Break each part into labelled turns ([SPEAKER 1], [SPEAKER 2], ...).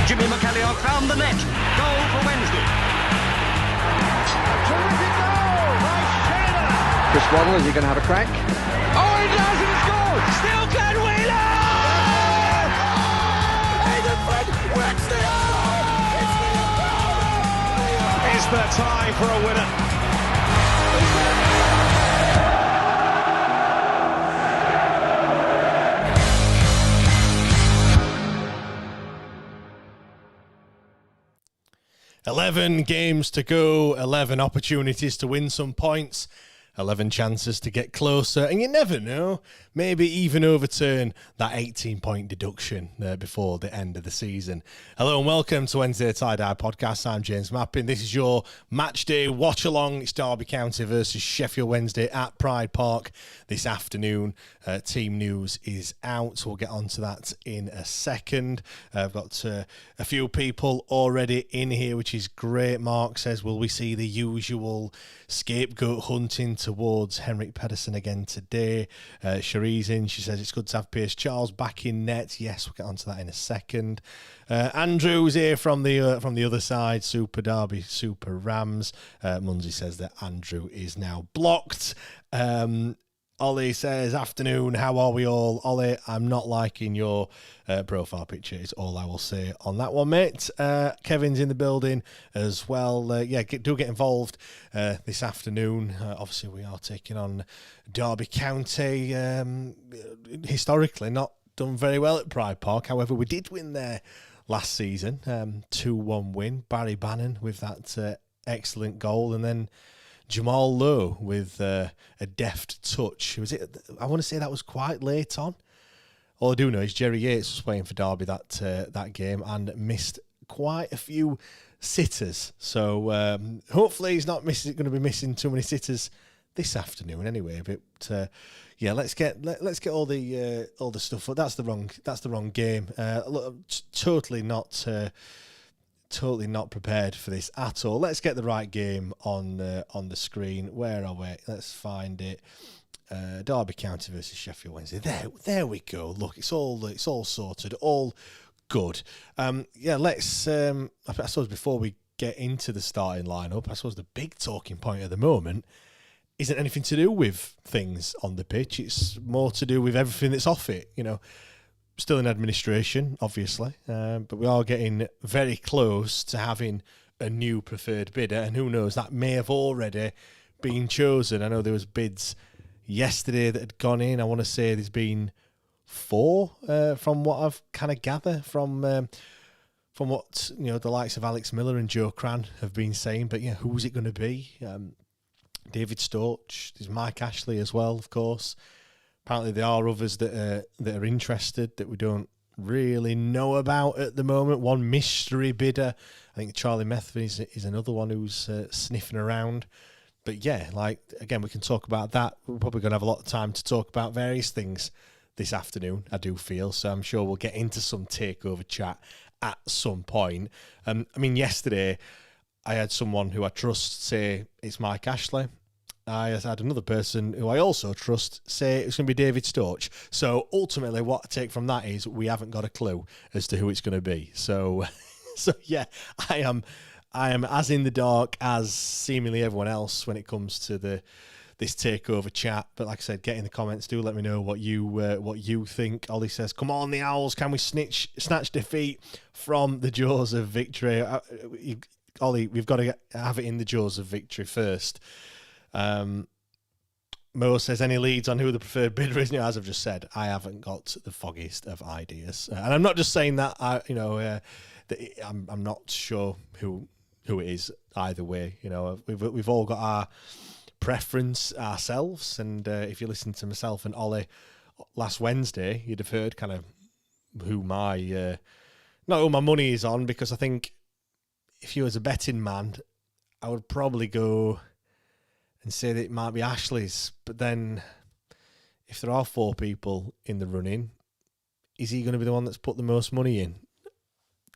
[SPEAKER 1] Jimmy McCallion found the net. Goal for Wednesday.
[SPEAKER 2] Terrific goal by Shayla.
[SPEAKER 3] Chris Waddle, is he going to have a crack?
[SPEAKER 2] Oh, he does, and it's goal. Still Glenn Wheeler. Aidan Flynn wins the goal. It's the time for a winner.
[SPEAKER 4] "11 games to go, 11 opportunities to win some points, 11 chances to get closer, and you never know, maybe even overturn that 18-point deduction before the end of the season." Hello and welcome to Wednesday Tie-Dye Podcast. I'm James Mappin. This is your match day watch-along. It's Derby County versus Sheffield Wednesday at Pride Park this afternoon. Team news is out, so we'll get onto that in a second. I've got a few people already in here, which is great. Mark says, will we see the usual scapegoat hunting towards Henrik Pedersen again today? Cherie's in. She says it's good to have Pierce Charles back in net. Yes, we'll get onto that in a second. Andrew's here from the other side. Super Derby, Super Rams. Munsey says that Andrew is now blocked. Ollie says, afternoon, how are we all? Ollie, I'm not liking your profile picture, is all I will say on that one, mate. Kevin's in the building as well. Do get involved this afternoon. Obviously, we are taking on Derby County. Historically, not done very well at Pride Park. However, we did win there last season. 2-1 win. Barry Bannon with that excellent goal. And then Jamal Lowe with a deft touch. I want to say that was quite late on. All I do know is Jerry Yates was playing for Derby that game and missed quite a few sitters. So hopefully he's not going to be missing too many sitters this afternoon anyway. But let's get all the stuff. That's the wrong game. Totally not prepared for this at all. Let's get the right game on the screen. Where are we? Let's find it. Derby County versus Sheffield Wednesday. There we go. Look, it's all sorted, all good. Let's. I suppose before we get into the starting lineup, I suppose the big talking point at the moment isn't anything to do with things on the pitch. It's more to do with everything that's off it. Still in administration, obviously, but we are getting very close to having a new preferred bidder, and who knows, that may have already been chosen. I know there was bids yesterday that had gone in. I want to say there's been 4 from what I've kind of gathered from what the likes of Alex Miller and Joe Cran have been saying. But who's it going to be? David Storch, there's Mike Ashley as well, of course. Apparently there are others that are interested that we don't really know about at the moment. One mystery bidder, I think Charlie Methven is another one who's sniffing around. But again, we can talk about that. We're probably going to have a lot of time to talk about various things this afternoon, I do feel. So I'm sure we'll get into some takeover chat at some point. Yesterday I had someone who I trust say it's Mike Ashley. I had another person who I also trust say it's going to be David Storch. So ultimately what I take from that is we haven't got a clue as to who it's going to be. So I am as in the dark as seemingly everyone else when it comes to this takeover chat. But like I said, get in the comments. Do let me know what you think. Ollie says, come on, the Owls. Can we snatch defeat from the jaws of victory? Ollie, we've got to have it in the jaws of victory first. Mo says, any leads on who the preferred bidder is? As I've just said, I haven't got the foggiest of ideas, and I'm not just saying that. I'm not sure who it is either way. We've all got our preference ourselves, and if you listen to myself and Ollie last Wednesday, you'd have heard kind of who my money is on, because I think if you was a betting man, I would probably go and say that it might be Ashley's. But then if there are 4 people in the running, is he going to be the one that's put the most money in?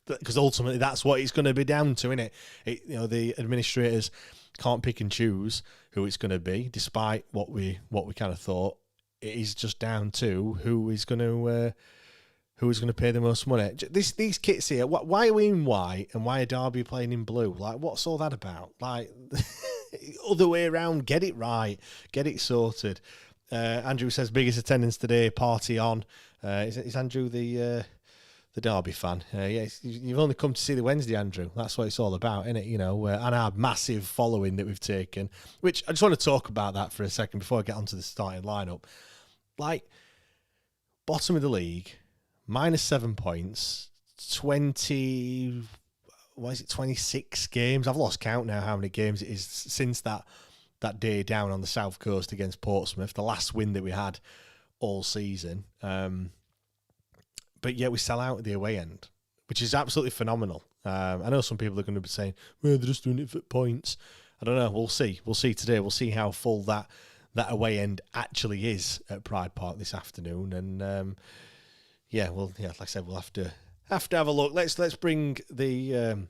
[SPEAKER 4] Because ultimately that's what it's going to be down to, isn't it? The administrators can't pick and choose who it's going to be, despite what we kind of thought. It is just down to who is going to who's going to pay the most money. These kits here, why are we in white and why are Derby playing in blue? Like, what's all that about? Like, other way around, get it right, get it sorted. Andrew says, biggest attendance today, party on. Is Andrew the Derby fan? Yeah, you've only come to see the Wednesday, Andrew. That's what it's all about, isn't it? You know, and our massive following that we've taken, which I just want to talk about that for a second before I get onto the starting lineup. Like, bottom of the league, -7 points, 26 games. I've lost count now how many games it is since that day down on the south coast against Portsmouth, the last win that we had all season. But yet we sell out at the away end, which is absolutely phenomenal. I know some people are going to be saying, well, they're just doing it for points. I don't know. We'll see. We'll see today. We'll see how full that away end actually is at Pride Park this afternoon. And like I said, we'll have to have a look. Let's bring the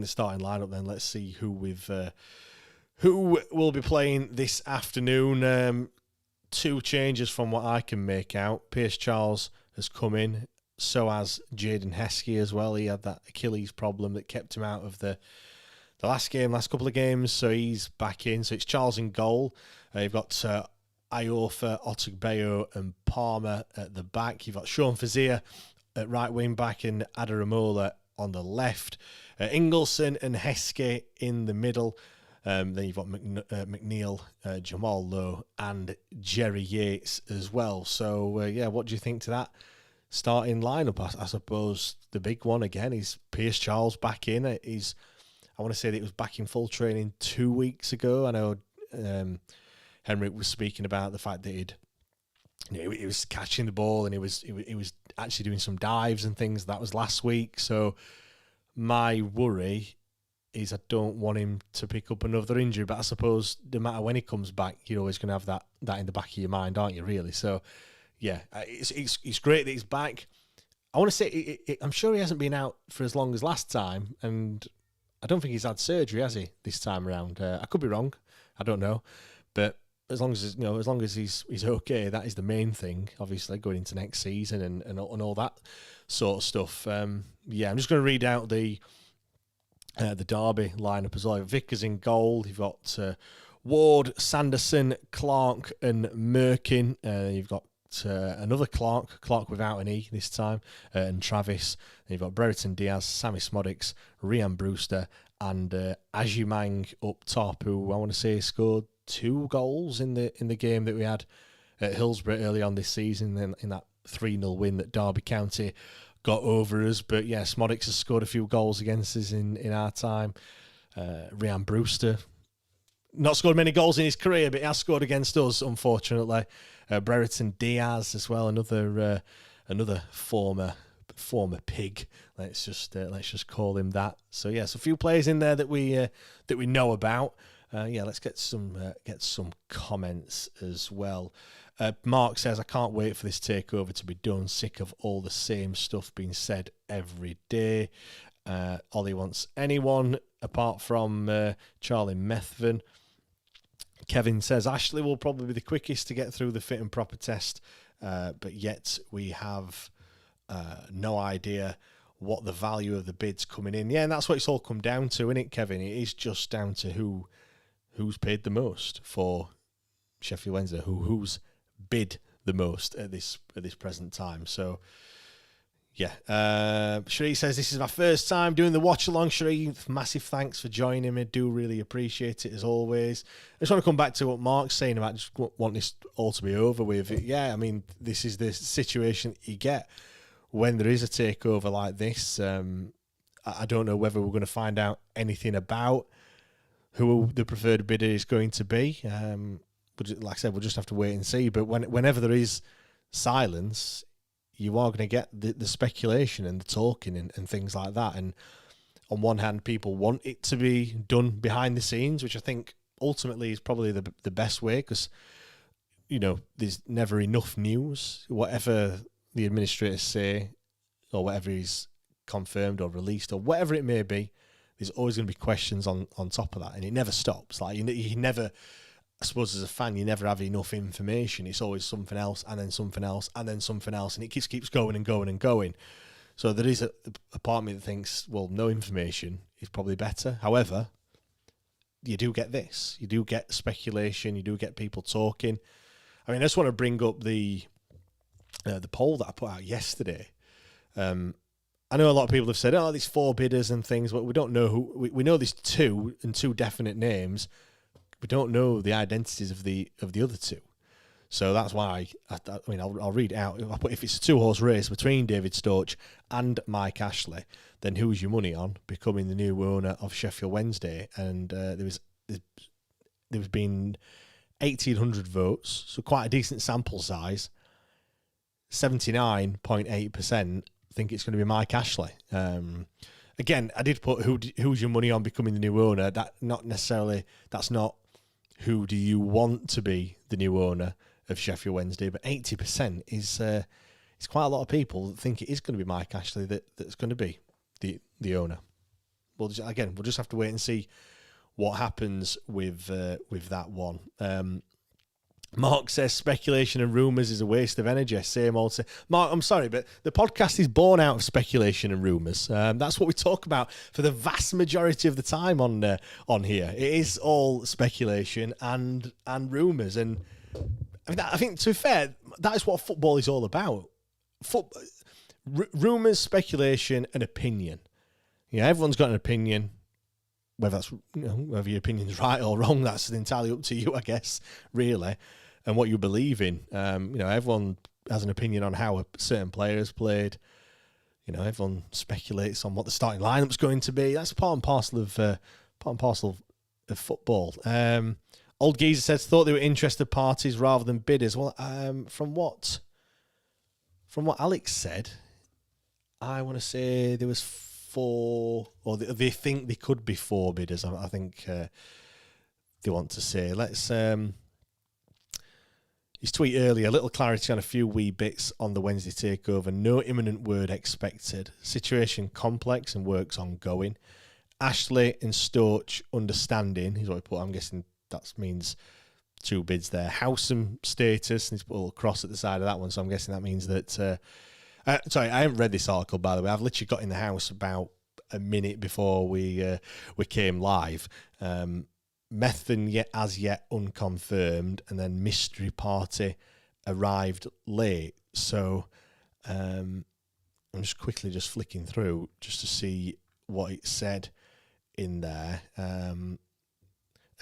[SPEAKER 4] starting lineup then. Let's see who will be playing this afternoon. 2 changes from what I can make out. Pierce Charles has come in, so has Jaden Heskey as well. He had that Achilles problem that kept him out of the last couple of games, so he's back in. So it's Charles in goal. You've got Iofa, Otagbeo and Palmer at the back. You've got Sean Fazier at right wing back and Adaramola on the left. Ingleson and Heskey in the middle. Then you've got McNeil, Jamal Lowe and Jerry Yates as well. So, what do you think to that starting lineup? I suppose the big one again is Pierce Charles back in. I want to say that it was back in full training 2 weeks ago. I know Henrik was speaking about the fact that he was catching the ball and he was actually doing some dives and things. That was last week. So my worry is I don't want him to pick up another injury, but I suppose no matter when he comes back, you're always going to have that in the back of your mind, aren't you, really? So, yeah, it's great that he's back. I want to say, I'm sure he hasn't been out for as long as last time, and I don't think he's had surgery, has he, this time around? I could be wrong. I don't know. But as long as he's okay, that is the main thing, obviously, going into next season and all that sort of stuff. I'm just going to read out the Derby lineup as well. Vickers in goal. You've got Ward, Sanderson, Clark and Merkin. You've got another Clark without an E this time, and Travis. And you've got Brereton Diaz, Sammy Smodics, Rhian Brewster and Ajimang up top, who I want to say scored 2 goals in the game that we had at Hillsborough early on this season in that 3-0 win that Derby County got over us. But yeah, Smodics has scored a few goals against us in our time. Rhian Brewster, not scored many goals in his career, but he has scored against us, unfortunately. Brereton Diaz as well, another former pig. Let's just call him that. So yes, a few players in there that we know about. Let's get some comments as well. Mark says, I can't wait for this takeover to be done. Sick of all the same stuff being said every day. Ollie wants anyone apart from Charlie Methven. Kevin says, Ashley will probably be the quickest to get through the fit and proper test, but yet we have no idea what the value of the bids coming in. Yeah, and that's what it's all come down to, isn't it, Kevin? It is just down to who's paid the most for Sheffield Wednesday, who's bid the most at this present time. So yeah, Sheree says, this is my first time doing the watch along. Sheree, massive thanks for joining me. Do really appreciate it as always. I just want to come back to what Mark's saying about just want this all to be over with. Yeah, I mean, this is the situation you get when there is a takeover like this. I don't know whether we're going to find out anything about who the preferred bidder is going to be. But like I said, we'll just have to wait and see. But whenever there is silence, you are going to get the speculation and the talking and things like that. And on one hand, people want it to be done behind the scenes, which I think ultimately is probably the best way, because, you know, there's never enough news. Whatever the administrators say or whatever is confirmed or released or whatever it may be, there's always going to be questions on top of that, and it never stops. Like, you never I suppose as a fan, you never have enough information. It's always something else, and then something else, and then something else, and it just keeps going and going and going. So there is a part of me that thinks, well, no information is probably better. However, you do get this. You do get speculation. You do get people talking. I mean, I just want to bring up the poll that I put out yesterday. I know a lot of people have said, oh, there's 4 bidders and things, but we don't know who. We know there's 2 and 2 definite names. We don't know the identities of the other 2. So that's why, I'll read it out. If it's a 2-horse race between David Storch and Mike Ashley, then who's your money on becoming the new owner of Sheffield Wednesday? And there's been 1,800 votes, so quite a decent sample size. 79.8% think it's going to be Mike Ashley. Again, I did put who's your money on becoming the new owner. That's not who do you want to be the new owner of Sheffield Wednesday, but 80% is quite a lot of people that think it is going to be Mike Ashley that's going to be the owner. We'll just have to wait and see what happens with that one. Mark says speculation and rumours is a waste of energy. Same old. Mark, I'm sorry, but the podcast is born out of speculation and rumours. That's what we talk about for the vast majority of the time on here. It is all speculation and rumours, and I think, to be fair, that is what football is all about. Rumours, speculation, and opinion. Yeah, everyone's got an opinion. Whether your opinion's right or wrong, that's entirely up to you, I guess, really, and what you believe in. Everyone has an opinion on how a certain player has played. Everyone speculates on what the starting lineup's going to be. That's part and parcel of football. Old Geezer says thought they were interested parties rather than bidders. Well, from what Alex said, I want to say there was 4, or they think there could be 4 bidders. I think they want to say. Let's his tweet earlier, a little clarity on a few wee bits on the Wednesday takeover. No imminent word expected. Situation complex and work's ongoing. Ashley and Storch understanding, he's what he put. I'm guessing that means 2 bids there. Howsome status, and he's put a little cross at the side of that one, so I'm guessing that means that... sorry, I haven't read this article, by the way. I've literally got in the house about a minute before we came live. Methven as yet unconfirmed, and then mystery party arrived late. So I'm just quickly flicking through just to see what it said in there. A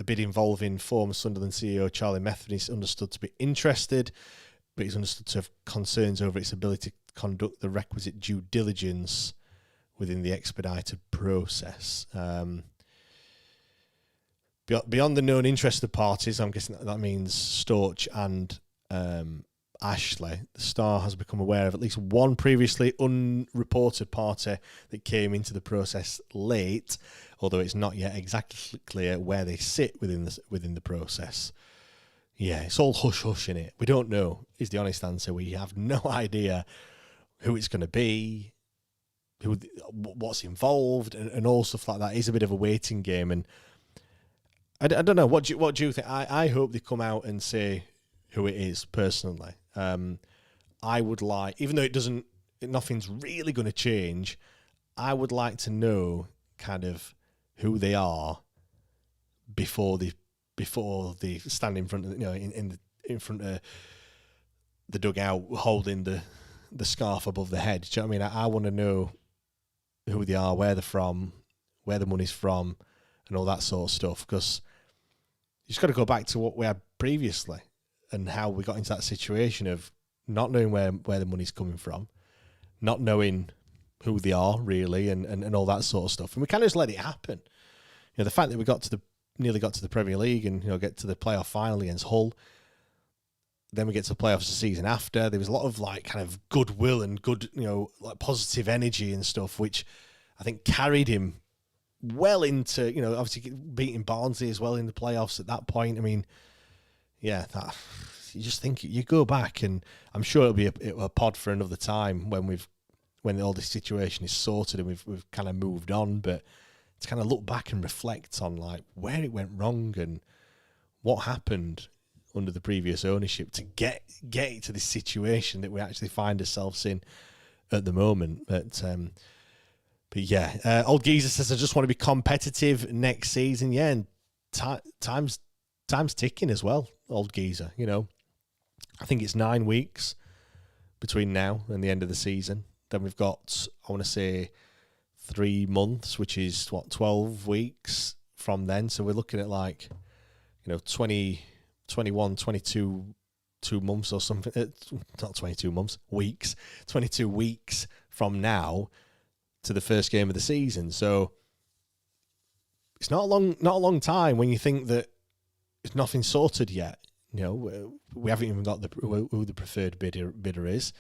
[SPEAKER 4] bid involving former Sunderland CEO Charlie Methven is understood to be interested, but he's understood to have concerns over its ability to conduct the requisite due diligence within the expedited process. Beyond the known interested parties, I'm guessing that means Storch and Ashley, the Star has become aware of at least one previously unreported party that came into the process late, although it's not yet exactly clear where they sit within the process. Yeah, it's all hush-hush in it. We don't know, is the honest answer. We have no idea who it's going to be, what's involved, and all stuff like that. It's a bit of a waiting game, and I don't know. What do you think? I hope they come out and say who it is, personally. I would like, even though nothing's really going to change, I would like to know kind of who they are before they stand in front of in front of the dugout holding the scarf above the head. Do you know what I mean? I want to know who they are, where they're from, where the money's from, and all that sort of stuff, because you just got to go back to what we had previously and how we got into that situation of not knowing where the money's coming from, not knowing who they are really, and all that sort of stuff. And we kind of just let it happen. The fact that we nearly got to the Premier League and get to the playoff final against Hull, then we get to the playoffs the season after. There was a lot of kind of goodwill and good, positive energy and stuff, which I think carried him well into, obviously beating Barnsley as well in the playoffs at that point. I mean, yeah, you just think, you go back, and I'm sure it'll be a pod for another time when all this situation is sorted and we've kind of moved on, but to kind of look back and reflect on where it went wrong and what happened under the previous ownership to get it to this situation that we actually find ourselves in at the moment. But yeah, Old Geezer says, I just want to be competitive next season. Yeah, and time's ticking as well, Old Geezer. You know, I think it's 9 weeks between now and the end of the season. Then we've got, I want to say, 3 months, which is 12 weeks from then. So we're looking at 20, 21, 22 months or something. Not 22 months, weeks. 22 weeks from now to the first game of the season. So it's not a long time when you think that it's nothing sorted yet. You know, we haven't even got who the preferred bidder is.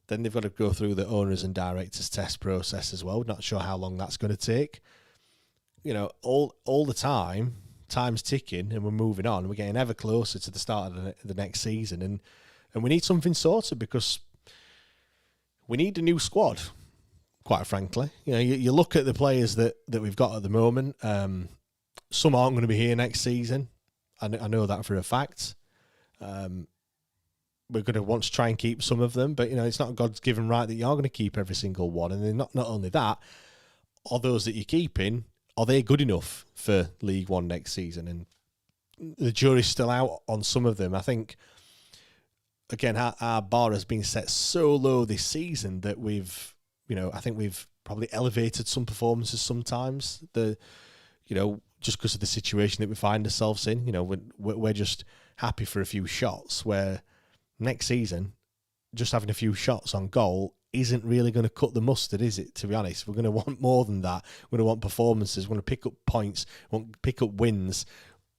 [SPEAKER 4] Then they've got to go through the owners and directors test process as well. Not sure how long that's going to take. You know, all the time, time's ticking and we're moving on. We're getting ever closer to the start of the next season, and we need something sorted because we need a new squad, quite frankly. You know, you look at the players that we've got at the moment. Some aren't going to be here next season. I know that for a fact. We're going to want to try and keep some of them, but you know, it's not God's given right that you are going to keep every single one. And then not only that, are those that you're keeping, are they good enough for League One next season? And the jury's still out on some of them. I think, again, our bar has been set so low this season that I think we've probably elevated some performances sometimes. Just because of the situation that we find ourselves in. You know, we're just happy for a few shots, where next season, just having a few shots on goal isn't really going to cut the mustard, is it, to be honest? We're going to want more than that. We're going to want performances. We're going to pick up points, want to pick up wins,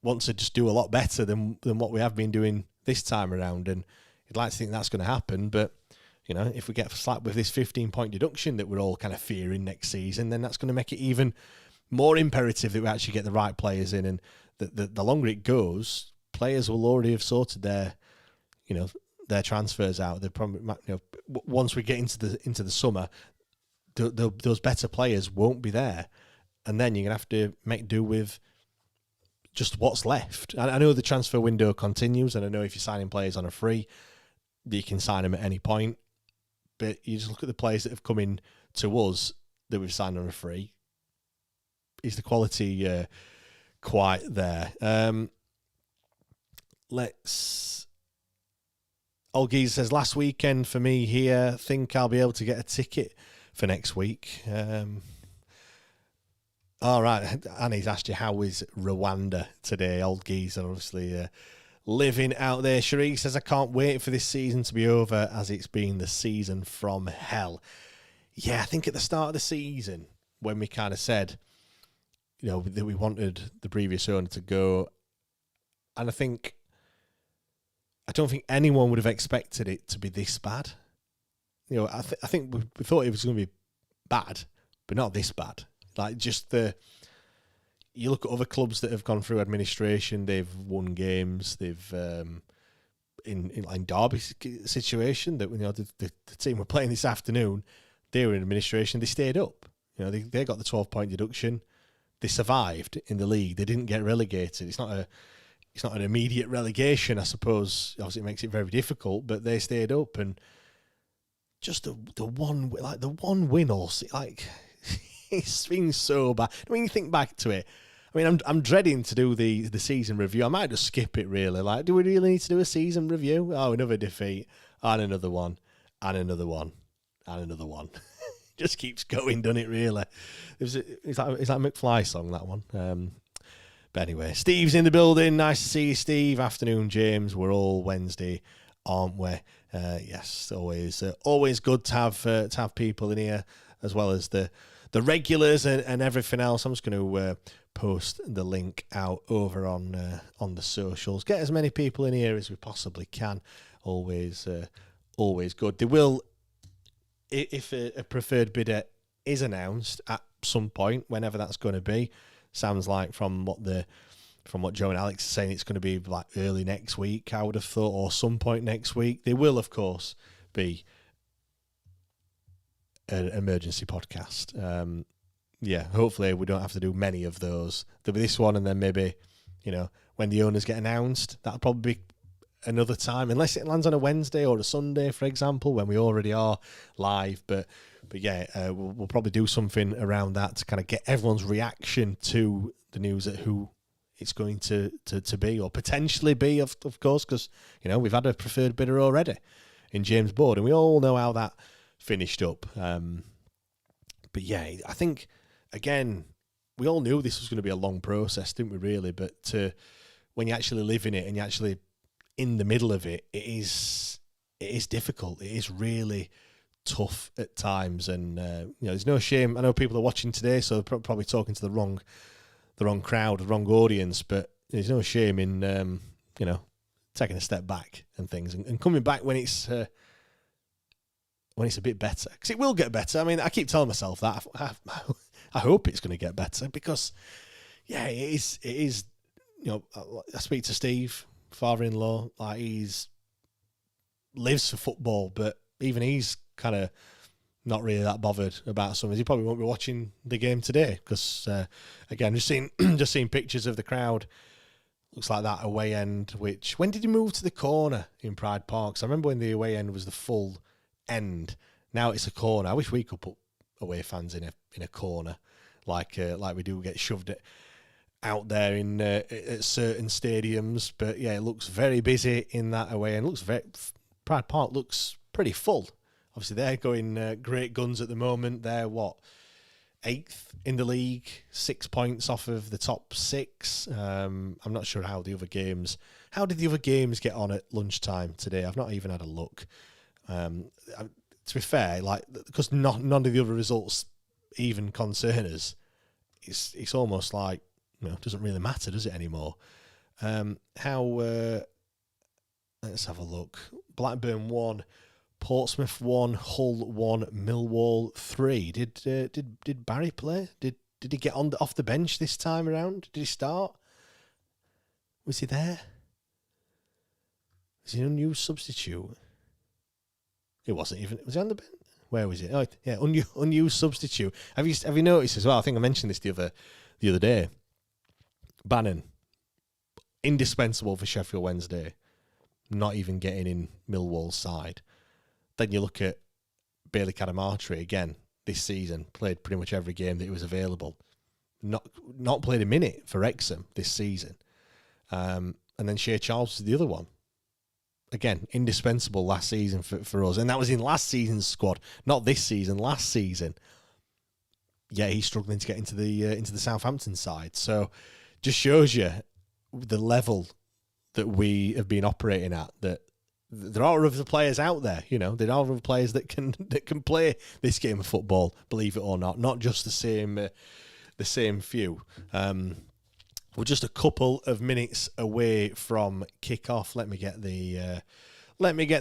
[SPEAKER 4] want to just do a lot better than what we have been doing this time around. And you'd like to think that's going to happen, but, you know, if we get slapped with this 15-point deduction that we're all kind of fearing next season, then that's going to make it even more imperative that we actually get the right players in. And the longer it goes, players will already have sorted their transfers out. They probably, once we get into the summer, those better players won't be there, and then you're gonna have to make do with just what's left. I know the transfer window continues, and I know if you're signing players on a free, you can sign them at any point. But you just look at the players that have come in to us that we've signed on a free. Is the quality quite there? Old Geezer says, last weekend for me here, think I'll be able to get a ticket for next week. All right, Annie's asked you, how is Rwanda today? Old Geezer, obviously living out there. Cherie says, I can't wait for this season to be over, as it's been the season from hell. Yeah, I think at the start of the season, when we kind of said, you know, that we wanted the previous owner to go, and I don't think anyone would have expected it to be this bad. You know, I think we thought it was going to be bad, but not this bad. Like, you look at other clubs that have gone through administration, they've won games, they've in Derby's situation, that, you know, the team we're playing this afternoon, they were in administration, they stayed up. You know, they got the 12-point deduction, they survived in the league, they didn't get relegated. It's not an immediate relegation, I suppose. Obviously, it makes it very difficult, but they stayed up, and just the one win, also, like, it's been so bad. When you think back to it, I mean, I'm dreading to do the season review. I might just skip it, really. Like, do we really need to do a season review? Oh, another defeat, and another one, and another one, and another one. Just keeps going, doesn't it? Really, it's like McFly song, that one. But anyway, Steve's in the building. Nice to see you, Steve. Afternoon, James. We're all Wednesday, aren't we? Yes, always good to have people in here, as well as the regulars and everything else. I'm just going to post the link out over on the socials. Get as many people in here as we possibly can. Always good. They will, if a preferred bidder is announced at some point, whenever that's going to be. Sounds like from what Joe and Alex are saying, it's going to be like early next week, I would have thought, or some point next week. There will, of course, be an emergency podcast. Hopefully we don't have to do many of those. There'll be this one, and then maybe when the owners get announced. That'll probably be another time, unless it lands on a Wednesday or a Sunday, for example, when we already are live. But yeah, we'll probably do something around that to kind of get everyone's reaction to the news at who it's going to be, or potentially be, of course, because we've had a preferred bidder already in James Board, and we all know how that finished up. But yeah, I think again, we all knew this was going to be a long process, didn't we? Really, but when you actually live in it and you're actually in the middle of it, it is difficult. It is really tough at times, and there's no shame. I know people are watching today, so they're probably talking to the wrong crowd, the wrong audience. But there's no shame in taking a step back and things, and coming back when it's a bit better, because it will get better. I mean, I keep telling myself that. I hope it's going to get better, because yeah, it is. I speak to Steve, father-in-law, like he's lives for football, but even he's kind of not really that bothered about some. He probably won't be watching the game today, because again, just seeing pictures of the crowd. Looks like that away end. Which, when did he move to the corner in Pride Park? So I remember when the away end was the full end. Now it's a corner. I wish we could put away fans in a corner, like we do get shoved out there in at certain stadiums. But yeah, it looks very busy in that away end. Pride Park looks pretty full. Obviously, they're going great guns at the moment. They're 8th in the league, 6 points off of the top 6. I'm not sure how the other games. How did the other games get on at lunchtime today? I've not even had a look. To be fair, because none of the other results even concern us, it's almost like it doesn't really matter, does it anymore? Let's have a look. Blackburn 1, Portsmouth 1, Hull 1, Millwall 3. Did Barry play? Did he get off the bench this time around? Did he start? Was he there? Was he an unused substitute? It wasn't even. Was he on the bench? Where was it? Oh, yeah, unused substitute. Have you noticed as well? I think I mentioned this the other day. Bannon, indispensable for Sheffield Wednesday, not even getting in Millwall's side. Then you look at Bailey Cadamarteri again this season, played pretty much every game that he was available. Not played a minute for Wrexham this season. And then Shea Charles is the other one. Again, indispensable last season for us. And that was in last season's squad, not this season, last season. Yeah, he's struggling to get into the Southampton side. So just shows you the level that we have been operating at, that there are other players out there, there are other players that can play this game of football, believe it or not just the same few. We're just a couple of minutes away from kick-off. Let me get the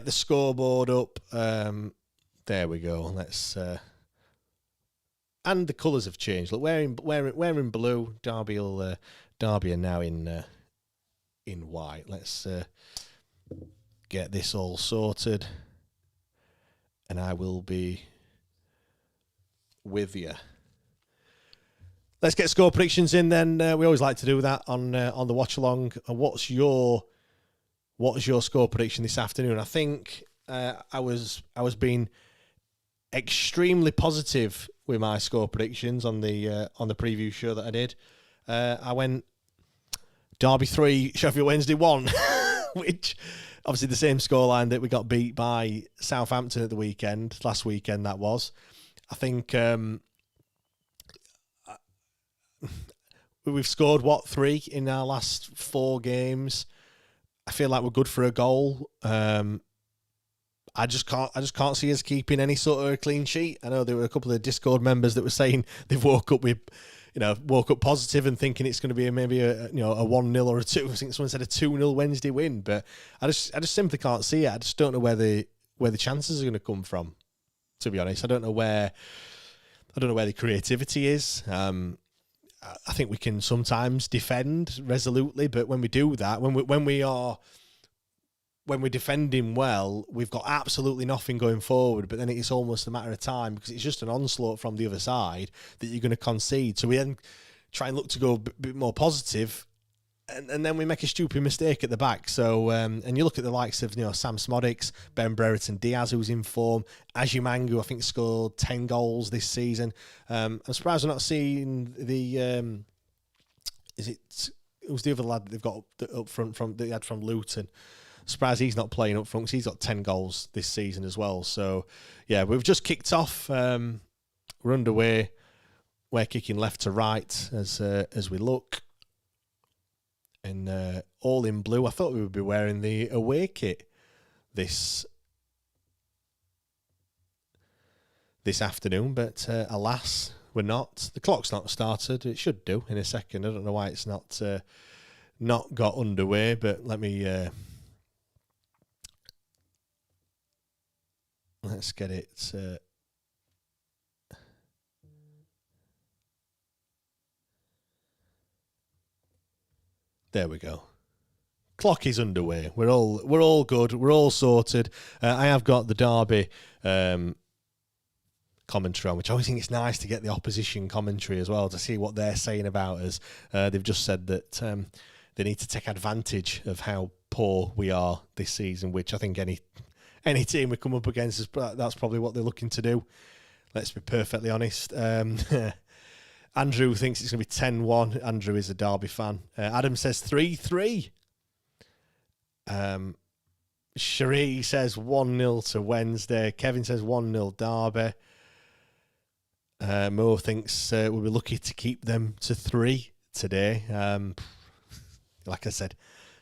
[SPEAKER 4] scoreboard up. There we go. Let's and the colours have changed. Look, we're in blue. Derby are now in white. Let's get this all sorted, and I will be with you. Let's get score predictions in then. We always like to do that on the Watchalong. What's your score prediction this afternoon? I think I was being extremely positive with my score predictions on the preview show that I did. I went Derby 3, Sheffield Wednesday 1, which obviously the same scoreline that we got beat by Southampton at the weekend, last weekend that was. I think we've scored 3 in our last 4 games. I feel like we're good for a goal. I just can't see us keeping any sort of a clean sheet. I know there were a couple of Discord members that were saying they've woke up positive and thinking it's going to be maybe a 1-0 or a 2. I think someone said a 2-0 Wednesday win, but I just simply can't see it. I just don't know where the chances are going to come from. To be honest, I don't know where the creativity is. I think we can sometimes defend resolutely, but when we do that, when we're defending well, we've got absolutely nothing going forward. But then it's almost a matter of time, because it's just an onslaught from the other side that you're going to concede. So we then try and look to go a bit more positive, and then we make a stupid mistake at the back. So, and you look at the likes of, Sam Smodics, Ben Brereton Diaz, who's in form, Ajimangu, I think scored 10 goals this season. I'm surprised we're not seeing the, who's the other lad that they've got up front that they had from Luton? Surprised he's not playing up front because he's got 10 goals this season as well. So, yeah, we've just kicked off. We're underway. We're kicking left to right as we look. And all in blue. I thought we would be wearing the away kit this afternoon, but alas, we're not. The clock's not started. It should do in a second. I don't know why it's not got underway, but let me let's get it. There we go. Clock is underway. We're all good. We're all sorted. I have got the Derby commentary on, which I always think it's nice to get the opposition commentary as well to see what they're saying about us. They've just said that they need to take advantage of how poor we are this season, which I think any team we come up against that's probably what they're looking to do. Let's be perfectly honest. Andrew thinks it's going to be 10-1. Andrew is a Derby fan. Adam says 3-3. Cherie says 1-0 to Wednesday. Kevin says 1-0 Derby. Mo thinks we'll be lucky to keep them to 3 today. Like I said,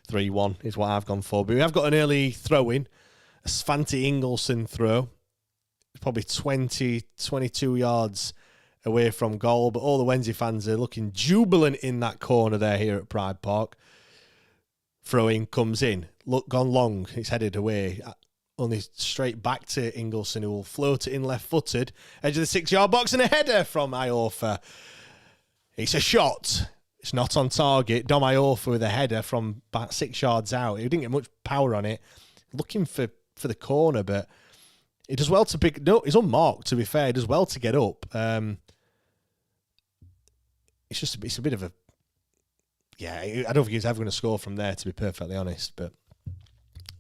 [SPEAKER 4] 3-1 is what I've gone for. But we have got an early throw-in. A Svante Ingolson throw. Probably 20, 22 yards away from goal, but all the Wednesday fans are looking jubilant in that corner there here at Pride Park. Throw-in comes in, gone long, it's headed away, only straight back to Ingolson, who will float it in left-footed, edge of the 6-yard box, and a header from Iorfa. It's a shot, it's not on target. Dom Iorfa with a header from about 6 yards out. He didn't get much power on it, looking for the corner, but he does well to pick. No, he's unmarked, to be fair. He does well to get up. It's a bit of a... Yeah, I don't think he's ever going to score from there, to be perfectly honest. But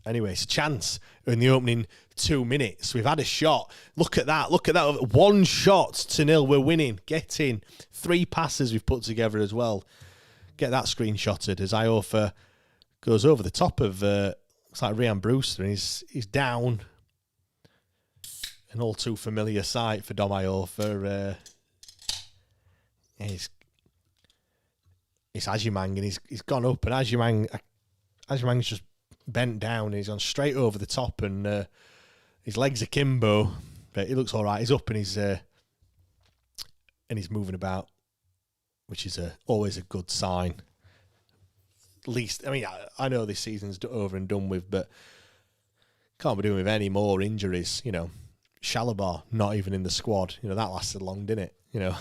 [SPEAKER 4] anyway, it's a chance in the opening 2 minutes. We've had a shot. Look at that. One shot to 0. We're winning. Get in. 3 passes we've put together as well. Get that screenshotted as Iorfa goes over the top of... looks like Ryan Brewster, and he's down. An all too familiar sight for Dom Iorfa. It's Ajimang, and he's gone up, and Ajimang's just bent down, and he's gone straight over the top, and his legs are kimbo, but he looks all right. He's up, and he's moving about, which is always a good sign. At least, I mean, I know this season's over and done with, but can't be doing with any more injuries, Shalabar not even in the squad. That lasted long, didn't it? You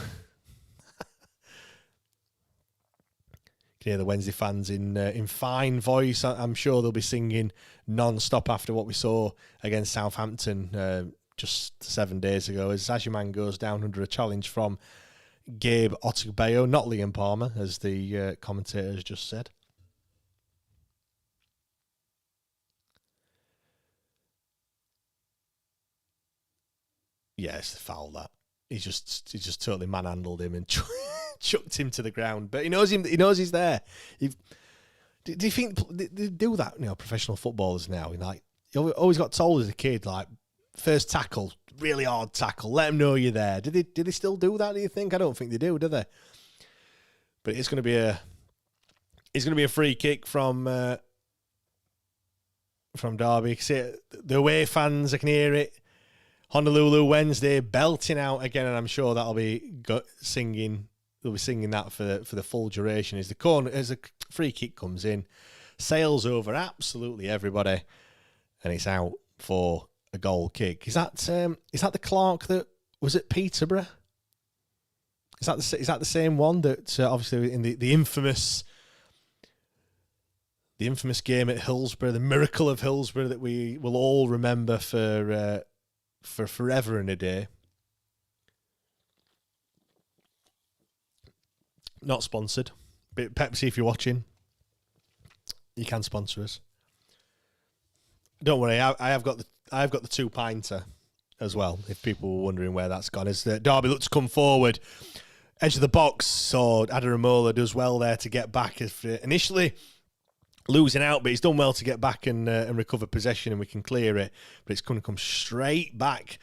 [SPEAKER 4] can hear the Wednesday fans in fine voice. I'm sure they'll be singing non-stop after what we saw against Southampton just 7 days ago, as Ajiman goes down under a challenge from Gabe Otegbayo, not Liam Palmer, as the commentator has just said. Yeah, it's the foul that. He just totally manhandled him and chucked him to the ground. But he knows him. He knows he's there. Do you think they do that? Professional footballers now. You always got told as a kid, like, first tackle, really hard tackle. Let them know you're there. Do they still do that? Do you think? I don't think they do they? But it's going to be a free kick from Derby. See, the away fans, I can hear it. Honolulu Wednesday belting out again, and I'm sure that'll be singing. They'll be singing that for the full duration. As the free kick comes in, sails over absolutely everybody, and it's out for a goal kick. Is that the Clark that was at Peterborough? Is that the same one that obviously in the infamous game at Hillsborough, the miracle of Hillsborough that we will all remember for forever and a day. Not sponsored. Pepsi, if you're watching, You can sponsor us. Don't worry, I have got the 2-pinter as well. If people were wondering where that's gone, as Derby look to come forward, edge of the box. So Adaramola does well there to get back. If initially losing out, but he's done well to get back and recover possession, and we can clear it. But it's going to come straight back.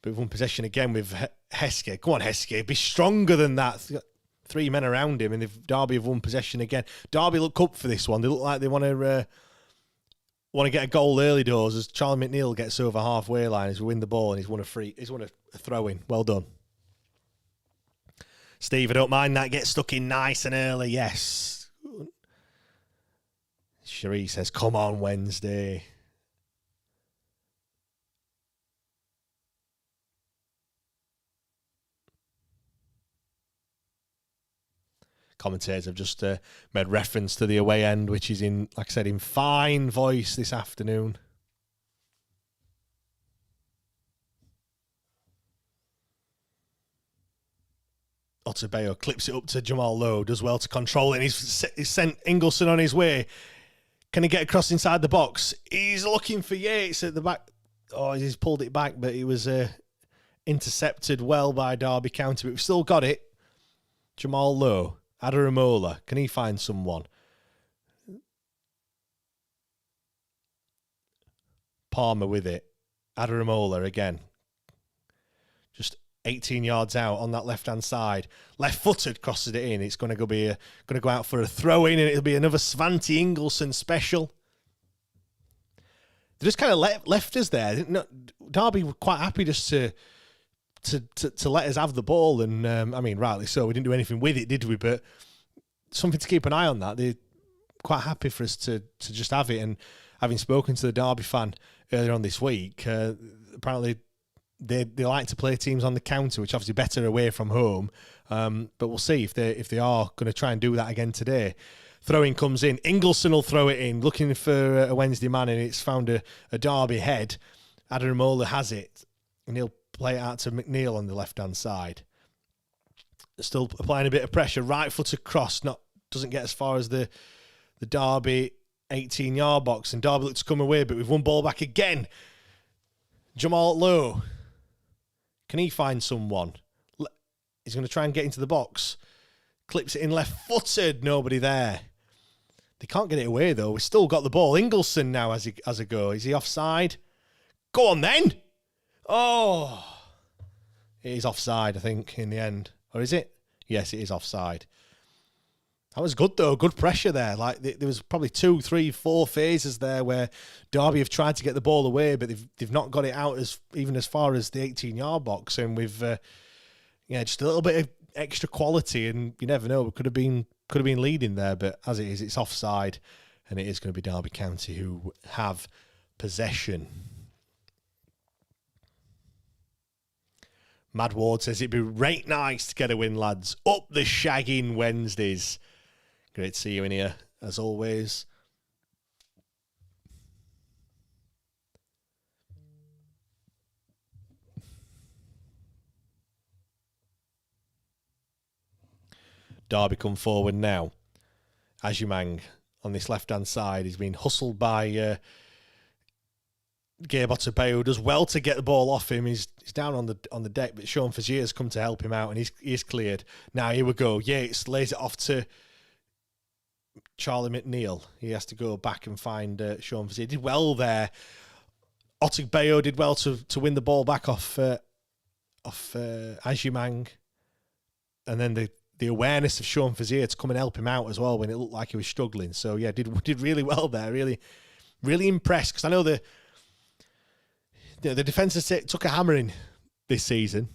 [SPEAKER 4] But we've won possession again with Heskey. Come on, Heskey, be stronger than that. 3 men around him, and Derby have won possession again. Derby look up for this one. They look like they want to get a goal early doors as Charlie McNeil gets over halfway line as we win the ball, and he's won a throw-in. Well done. Steve, I don't mind that. Get stuck in nice and early, yes. Cherie says, come on, Wednesday. Commentators have just made reference to the away end, which is in, like I said, in fine voice this afternoon. Otabeo clips it up to Jamal Lowe, does well to control it, and he's sent Ingleson on his way. Can he get across inside the box? He's looking for Yates at the back. Oh, he's pulled it back, but he was intercepted well by Derby County, but we've still got it. Jamal Lowe. Adaramola, can he find someone? Palmer with it. Adaramola again. Just 18 yards out on that left-hand side. Left-footed crosses it in. It's going to go out for a throw-in, and it'll be another Svante Ingleson special. They just kind of left us there. Derby were quite happy just to let us have the ball, and I mean, rightly so. We didn't do anything with it, did we? But something to keep an eye on. That they're quite happy for us to just have it. And having spoken to the Derby fan earlier on this week, apparently they like to play teams on the counter, which obviously better away from home. But we'll see if they are going to try and do that again today. Throw-in comes in. Ingleson will throw it in, looking for a Wednesday man, and it's found a Derby head. Adaramola has it, and he'll play it out to McNeil on the left-hand side. Still applying a bit of pressure. Right-footed cross. Doesn't get as far as the Derby 18-yard box. And Derby looks to come away, but we've won ball back again. Jamal Lowe. Can he find someone? He's going to try and get into the box. Clips it in left-footed. Nobody there. They can't get it away, though. We've still got the ball. Ingleson now has a go. Is he offside? Go on, then! Oh, it is offside, I think, in the end. Or is it? Yes, it is offside. That was good, though. Good pressure there. Like there was probably 2, 3, 4 phases there where Derby have tried to get the ball away, but they've not got it out even as far as the 18-yard box. And we've just a little bit of extra quality, and you never know. We could have been leading there, but as it is, it's offside, and it is going to be Derby County who have possession. Mad Ward says it'd be right nice to get a win, lads. Up the shagging Wednesdays. Great to see you in here, as always. Derby come forward now. Ajimang on this left-hand side. He's been hustled by Gabe Otabeo. Does well to get the ball off him. He's down on the deck, but Sean Fazier has come to help him out, and he's cleared. Now here we go. Yates lays it off to Charlie McNeil. He has to go back and find Sean Fazier. Did well there. Otabeo did well to win the ball back off Ajimang, and then the awareness of Sean Fazier to come and help him out as well when it looked like he was struggling. So yeah, did really well there. Really, really impressed, because I know the defence took a hammering this season.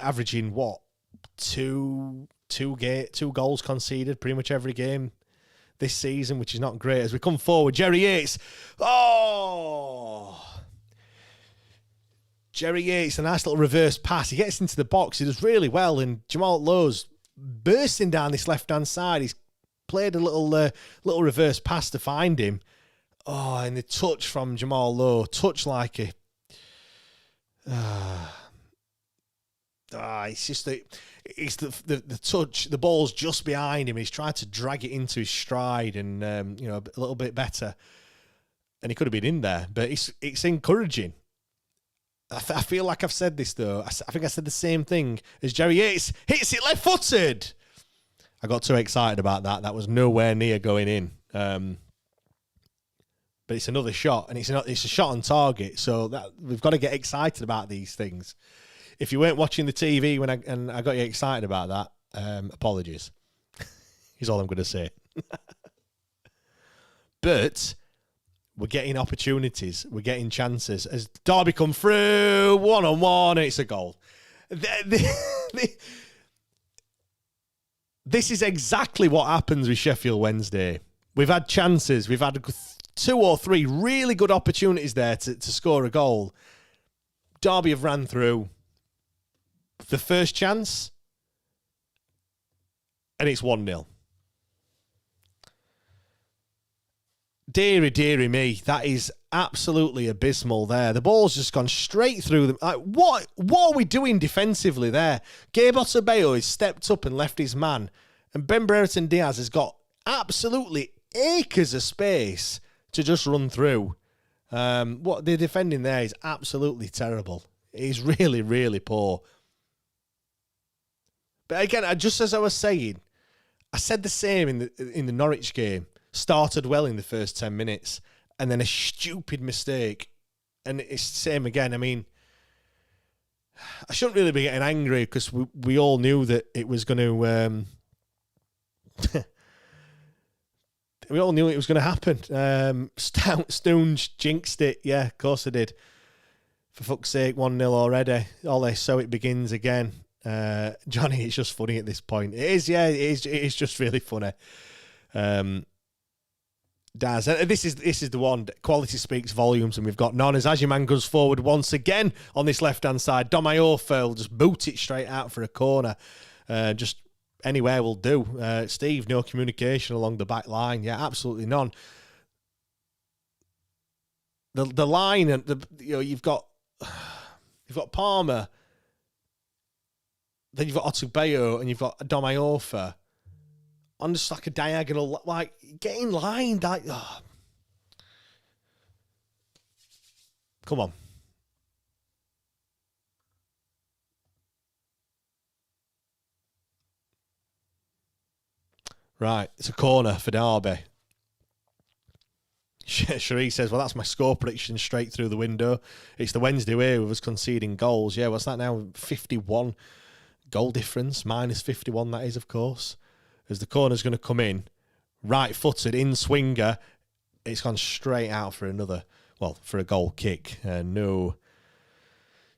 [SPEAKER 4] Averaging what, two goals conceded pretty much every game this season, which is not great. As we come forward, Jerry Yates. Jerry Yates, a nice little reverse pass. He gets into the box. He does really well, and Jamal Lowe's bursting down this left-hand side. He's played a little reverse pass to find him. Oh, and the touch from Jamal Lowe. Touch like a it's just the touch. The ball's just behind him. He's tried to drag it into his stride and a little bit better, and he could have been in there. But it's encouraging. I feel like I've said this though. I think I said the same thing as Jerry Yates. Hits it left-footed. I got too excited about that. That was nowhere near going in. But it's another shot, and it's a shot on target. So that we've got to get excited about these things. If you weren't watching the TV when I got you excited about that, apologies. Is all I'm going to say. But we're getting opportunities. We're getting chances. As Derby come through, 1-on-1, and it's a goal. This is exactly what happens with Sheffield Wednesday. We've had chances. We've had 2 or 3 really good opportunities there to score a goal. Derby have ran through the first chance, and it's 1-0. Deary me, that is absolutely abysmal there. The ball's just gone straight through them. Like, what are we doing defensively there? Gabe Otabeo has stepped up and left his man, and Ben Brereton Diaz has got absolutely acres of space to just run through. What they're defending there is absolutely terrible. It's really, really poor. But again, just as I was saying, I said the same in the Norwich game. Started well in the first 10 minutes, and then a stupid mistake. And it's the same again. I mean, I shouldn't really be getting angry because we all knew that it was going to... we all knew it was going to happen. Stones jinxed it. Yeah, of course I did. For fuck's sake, 1-0 already. Ollie, so it begins again. Johnny, it's just funny at this point. It is, yeah, it is just really funny. Daz, this is the one. Quality speaks volumes, and we've got none. As Ajiman goes forward once again on this left-hand side, Domayofa will just boot it straight out for a corner. Just anywhere will do. Steve, no communication along the back line. Yeah, absolutely none. The line, and you've got Palmer, then you've got Otubeyo, and you've got Domayofa on just like a diagonal, like get in line. Like, oh. Come on. Right, it's a corner for Derby. Cherie says, well, that's my score prediction straight through the window. It's the Wednesday way with us conceding goals. Yeah, what's that now? 51 goal difference, minus 51, that is, of course. As the corner's going to come in, right-footed, in-swinger, it's gone straight out for for a goal kick.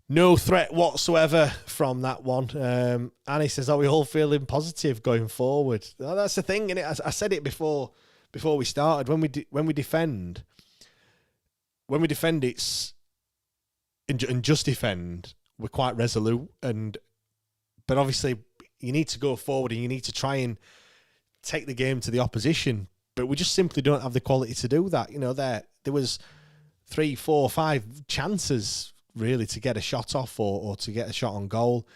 [SPEAKER 4] No threat whatsoever from that one. Annie says, are we all feeling positive going forward? Oh, that's the thing, innit? I said it before we started. When we defend, it's and just defend, we're quite resolute. But obviously, you need to go forward and you need to try and take the game to the opposition. But we just simply don't have the quality to do that. There was 3, 4, 5 chances really to get a shot off or to get a shot on goal.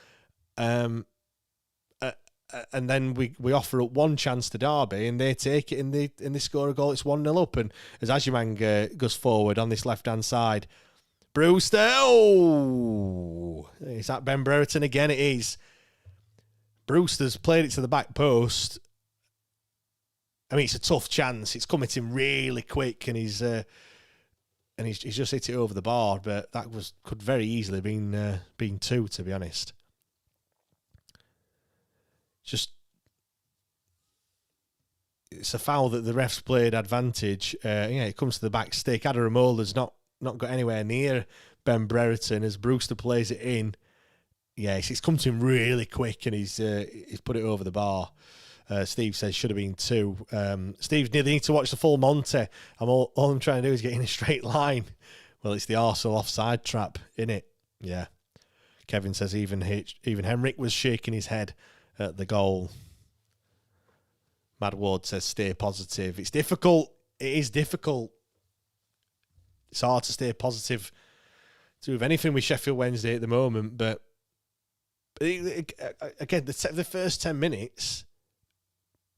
[SPEAKER 4] And then we offer up one chance to Derby and they take it and they score a goal. It's 1-0 up. And as Ajiman goes forward on this left-hand side, Brewster, is that Ben Brereton again? It is. Brewster's played it to the back post. I mean, it's a tough chance. It's come at him really quick, and he's just hit it over the bar. But that could very easily have been 2, to be honest. It's a foul that the refs played advantage. It comes to the back stick. Adaramola's not got anywhere near Ben Brereton as Brewster plays it in. Yeah, it's come to him really quick, and he's put it over the bar. Steve says should have been 2. Steve, they need to watch the full Monty. All I'm trying to do is get in a straight line. Well, it's the Arsenal offside trap, innit? Yeah. Kevin says even Henrik was shaking his head at the goal. Mad Ward says stay positive. It's difficult. It is difficult. It's hard to stay positive to with anything with Sheffield Wednesday at the moment, but Again, the first 10 minutes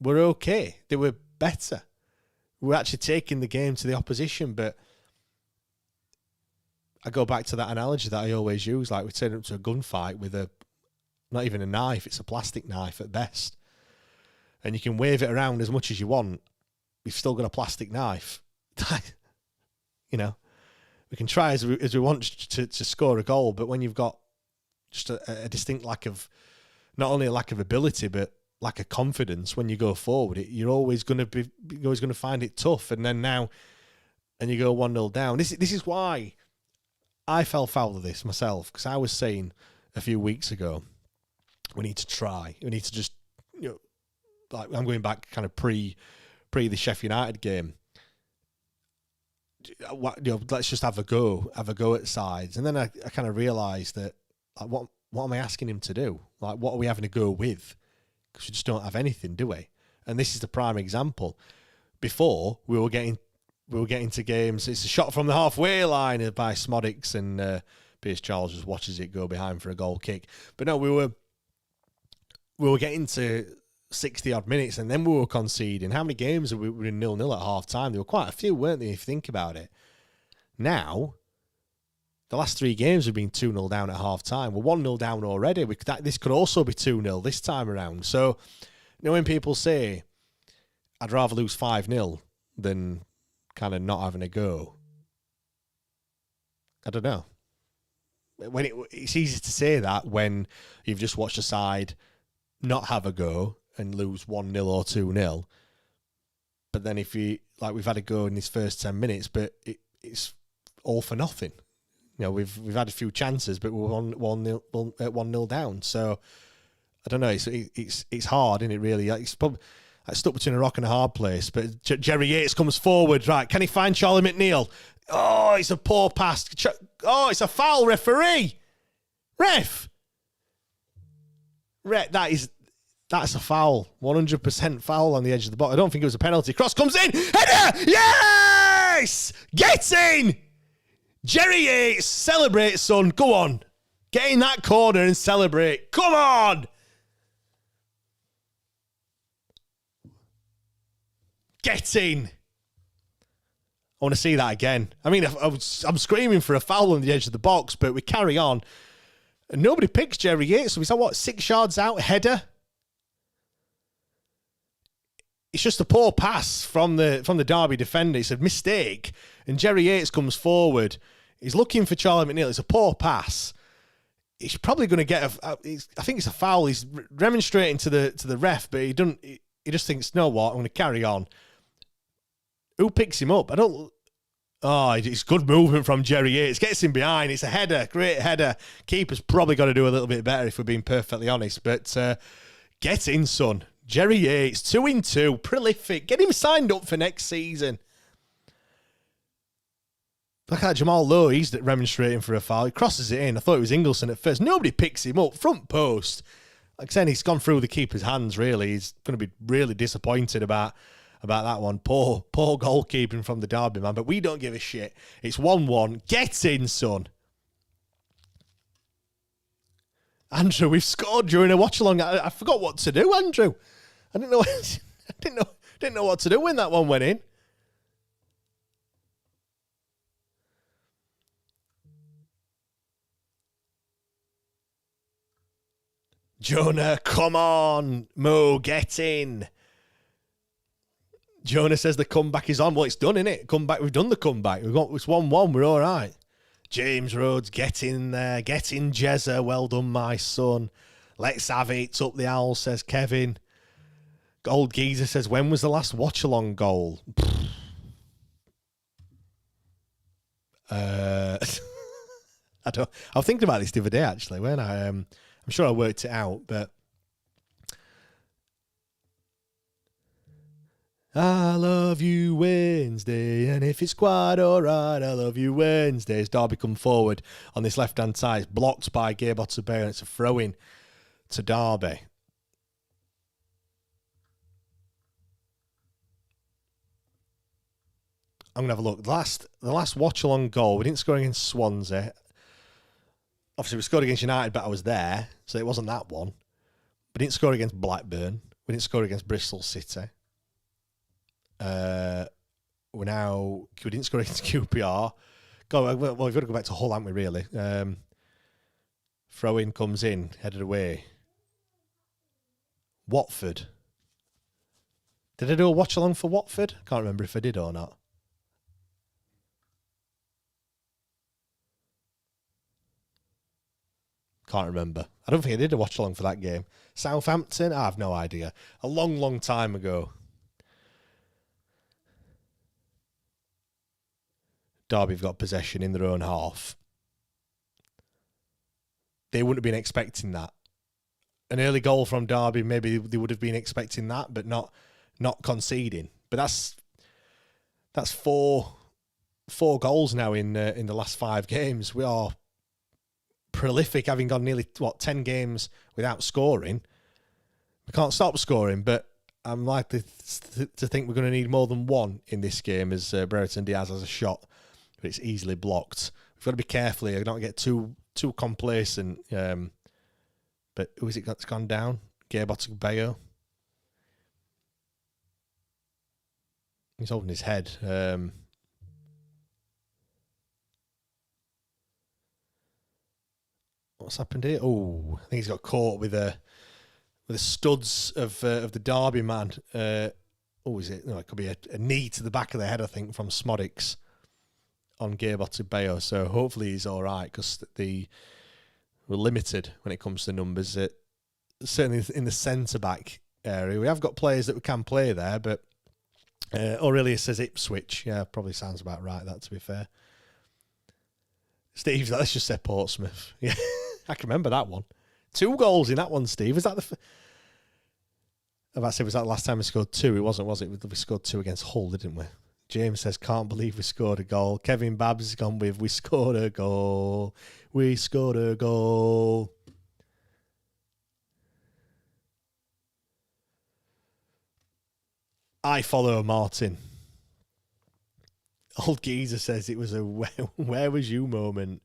[SPEAKER 4] were okay. They were better. We were actually taking the game to the opposition, but I go back to that analogy that I always use, like we turn up to a gunfight with not even a knife, it's a plastic knife at best. And you can wave it around as much as you want. You've still got a plastic knife. You know, we can try as we want to score a goal, but when you've got just a distinct lack of, not only a lack of ability, but lack of confidence when you go forward, you're always going to find it tough. And then now, and you go 1-0 down. This is why I fell foul of this myself, because I was saying a few weeks ago, we need to try. We need to just, like I'm going back kind of pre the Sheffield United game. Let's just have a go at sides. And then I kind of realised that, like, what am I asking him to do? Like, what are we having to go with? Because we just don't have anything, do we? And this is the prime example. Before, we were getting to games. It's a shot from the halfway line by Smodics, and Pierce Charles just watches it go behind for a goal kick. But no, we were getting to 60-odd minutes, and then we were conceding. How many games were we in 0-0 at half-time? There were quite a few, weren't there, if you think about it? Now, the last 3 games have been 2-0 down at half-time. We're 1-0 down already. This could also be 2-0 this time around. So, when people say, I'd rather lose 5-0 than kind of not having a go, I don't know. It's easy to say that when you've just watched a side not have a go and lose 1-0 or 2-0. But then if you, like, we've had a go in these first 10 minutes, but it's all for nothing. We've had a few chances, but we're 1-0 down. So I don't know. It's hard, isn't it? Really, it's probably stuck between a rock and a hard place. But Jerry Yates comes forward. Right, can he find Charlie McNeil? Oh, it's a poor pass. Oh, it's a foul, referee. Ref, that's a foul. 100% foul on the edge of the box. I don't think it was a penalty. Cross comes in. Header! Yes! Get in! Jerry Yates, celebrate, son. Go on. Get in that corner and celebrate. Come on! Get in. I want to see that again. I mean, I'm screaming for a foul on the edge of the box, but we carry on. And nobody picks Jerry Yates. So he's, 6 yards out, header. It's just a poor pass from the Derby defender. It's a mistake. And Jerry Yates comes forward. He's looking for Charlie McNeil. It's a poor pass. He's probably going to get I think it's a foul. He's remonstrating to the ref, but he just thinks, no, what? I'm going to carry on. Who picks him up? It's good movement from Jerry Yates. Gets him behind. It's a header. Great header. Keeper's probably got to do a little bit better if we're being perfectly honest. But get in, son. Jerry Yates, 2-2, prolific. Get him signed up for next season. Look at Jamal Lowe. He's remonstrating for a foul. He crosses it in. I thought it was Ingleson at first. Nobody picks him up. Front post. Like I said, he's gone through the keeper's hands, really. He's going to be really disappointed about that one. Poor goalkeeping from the Derby man. But we don't give a shit. It's 1-1. Get in, son. Andrew, we've scored during a watch-along. I forgot what to do, Andrew. I didn't know what to do when that one went in. Jonah, come on. Mo, get in. Jonah says the comeback is on. Well, it's done, innit? Comeback. We've done the comeback. It's 1-1. We're all right. James Rhodes, get in there. Get in, Jezza. Well done, my son. Let's have it. It's up the owl, says Kevin. Old Geezer says, when was the last watch-along goal? I was thinking about this the other day, actually, when I'm sure I worked it out, but I love you Wednesday, and if it's quite alright, I love you Wednesday. As Derby come forward on this left-hand side, it's blocked by Gabe Otterbeer, and it's a throw-in to Derby. I'm going to have a look. The last watch-along goal, we didn't score against Swansea. obviously we scored against United, but I was there, so it wasn't that one. We didn't score against Blackburn. We didn't score against Bristol City. We didn't score against QPR. Well, we've got to go back to Hull, haven't we, really? Throw-in comes in, headed away. Watford. Did I do a watch-along for Watford? Can't remember if I did or not. Can't remember. I don't think I did a watch-along for that game. Southampton? I have no idea. A long, long time ago. Derby have got possession in their own half. They wouldn't have been expecting that. An early goal from Derby, maybe they would have been expecting that, but not conceding. But that's four goals now in the last 5 games. We are prolific, having gone nearly 10 games without scoring. We can't stop scoring, but I'm likely to think we're going to need more than one in this game, as Brereton Diaz has a shot, but it's easily blocked. We've got to be careful here, not get too complacent. But who is it that's gone down? Gabriel Bayo. He's holding his head. What's happened here? Oh, I think he's got caught with the studs of the Derby man. Is it? No, it could be a knee to the back of the head, I think, from Smodics on Gabriel Bayo. So hopefully he's all right, because we're limited when it comes to numbers. Certainly in the centre-back area. We have got players that we can play there, but Aurelius says Ipswich. Yeah, probably sounds about right, that, to be fair. Steve, let's just say Portsmouth. Yeah, I can remember that one. 2 goals in that one, Steve. Was that was that the last time we scored 2? It wasn't, was it? We scored 2 against Hull, didn't we? James says, can't believe we scored a goal. Kevin Babs has gone with, we scored a goal. We scored a goal. I follow Martin. Old Geezer says it was a where was you moment.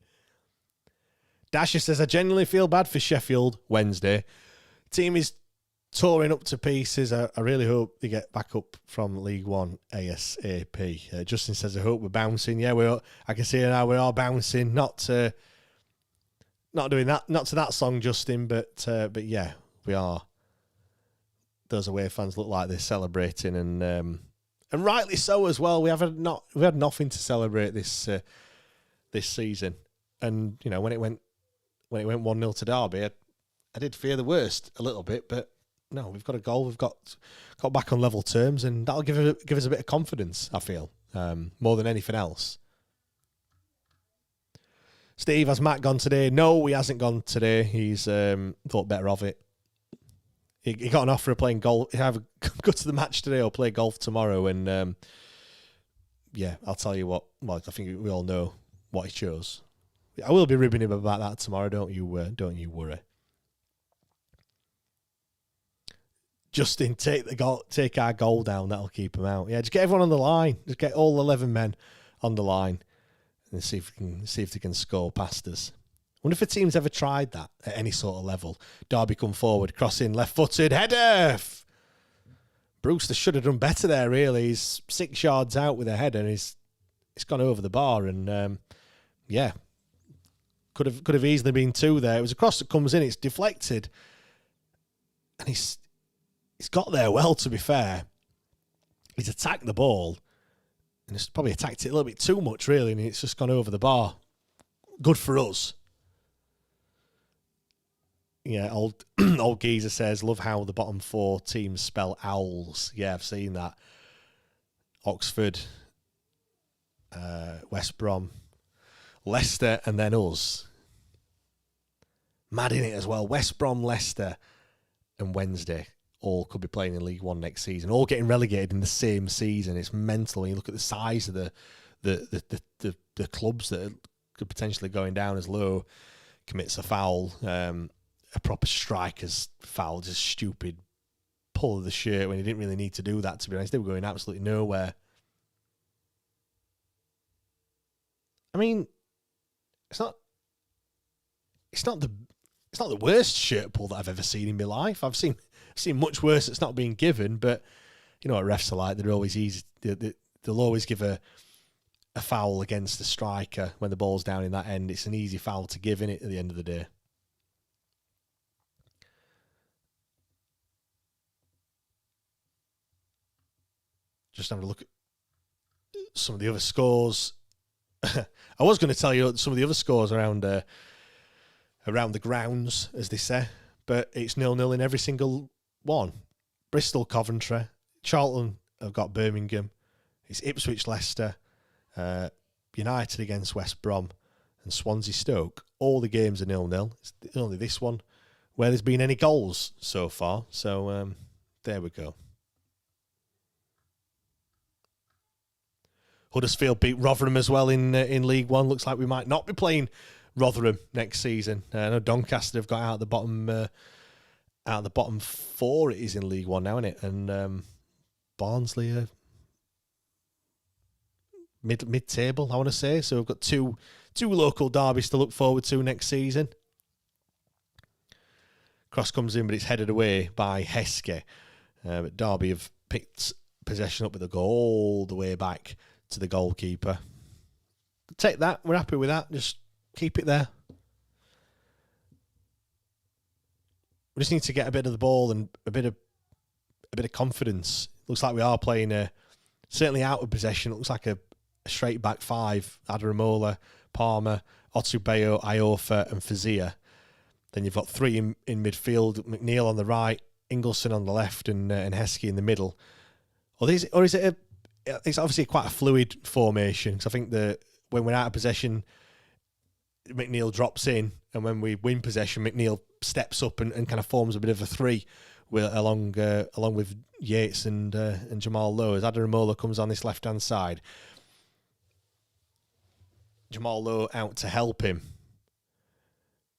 [SPEAKER 4] Dasher says, I genuinely feel bad for Sheffield Wednesday. Team is touring up to pieces. I really hope they get back up from League One ASAP. Justin says, I hope we're bouncing. Yeah, I can see it now. We are bouncing. Not doing that. Not to that song, Justin, but yeah, we are. Those away fans look like they're celebrating, and rightly so as well. We had nothing to celebrate this season, and you know when it went 1-0 to Derby, I did fear the worst a little bit, but no, we've got a goal. We've got back on level terms, and that'll give us a bit of confidence, I feel, more than anything else. Steve, has Matt gone today? No, he hasn't gone today. He's thought better of it. He got an offer of playing golf. He either go to the match today or play golf tomorrow, and yeah, I'll tell you what. Well, I think we all know what he chose. I will be ribbing him about that tomorrow. Don't you worry. Justin, take our goal down. That'll keep him out. Yeah, just get everyone on the line. Just get all 11 men on the line, and see if they can score past us. I wonder if a team's ever tried that at any sort of level. Derby come forward, crossing, left-footed, header. Brewster should have done better there, really. He's 6 yards out with a header, and it's gone over the bar, and yeah, could have easily been 2 there. It was a cross that comes in, it's deflected, and he's got there well, to be fair. He's attacked the ball, and he's probably attacked it a little bit too much, really, and it's just gone over the bar. Good for us. Yeah, old Geezer says, love how the bottom 4 teams spell owls. Yeah, I've seen that. Oxford, West Brom, Leicester, and then us. Mad in it as well. West Brom, Leicester, and Wednesday all could be playing in League One next season. All getting relegated in the same season. It's mental. When you look at the size of the clubs that could potentially going down as low. Commits a foul. A proper striker's foul, just stupid pull of the shirt when he didn't really need to do that, to be honest. They were going absolutely nowhere. I mean, it's not it's not the worst shirt pull that I've ever seen in my life. I've seen much worse that's not being given, but you know what refs are like. They're always easy. They'll always give a foul against the striker when the ball's down in that end. It's an easy foul to give, in it at the end of the day. Just having a look at some of the other scores. I was going to tell you some of the other scores around the grounds, as they say, but it's 0-0 in every single one. Bristol, Coventry, Charlton have got Birmingham. It's Ipswich, Leicester, United against West Brom, and Swansea, Stoke. All the games are 0-0. It's only this one where there's been any goals so far. So there we go. Huddersfield beat Rotherham as well in League One. Looks like we might not be playing Rotherham next season. I know Doncaster have got out of the bottom four. It is in League One now, isn't it? And Barnsley are mid-table, I want to say. So we've got two local derbies to look forward to next season. Cross comes in, but it's headed away by Heskey. But Derby have picked possession up with a goal all the way back to the goalkeeper. Take that. We're happy with that. Just keep it there. We just need to get a bit of the ball and a bit of confidence. Looks like we are playing certainly out of possession. It looks like a straight back five. Adaramola, Palmer, Otubeyo, Iofa and Fazia. Then you've got three in midfield. McNeil on the right, Ingleson on the left, and Heskey in the middle. Or is it it's obviously quite a fluid formation, because I think when we're out of possession, McNeil drops in, and when we win possession, McNeil steps up and kind of forms a bit of a three along with Yates and Jamal Lowe. As Adaramola comes on this left-hand side, Jamal Lowe out to help him.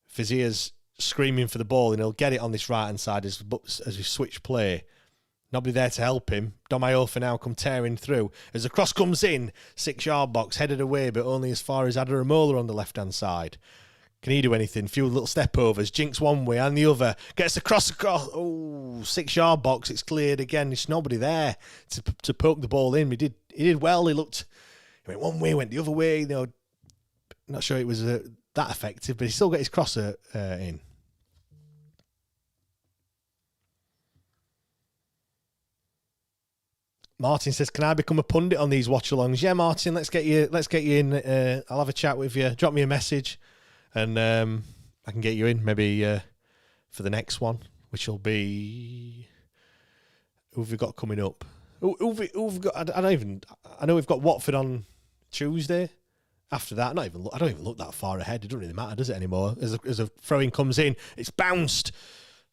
[SPEAKER 4] Fazia's screaming for the ball, and he'll get it on this right-hand side as we switch play. Nobody there to help him. Domayo for now come tearing through. As the cross comes in, 6-yard box, headed away, but only as far as Adaramola on the left-hand side. Can he do anything? Few little step-overs. Jinx one way and the other. Gets the cross across. Oh, 6-yard box. It's cleared again. There's nobody there to poke the ball in. He did well. He went one way, went the other way. You know, not sure it was that effective, but he still got his crosser in. Martin says, "Can I become a pundit on these watch-alongs?" Yeah, Martin, let's get you in. I'll have a chat with you. Drop me a message, and I can get you in maybe for the next one, which will be who have we got coming up? Who've got? I know we've got Watford on Tuesday. After that, I don't even look that far ahead. It doesn't really matter, does it anymore? As a throw-in comes in, it's bounced.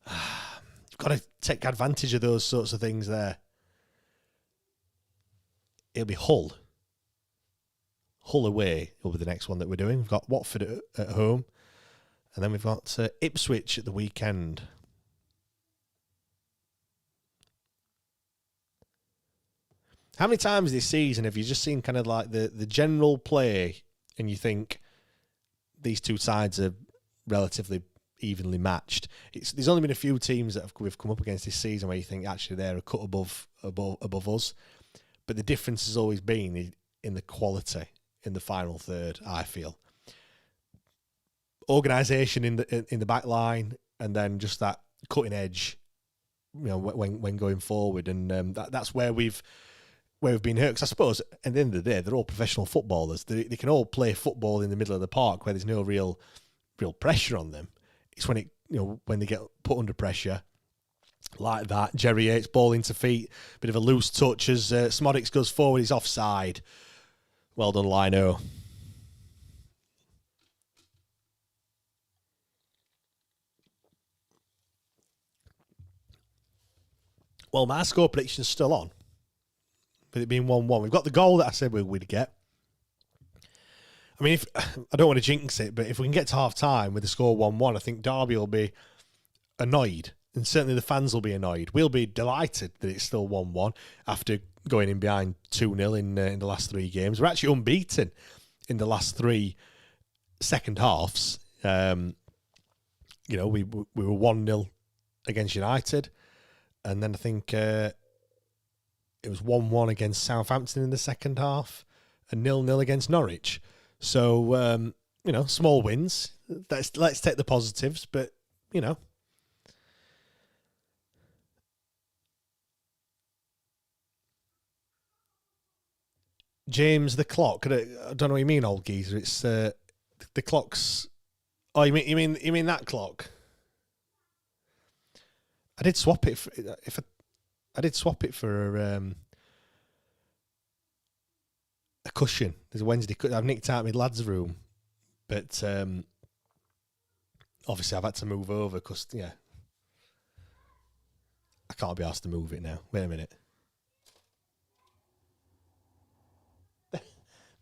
[SPEAKER 4] You've got to take advantage of those sorts of things there. It'll be Hull. Hull away will be the next one that we're doing. We've got Watford at home. And then we've got Ipswich at the weekend. How many times this season have you just seen kind of like the general play and you think these two sides are relatively evenly matched? There's only been a few teams that we've come up against this season where you think actually they're a cut above us. But the difference has always been in the quality in the final third, I feel. Organisation in the back line, and then just that cutting edge, you know, when going forward, and that's where we've been hurt. Because I suppose at the end of the day, they're all professional footballers. They can all play football in the middle of the park where there's no real pressure on them. It's when when they get put under pressure. Like that, Jerry Yates, ball into feet, bit of a loose touch as Smodics goes forward, he's offside. Well done, Lino. Well, my score prediction's still on, with it being 1-1. We've got the goal that I said we'd get. I mean, I don't want to jinx it, but if we can get to half-time with the score 1-1, I think Derby will be annoyed. And certainly the fans will be annoyed. We'll be delighted that it's still 1-1 after going in behind 2-0 in the last three games. We're actually unbeaten in the last three second halves. we were 1-0 against United, and then I think it was 1-1 against Southampton in the second half, and 0-0 against Norwich. So small wins. Let's take the positives, but James, the clock. I don't know what you mean, old geezer. It's the clock's. Oh, you mean that clock? I did swap it for a cushion. There's a Wednesday cushion. I've nicked out my lad's room, but obviously I've had to move over because I can't be asked to move it now. Wait a minute.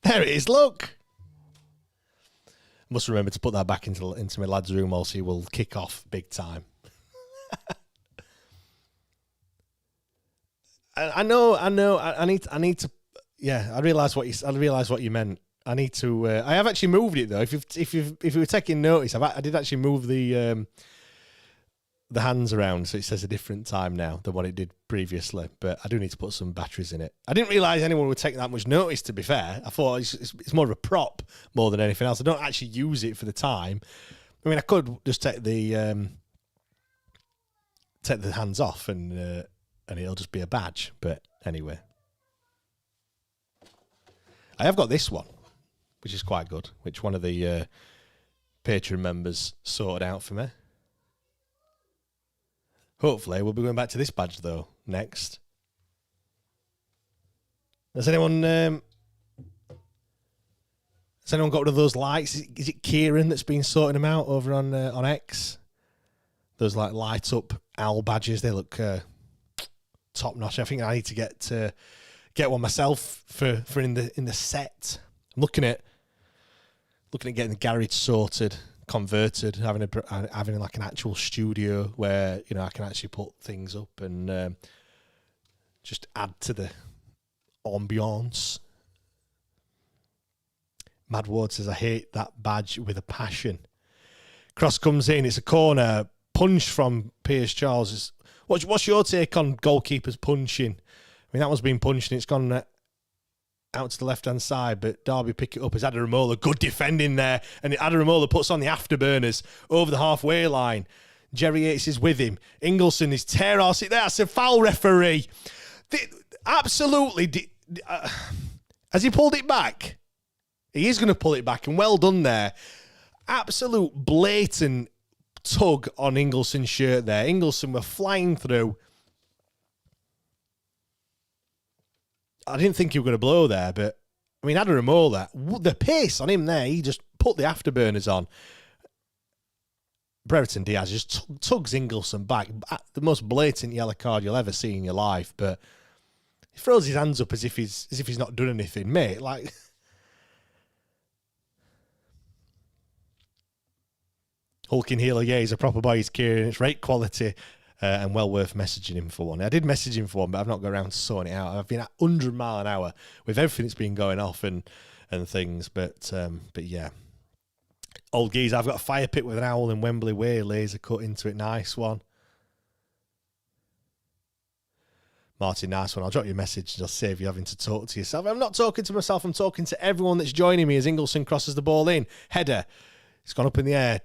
[SPEAKER 4] There it is, look. Must remember to put that back into my lad's room, else he will kick off big time. I know. I need to. Yeah, I realise what you meant. I need to. I have actually moved it though. If you were taking notice, I did actually move the hands around, so it says a different time now than what it did previously. But I do need to put some batteries in it. I didn't realise anyone would take that much notice, to be fair. I thought it's more of a prop more than anything else. I don't actually use it for the time. I mean, I could just take the hands off and it'll just be a badge. But anyway, I have got this one, which is quite good, which one of the Patreon members sorted out for me. Hopefully, we'll be going back to this badge, though, next. Has anyone got one of those lights? Is it Kieran that's been sorting them out over on X? Those light up owl badges. They look top notch. I think I need to get one myself for in the set. I'm looking at getting the garage sorted, converted, having like an actual studio where I can actually put things up and just add to the ambiance. Mad Ward says, I hate that badge with a passion. Cross comes in, it's a corner, punch from Piers Charles. What's your take on goalkeepers punching? I mean, that one's been punched and it's gone out to the left-hand side, but Derby pick it up as Adaramola. Good defending there, and Adaramola puts on the afterburners over the halfway line. Jerry Yates is with him. Ingleson is tear ass it there. That's a foul, referee. Absolutely. Has he pulled it back? He is going to pull it back, and well done there. Absolute blatant tug on Ingleson's shirt there. Ingleson were flying through. I didn't think he was going to blow there, but I mean, Adaramola, the pace on him there, he just put the afterburners on. Brereton Diaz just tugs Ingleson back. The most blatant yellow card you'll ever see in your life, but he throws his hands up as if he's not done anything, mate. Like, hulking healer, yeah, he's a proper boy. He's Kieran. It's great quality. And well worth messaging him for one. I did message him for one, but I've not got around to sorting it out. I've been at 100 mile an hour with everything that's been going off and things. But yeah. Old geese, I've got a fire pit with an owl in Wembley Way. Laser cut into it. Nice one. Martin, nice one. I'll drop you a message and I'll save you having to talk to yourself. I'm not talking to myself. I'm talking to everyone that's joining me as Ingleson crosses the ball in. Header. It's gone up in the air.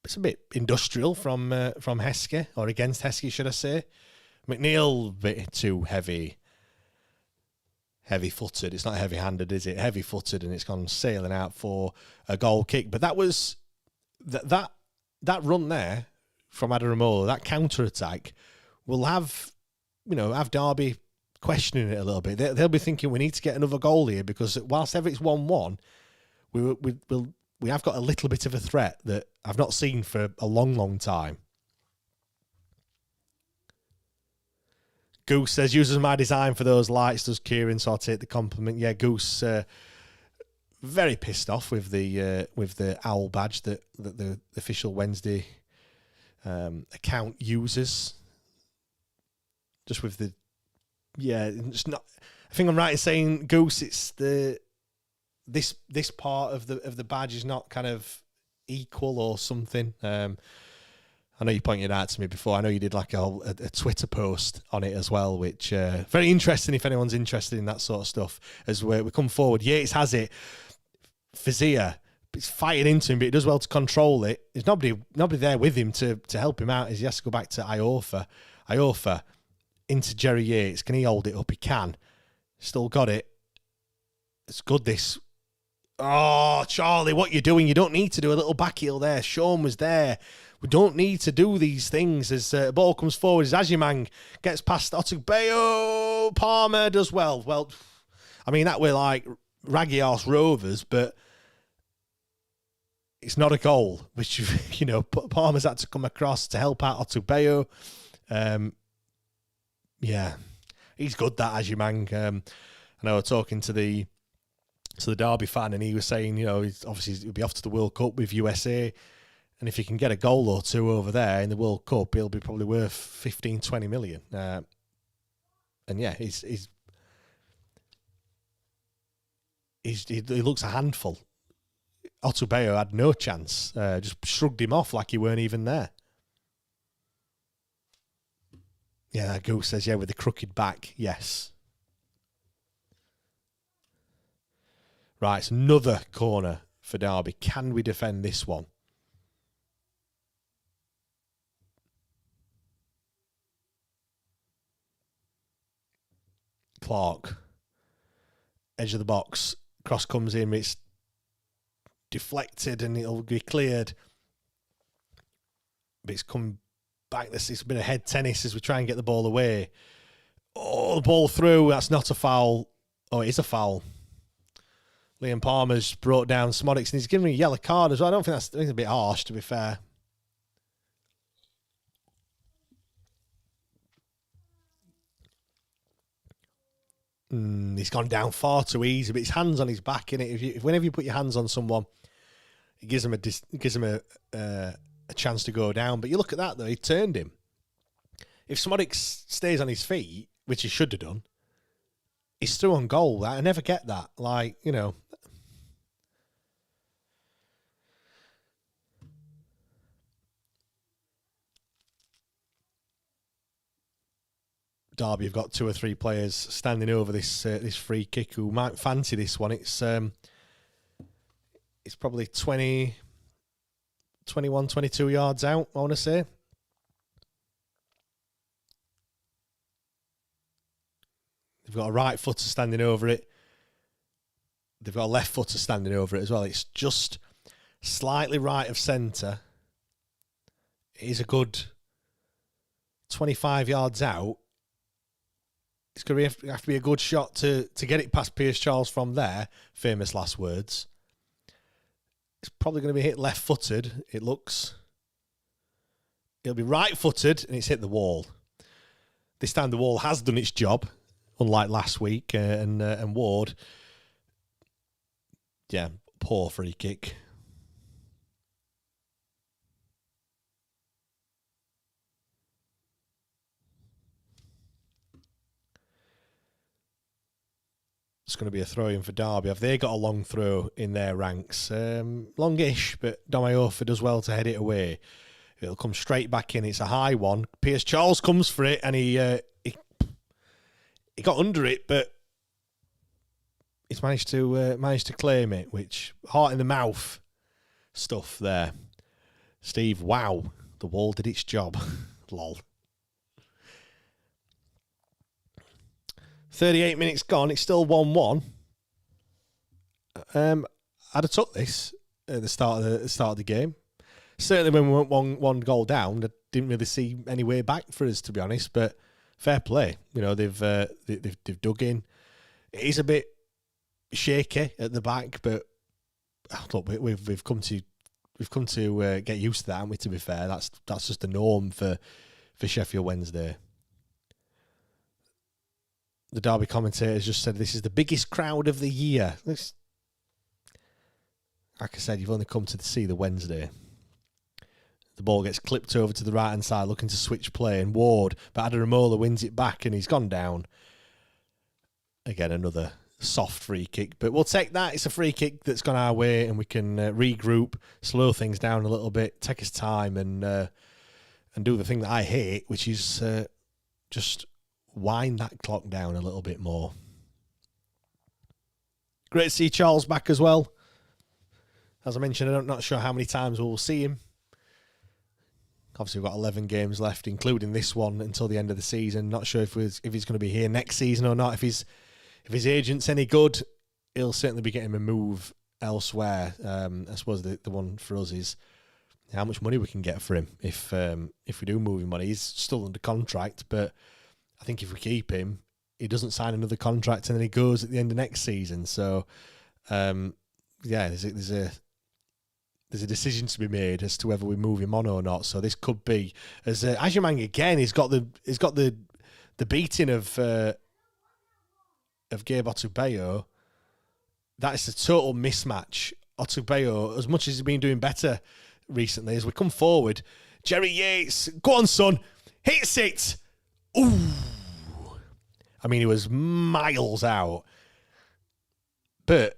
[SPEAKER 4] It's a bit industrial from Heskey, or against Heskey, should I say. McNeil, a bit too heavy-footed. It's not heavy-handed, is it? Heavy-footed, and it's gone sailing out for a goal kick. But that was that run there from Adaramola, that counter-attack, will have Derby questioning it a little bit. They'll be thinking we need to get another goal here, because whilst ever it's 1-1, we have got a little bit of a threat that I've not seen for a long, long time. Goose says, uses my design for those lights, does Kieran, so I'll take the compliment. Yeah, Goose, very pissed off with the owl badge that the official Wednesday account uses. Just with the... Yeah, it's not... I think I'm right in saying, Goose, it's the... This part of the badge is not kind of equal or something. I know you pointed out to me before. I know you did like a Twitter post on it as well, which very interesting if anyone's interested in that sort of stuff. As we come forward, Yates has it. Fazia, it's fighting into him, but he does well to control it. There's nobody there with him to help him out as he has to go back to Iorfa. Iorfa into Jerry Yates. Can he hold it up? He can. Still got it. It's good, this. Oh, Charlie, what you doing? You don't need to do a little back heel there. Sean was there. We don't need to do these things as the ball comes forward. As Ajimang gets past Otugbeo. Palmer does well. Well, I mean, that we're like raggy arse rovers, but it's not a goal, which, you know, Palmer's had to come across to help out Otugbeo. Yeah, he's good, that Ajimang. And I was talking to the Derby fan, and he was saying, you know, he'll be off to the World Cup with USA. And if he can get a goal or two over there in the World Cup, he'll be probably worth 15, 20 million. And yeah, he looks a handful. Otugbeo had no chance. Just shrugged him off like he weren't even there. Yeah, that Goose says, yeah, with the crooked back, yes. Right, it's another corner for Derby. Can we defend this one? Clark, edge of the box, cross comes in, it's deflected and it'll be cleared. But it's come back. It's a bit of head tennis as we try and get the ball away. Oh, the ball through. That's not a foul. Oh, it is a foul. Liam Palmer's brought down Smodics and he's given me a yellow card as well. I think it's a bit harsh, to be fair. He's gone down far too easy, but his hand's on his back, innit? Whenever you put your hands on someone, it gives him a chance to go down. But you look at that, though, he turned him. If Smodics stays on his feet, which he should have done, he's through on goal. I never get that. Like, you know. Derby have got two or three players standing over this free kick who might fancy this one. It's probably 20, 21, 22 yards out, I want to say. They've got a right footer standing over it. They've got a left footer standing over it as well. It's just slightly right of centre. It is a good 25 yards out. It's going to have to be a good shot to get it past Pierce Charles from there. Famous last words. It's probably going to be hit left-footed, it looks. It'll be right-footed, and it's hit the wall. This time the wall has done its job, unlike last week. And Ward, yeah, poor free kick. It's going to be a throw-in for Derby. Have they got a long throw in their ranks? Longish, but Domayofa does well to head it away. It'll come straight back in. It's a high one. Pierce Charles comes for it, and he got under it, but he's managed to claim it, which heart in the mouth stuff there. Steve, wow, the wall did its job. Lol. 38 minutes gone. It's still 1-1. I'd have took this at the start of the game. Certainly, when we went one goal down, I didn't really see any way back for us, to be honest. But fair play. You know, they've dug in. It is a bit shaky at the back, but look, we've come to get used to that, haven't we? To be fair, that's just the norm for Sheffield Wednesday. The Derby commentators just said this is the biggest crowd of the year. Like I said, you've only come to see the Wednesday. The ball gets clipped over to the right-hand side, looking to switch play, and Ward, but Adaramola wins it back, and he's gone down. Again, another soft free kick, but we'll take that. It's a free kick that's gone our way, and we can regroup, slow things down a little bit, take his time, and do the thing that I hate, which is just wind that clock down a little bit more. Great to see Charles back as well. As I mentioned, I'm not sure how many times we'll see him. Obviously, we've got 11 games left, including this one, until the end of the season. Not sure if he's going to be here next season or not. If his agent's any good, he'll certainly be getting a move elsewhere. I suppose the one for us is how much money we can get for him if we do move him on. He's still under contract, but I think if we keep him, he doesn't sign another contract and then he goes at the end of next season. So, there's a decision to be made as to whether we move him on or not. So this could be as Ajimang again. He's got the beating of Gabe Otubeyo. That is a total mismatch. Otubeyo, as much as he's been doing better recently, as we come forward, Jerry Yates, go on son, hits it. Ooh. I mean, he was miles out. But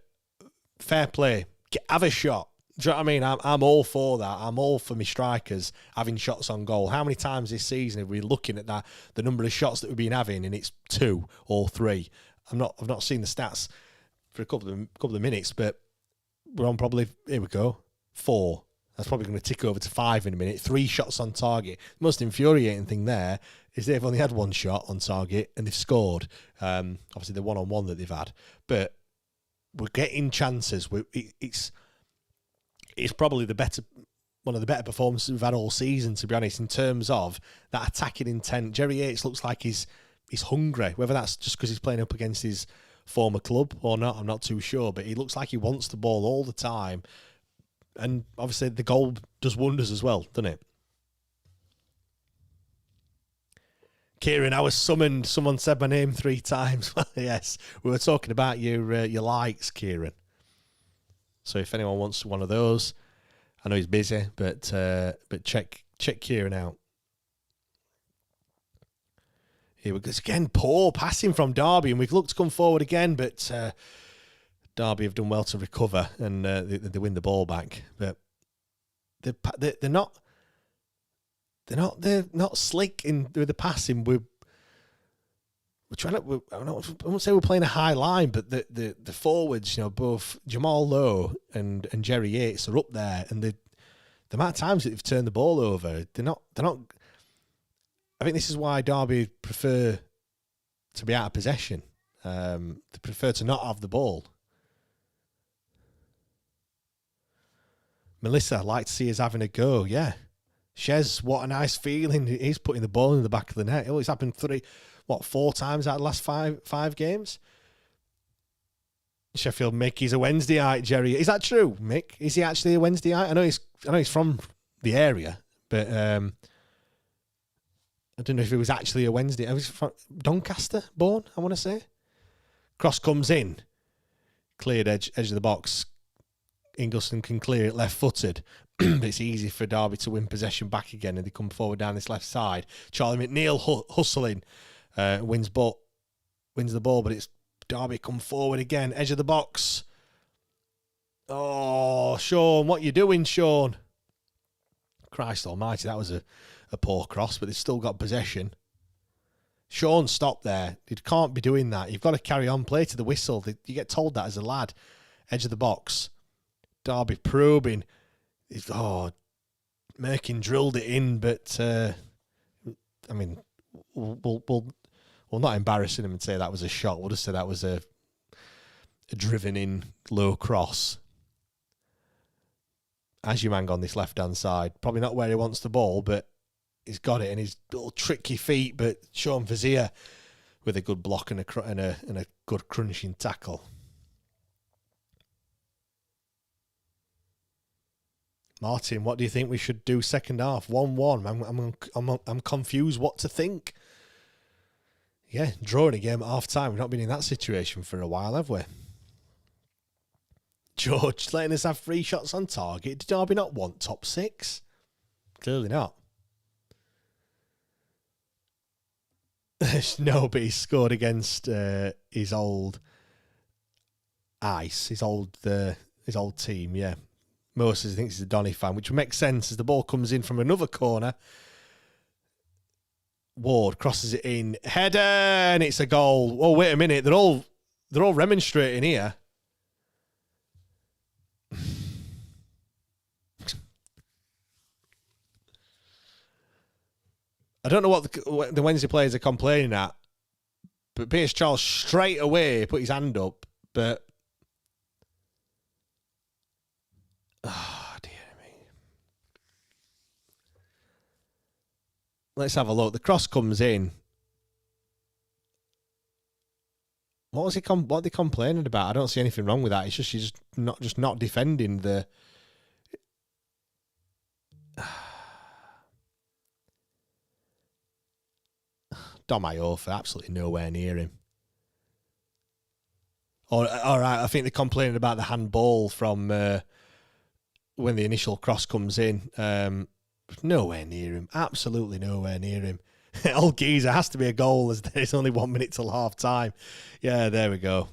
[SPEAKER 4] fair play. Have a shot. Do you know what I mean? I'm all for that. I'm all for my strikers having shots on goal. How many times this season have we looking at that, the number of shots that we've been having, and it's 2 or 3? I've not seen the stats for a couple of minutes, but we're on probably, here we go, 4. That's probably going to tick over to 5 in a minute. 3 shots on target. The most infuriating thing there is they've only had 1 shot on target and they've scored. Obviously, the one-on-one that they've had. But we're getting chances. It's probably one of the better performances we've had all season, to be honest, in terms of that attacking intent. Jerry Yates looks like he's hungry. Whether that's just because he's playing up against his former club or not, I'm not too sure. But he looks like he wants the ball all the time. And obviously the goal does wonders as well, doesn't it? Kieran, I was summoned. Someone said my name 3 times. Well, yes, we were talking about your likes, Kieran. So if anyone wants one of those, I know he's busy, but check Kieran out. Here we go. Again, poor passing from Derby, and we've looked to come forward again, but Derby have done well to recover, and they win the ball back. But they're not slick with the passing. We're trying to. I won't say we're playing a high line, but the forwards, both Jamal Lowe and Jerry Yates are up there, and the amount of times that they've turned the ball over, they're not. I think this is why Derby prefer to be out of possession. They prefer to not have the ball. Melissa, I'd like to see us having a go. Yeah. Shez, what a nice feeling. He's putting the ball in the back of the net. Oh, it's happened 4 times out of the last five games? Sheffield Mick, he's a Wednesdayite, Jerry. Is that true, Mick? Is he actually a Wednesdayite? I know he's from the area, but I don't know if he was actually a Wednesday. He was from Doncaster born, I want to say. Cross comes in. Cleared edge of the box. Ingleson can clear it left-footed. But it's easy for Derby to win possession back again, and they come forward down this left side. Charlie McNeil hustling. Wins the ball, but it's Derby come forward again. Edge of the box. Oh, Sean, what you doing, Sean? Christ almighty, that was a poor cross, but they've still got possession. Sean, stop there. You can't be doing that. You've got to carry on, play to the whistle. You get told that as a lad. Edge of the box. Derby probing. Merkin drilled it in, but I mean, we'll not embarrass him and say that was a shot. We'll just say that was a driven in low cross. Ajimang on this left hand side, probably not where he wants the ball, but he's got it in his little tricky feet. But Sean Vizier with a good block and a good crunching tackle. Martin, what do you think we should do second half? 1-1. I'm confused what to think. Yeah, drawing a game at half time. We've not been in that situation for a while, have we? George, letting us have 3 shots on target. Did Derby not want top 6? Clearly not. No, but he scored against his old Ice, his old team. Yeah, Moses thinks he's a Donny fan, which makes sense as the ball comes in from another corner. Ward crosses it in, header, and it's a goal. Oh, wait a minute, they're all remonstrating here. I don't know what the Wednesday players are complaining at, but Pierce Charles straight away put his hand up, but oh, dear me. Let's have a look. The cross comes in. What are they complaining about? I don't see anything wrong with that. It's just not defending the. Dom Iofa, absolutely nowhere near him. All right, I think they're complaining about the handball from when the initial cross comes in. Nowhere near him. Absolutely nowhere near him. Old geezer, has to be a goal as there's only 1 minute till half time. Yeah, there we go.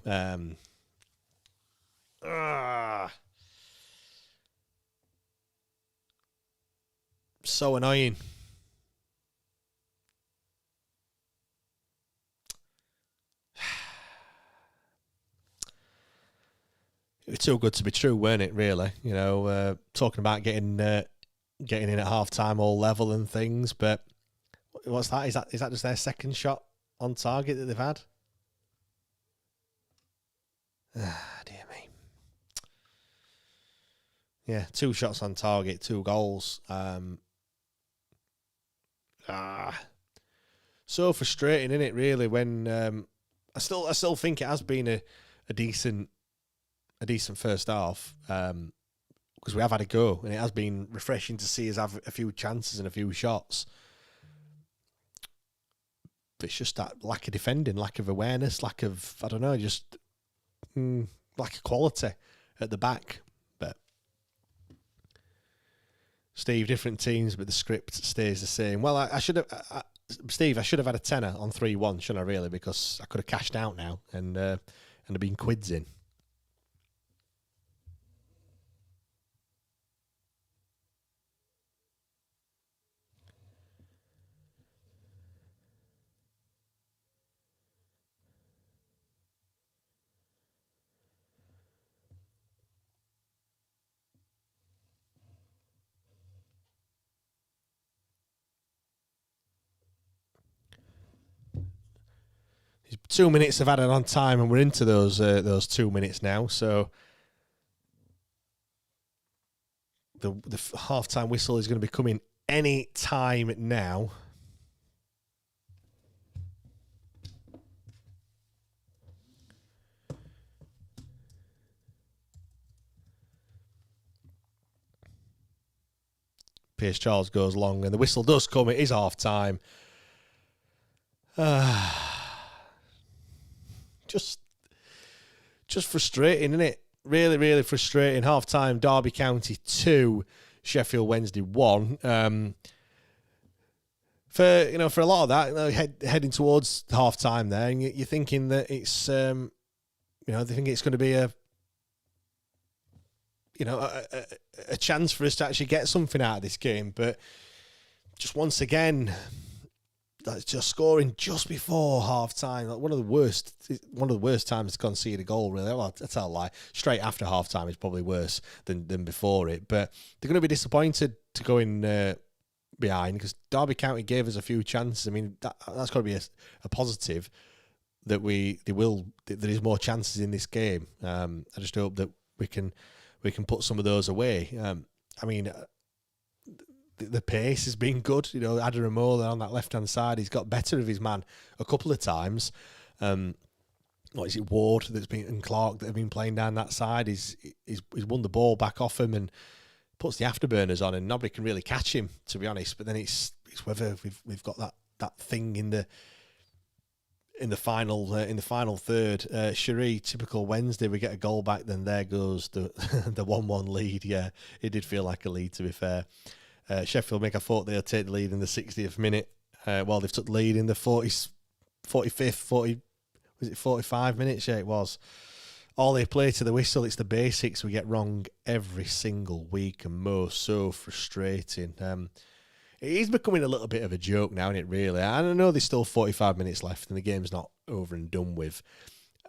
[SPEAKER 4] So annoying. It was too good to be true, weren't it, really? You know, talking about getting in at half-time all level and things, but what's that? Is that just their second shot on target that they've had? Dear me. Yeah, 2 shots on target, 2 goals. So frustrating, isn't it, really, when I still think it has been a decent first half, because we have had a go, and it has been refreshing to see us have a few chances and a few shots. But it's just that lack of defending, lack of awareness, lack of, I don't know, just lack of quality at the back. But Steve, different teams, but the script stays the same. Well, I should have, Steve, I should have had a tenner on 3-1, shouldn't I, really? Because I could have cashed out now and have been quids in. It's 2 minutes of added on time, and we're into those 2 minutes now. So the half-time whistle is going to be coming any time now. Pierce Charles goes long, and the whistle does come. It is half-time. Just frustrating, isn't it? Really, really frustrating. Half-time, Derby County 2, Sheffield Wednesday 1. For a lot of that, heading towards half-time there, and you're thinking that it's, they think it's going to be a chance for us to actually get something out of this game, but just once again, that's just scoring just before half time. Like one of the worst times to concede a goal, really. Well, that's a lie. Straight after half time is probably worse than before it. But they're going to be disappointed to go in behind, because Derby County gave us a few chances. I mean, that's got to be a positive that there is more chances in this game. I just hope that we can put some of those away. The pace has been good. Adam Ramola on that left-hand side, he's got better of his man a couple of times. What is it, Ward and Clark that have been playing down that side? He's won the ball back off him and puts the afterburners on, and nobody can really catch him, to be honest. But then it's whether we've got that thing in the final third. Cherie, typical Wednesday, we get a goal back, then there goes the 1-1 lead. Yeah, it did feel like a lead, to be fair. Sheffield I thought they'll take the lead in the 60th minute. They've took the lead in the 45 minutes? Yeah, it was. all they play to the whistle. It's the basics we get wrong every single week, and so frustrating. It is becoming a little bit of a joke now, isn't it, really? I don't know, there's still 45 minutes left and the game's not over and done with.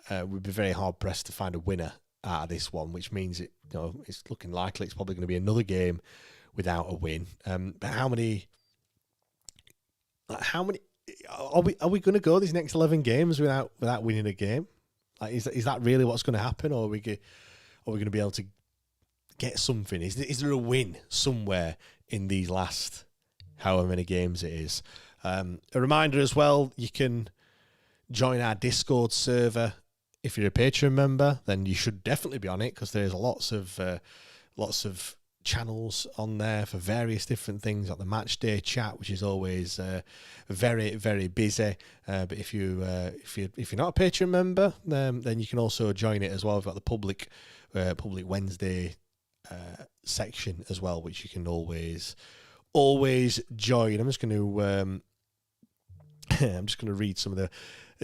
[SPEAKER 4] We'd be very hard-pressed to find a winner out of this one, which means it's looking likely it's probably going to be another game without a win. But how many are we going to go these next 11 games without winning a game? Like, is that really what's going to happen, or are we going to be able to get something? Is there a win somewhere in these last however many games it is? A reminder as well, you can join our Discord server. If you're a Patreon member, then you should definitely be on it, because there's lots of channels on there for various different things, like the match day chat, which is always very, very busy. But if you're not a Patreon member, then you can also join it as well. We've got the public Wednesday section as well, which you can always join. I'm just going to read some of the.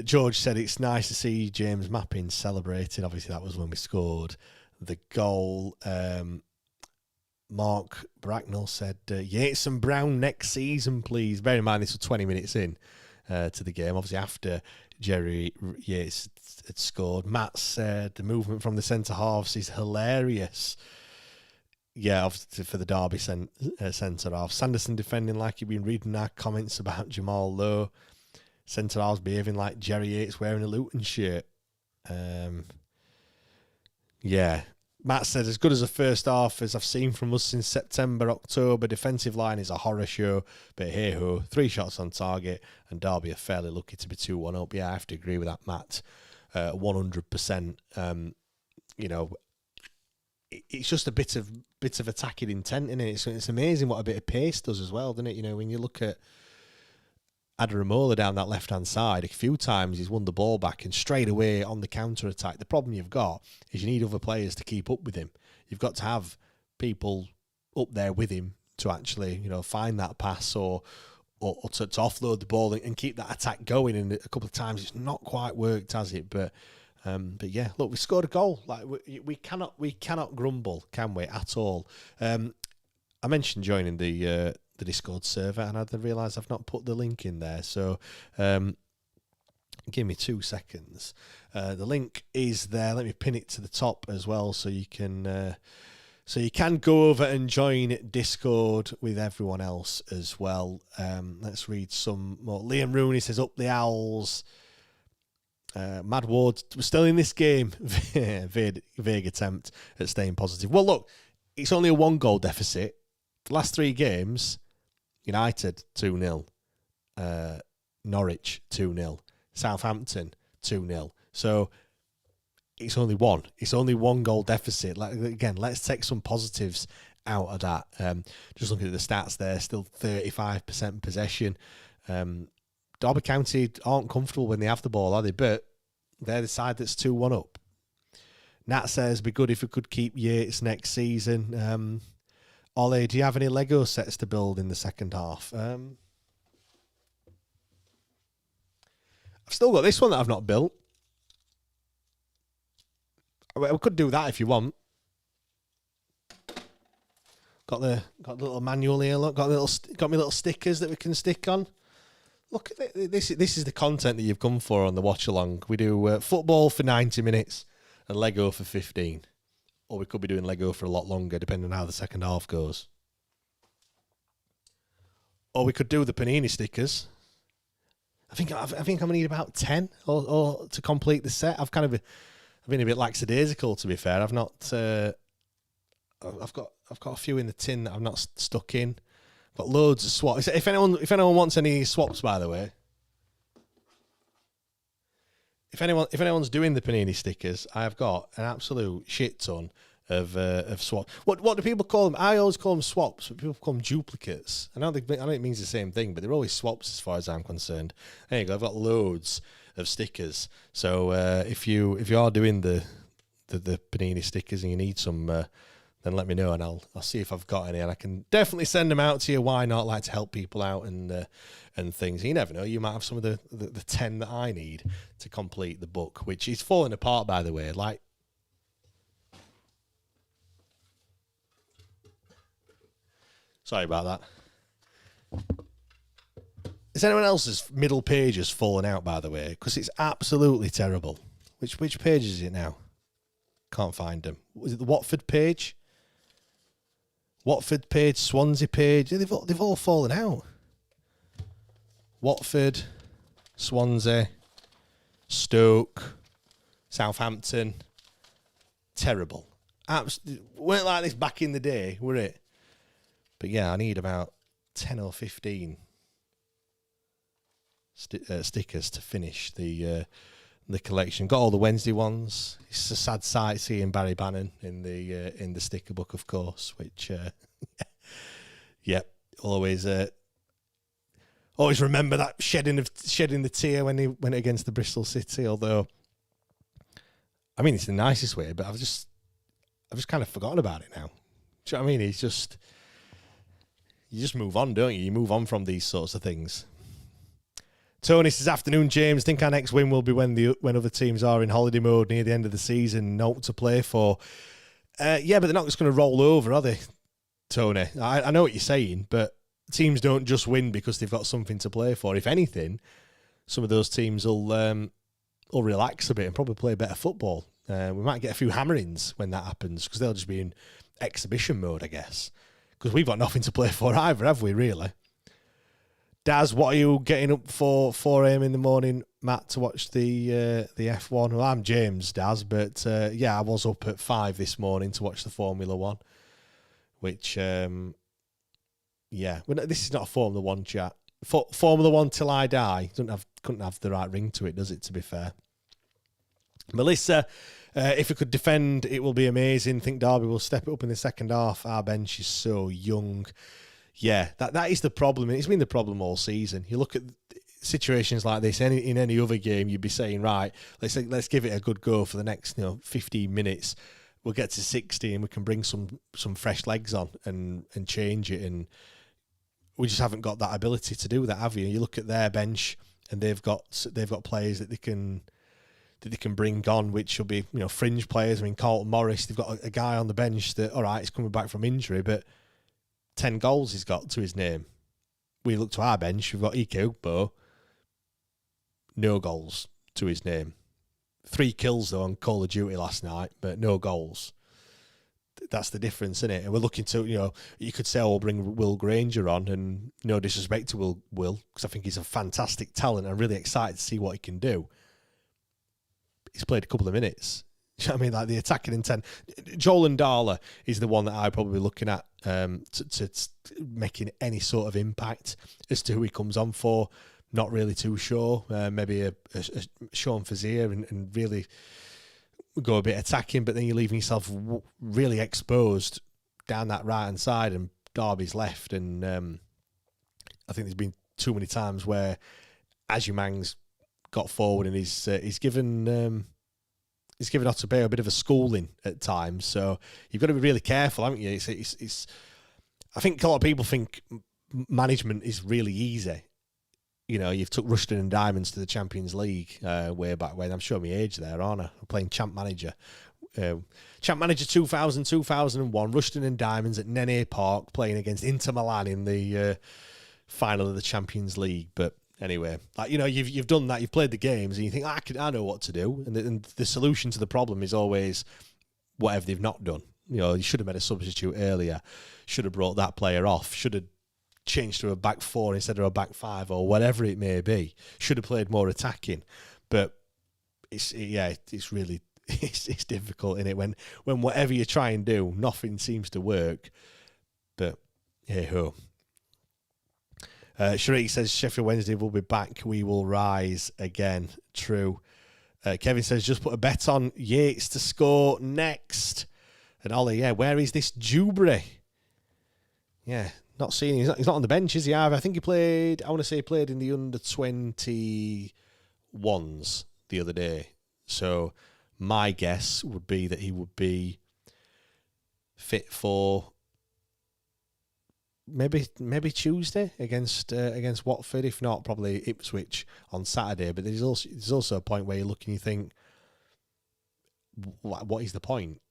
[SPEAKER 4] George said it's nice to see James Mappin celebrating. Obviously, that was when we scored the goal. Mark Bracknell said, Yates and Brown next season, please. Bear in mind, this was 20 minutes in to the game, obviously after Jerry Yates had scored. Matt said, the movement from the centre-halves is hilarious. Yeah, obviously for the Derby centre-half. Sanderson defending like you've been reading our comments about Jamal Lowe. Centre-halves behaving like Jerry Yates wearing a Luton shirt. Yeah. Matt said, as good as the first half as I've seen from us since September, October, defensive line is a horror show, but hey-ho, 3 shots on target, and Derby are fairly lucky to be 2-1 up. Yeah, I have to agree with that, Matt, 100%. It's just a bit of attacking intent in it. It's amazing what a bit of pace does as well, doesn't it? When you look at Adaramola down that left-hand side, a few times he's won the ball back and straight away on the counter-attack. The problem you've got is you need other players to keep up with him. You've got to have people up there with him to actually, find that pass or to offload the ball and keep that attack going. And a couple of times it's not quite worked, has it? But yeah, look, we scored a goal. Like we cannot grumble, can we, at all? I mentioned joining the Discord server, and I realised I've not put the link in there. So give me 2 seconds. The link is there. Let me pin it to the top as well, so you can go over and join Discord with everyone else as well. Let's read some more. Liam Rooney says, up the Owls. Mad Ward, we're still in this game. Vague attempt at staying positive. Well, look, it's only a 1-goal deficit. The last 3 games, United 2-0, Norwich 2-0, Southampton 2-0. So it's only one. It's only 1-goal deficit. Again, let's take some positives out of that. Just looking at the stats there, still 35% possession. Derby County aren't comfortable when they have the ball, are they? But they're the side that's 2-1 up. Nat says, be good if we could keep Yates next season. Ollie, do you have any Lego sets to build in the second half? I've still got this one that I've not built. We could do that if you want. Got the little manual here. Look, got my little stickers that we can stick on. Look, this is the content that you've come for on the watch along. We do football for 90 minutes and Lego for 15. Or we could be doing Lego for a lot longer, depending on how the second half goes. Or we could do the Panini stickers. I think I'm gonna need about 10 or to complete the set. I've been a bit lackadaisical, to be fair. I've not. I've got a few in the tin that I've not stuck in. I've got loads of swaps. If anyone wants any swaps, by the way. If anyone's doing the Panini stickers, I've got an absolute shit ton of swaps. What do people call them? I always call them swaps, but people call them duplicates. I know it means the same thing, but they're always swaps as far as I'm concerned. There you go. I've got loads of stickers. So if you are doing the Panini stickers and you need some, then let me know and I'll see if I've got any, and I can definitely send them out to you. Why not? Like to help people out and things. You never know. You might have some of the 10 that I need to complete the book, which is falling apart, by the way. Like Sorry about that. Is anyone else's middle page has fallen out, by the way? Because it's absolutely terrible. Which page is it now? Can't find them. Was it the Watford page? Watford page, Swansea page. They've all fallen out. Watford, Swansea, Stoke, Southampton. Terrible. Weren't like this back in the day, were it? But yeah, I need about 10 or 15 stickers to finish the collection. Got all the Wednesday ones. It's a sad sight seeing Barry Bannon in the sticker book, of course. Which, yeah, always remember that shedding the tear when he went against the Bristol City. Although, I mean, it's the nicest way, but I've just kind of forgotten about it now. Do you know what I mean? You just move on, don't you? You move on from these sorts of things. Tony says, afternoon, James. Think our next win will be when other teams are in holiday mode near the end of the season, not to play for. Yeah, but they're not just going to roll over, are they, Tony? I know what you're saying, but teams don't just win because they've got something to play for. If anything, some of those teams will relax a bit and probably play better football. We might get a few hammerings when that happens because they'll just be in exhibition mode, I guess. Because we've got nothing to play for either, have we, really? Daz, what are you getting up for 4 a.m. in the morning, Matt, to watch the F1? Well, I'm James, Daz, but yeah, I was up at 5 this morning to watch the Formula 1, which, yeah, this is not a Formula 1 chat. Formula 1 till I die couldn't have the right ring to it, does it, to be fair? Melissa, if we could defend, it will be amazing. Think Derby will step it up in the second half. Our bench is so young. Yeah, that is the problem. It's been the problem all season. You look at situations like this, in any other game, you'd be saying, right, let's give it a good go for the next 15 minutes. We'll get to 60 and we can bring some fresh legs on and change it. And we just haven't got that ability to do that, have you? You look at their bench and they've got players that they can bring on, which will be fringe players. I mean, Carlton Morris, they've got a guy on the bench that, all right, he's coming back from injury, but 10 goals he's got to his name. We look to our bench, we've got Ike Ugbo, no goals to his name. 3 kills, though, on Call of Duty last night, but no goals. That's the difference, isn't it? And we're looking to, you could say, we'll bring Will Granger on, and no disrespect to Will, because I think he's a fantastic talent. I'm really excited to see what he can do. He's played a couple of minutes. I mean, like the attacking intent. Joel Ndala is the one that I'm probably looking at to making any sort of impact. As to who he comes on for, not really too sure. Maybe a Sean Fazier and really go a bit attacking, but then you're leaving yourself really exposed down that right-hand side and Derby's left. And I think there's been too many times where Azumang's got forward and he's given Otabeo a bit of a schooling at times. So you've got to be really careful, haven't you? It's I think a lot of people think management is really easy. You've took Rushden and Diamonds to the Champions League way back when. I'm showing my age there, aren't I? I'm playing Champ Manager. Champ Manager 2000, 2001, Rushden and Diamonds at Nene Park playing against Inter Milan in the final of the Champions League. But anyway, you've done that, you've played the games, and you think, I know what to do. And the solution to the problem is always whatever they've not done. You should have made a substitute earlier, should have brought that player off, should have changed to a back 4 instead of a back 5 or whatever it may be, should have played more attacking. But it's really it's difficult, isn't it, when whatever you try and do, nothing seems to work. But hey ho. Shariki says Sheffield Wednesday will be back. We will rise again. True. Kevin says just put a bet on Yates to score next. And Ollie, where is this Dewberry? Yeah, not seeing him. He's not on the bench, is he? I think he played. I want to say he played in the under-21s the other day. So my guess would be that he would be fit for maybe Tuesday against Watford, if not probably Ipswich on Saturday. But there's also a point where you look and you think, what is the point?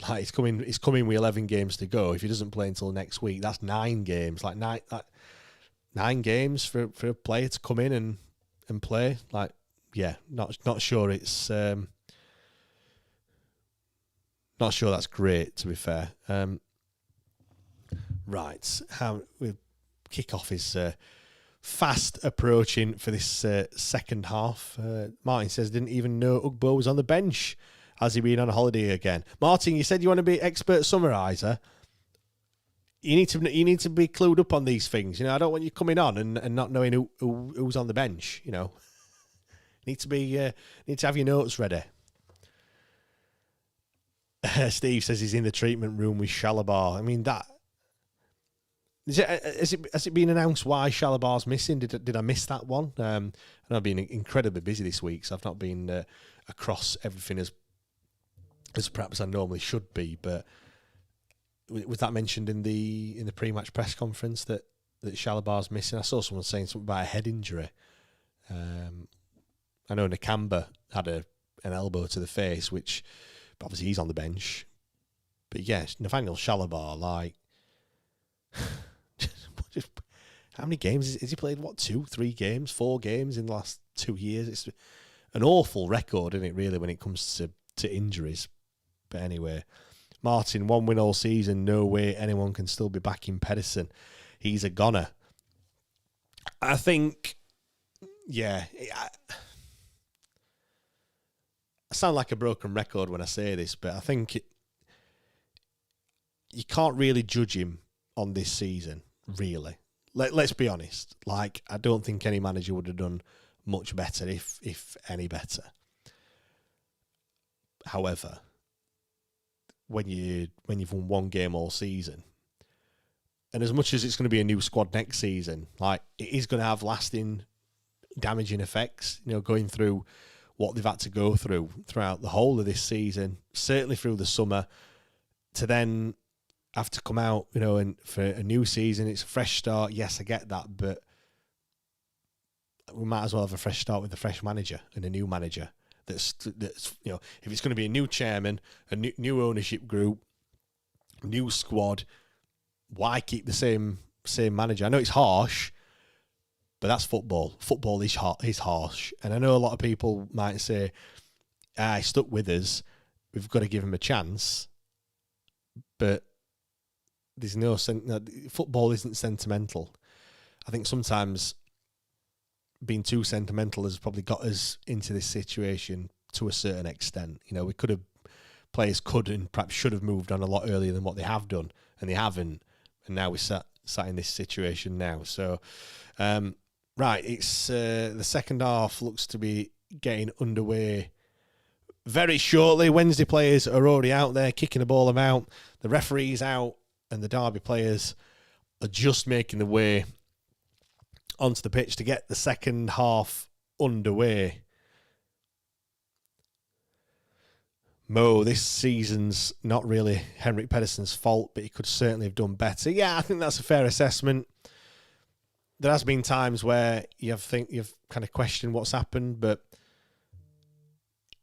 [SPEAKER 4] Like it's coming with 11 games to go. If he doesn't play until next week, that's 9 games. Like 9 games for a player to come in and play. Like, yeah, not sure it's not sure that's great, to be fair. Right, kickoff is fast approaching for this second half. Martin says didn't even know Ugbo was on the bench. Has he been on holiday again? Martin, you said you want to be expert summariser. You need to be clued up on these things. You know, I don't want you coming on and not knowing who's on the bench. You know, need to have your notes ready. Steve says he's in the treatment room with Shalabar. I mean, that has it been announced why Shalabar's missing? Did I miss that one? And I've been incredibly busy this week, so I've not been across everything as perhaps I normally should be. But was that mentioned in the pre-match press conference that Shalabar's missing? I saw someone saying something about a head injury. I know Nakamba had an elbow to the face, which obviously he's on the bench. But yes, Nathaniel Shalabar, like, how many games has he played? What, 2, 3 games, 4 games in the last 2 years? It's an awful record, isn't it, really, when it comes to injuries. But anyway, Martin, 1 win all season, no way anyone can still be backing Pedersen. He's a goner. I think, yeah, I sound like a broken record when I say this, but I think you can't really judge him on this season, really. Let's be honest. Like, I don't think any manager would have done much better, if any better. However, when you've won 1 game all season, and as much as it's going to be a new squad next season, like, it is going to have lasting damaging effects, you know, going through what they've had to go through throughout the whole of this season, certainly through the summer, to then have to come out, you know, and for a new season, it's a fresh start. Yes, I get that, but we might as well have a fresh start with a fresh manager and a new manager. That's you know, if it's going to be a new chairman, a new ownership group, new squad, why keep the same manager? I know it's harsh, but that's football. Football is harsh. And I know a lot of people might say, he stuck with us, we've got to give him a chance. But there's no football isn't sentimental. I think sometimes being too sentimental has probably got us into this situation to a certain extent. You know, players could and perhaps should have moved on a lot earlier than what they have done, and they haven't. And now we're sat in this situation now. So, right, it's the second half looks to be getting underway very shortly. Wednesday players are already out there kicking the ball about. The referee's out, and the Derby players are just making the way onto the pitch to get the second half underway. Mo, this season's not really Henrik Pedersen's fault, but he could certainly have done better. Yeah, I think that's a fair assessment. There has been times where you've kind of questioned what's happened, but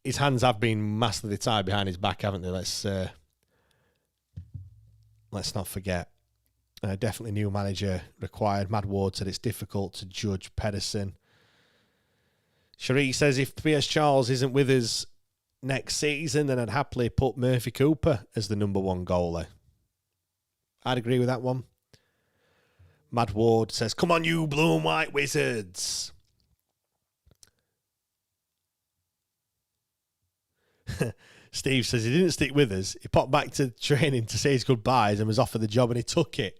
[SPEAKER 4] his hands have been massively tied behind his back, haven't they? Let's not forget. Definitely new manager required. Mad Ward said it's difficult to judge Pedersen. Cherie says if Piers Charles isn't with us next season, then I'd happily put Murphy Cooper as the number 1 goalie. I'd agree with that one. Mad Ward says, come on you blue and white wizards. Steve says he didn't stick with us. He popped back to training to say his goodbyes and was offered the job and he took it.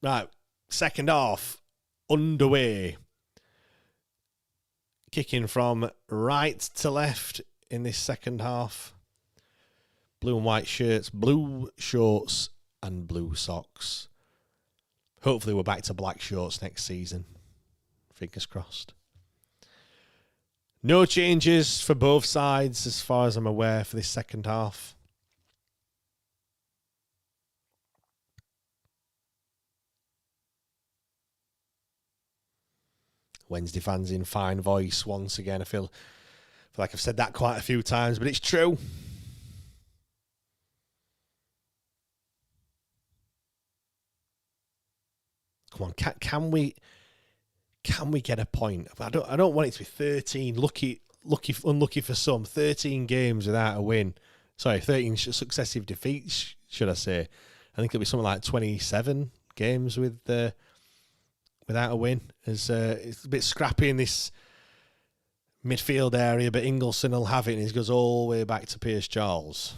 [SPEAKER 4] Right, second half underway. Kicking from right to left in this second half. Blue and white shirts, blue shorts and blue socks. Hopefully we're back to black shorts next season. Fingers crossed. No changes for both sides as far as I'm aware for this second half. Wednesday fans in fine voice once again. I feel feel like I've said that quite a few times, but it's true. Come on, can we get a point? I don't want it to be 13 unlucky for some, 13 games without a win. Sorry, 13 successive defeats, should I say? I think it'll be something like 27 games without a win. It's a bit scrappy in this midfield area, but Ingleson will have it, and he goes all the way back to Pierce Charles.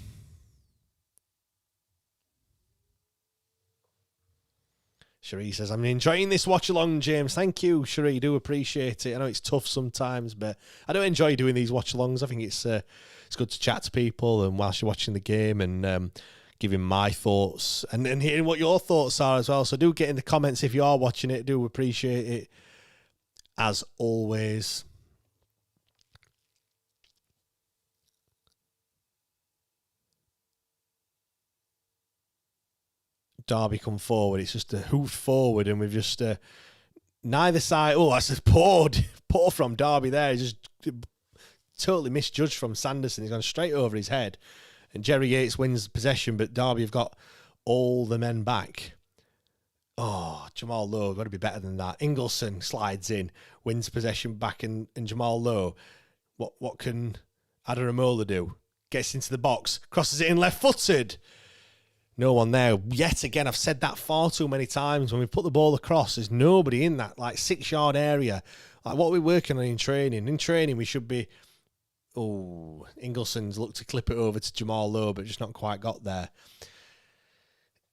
[SPEAKER 4] Cherie says, I'm enjoying this watch along, James. Thank you, Cherie. Do appreciate it. I know it's tough sometimes, but I do enjoy doing these watch alongs. I think it's good to chat to people and whilst you're watching the game and giving my thoughts and hearing what your thoughts are as well. So do get in the comments if you are watching it. Do appreciate it as always. Derby come forward. It's just a hoof forward, and we've just neither side. Oh, that's a poor from Derby there. He's just totally misjudged from Sanderson. He's gone straight over his head, and Jerry Yates wins possession, but Derby have got all the men back. Oh, Jamal Lowe, got to be better than that. Ingleson slides in, wins possession back, and Jamal Lowe. What can Adaramola do? Gets into the box, crosses it in left-footed. No one there. Yet again, I've said that far too many times. When we put the ball across, there's nobody in that 6-yard area. Like what we're working on in training. In training, we should be. Oh, Ingleson's looked to clip it over to Jamal Lowe, but just not quite got there.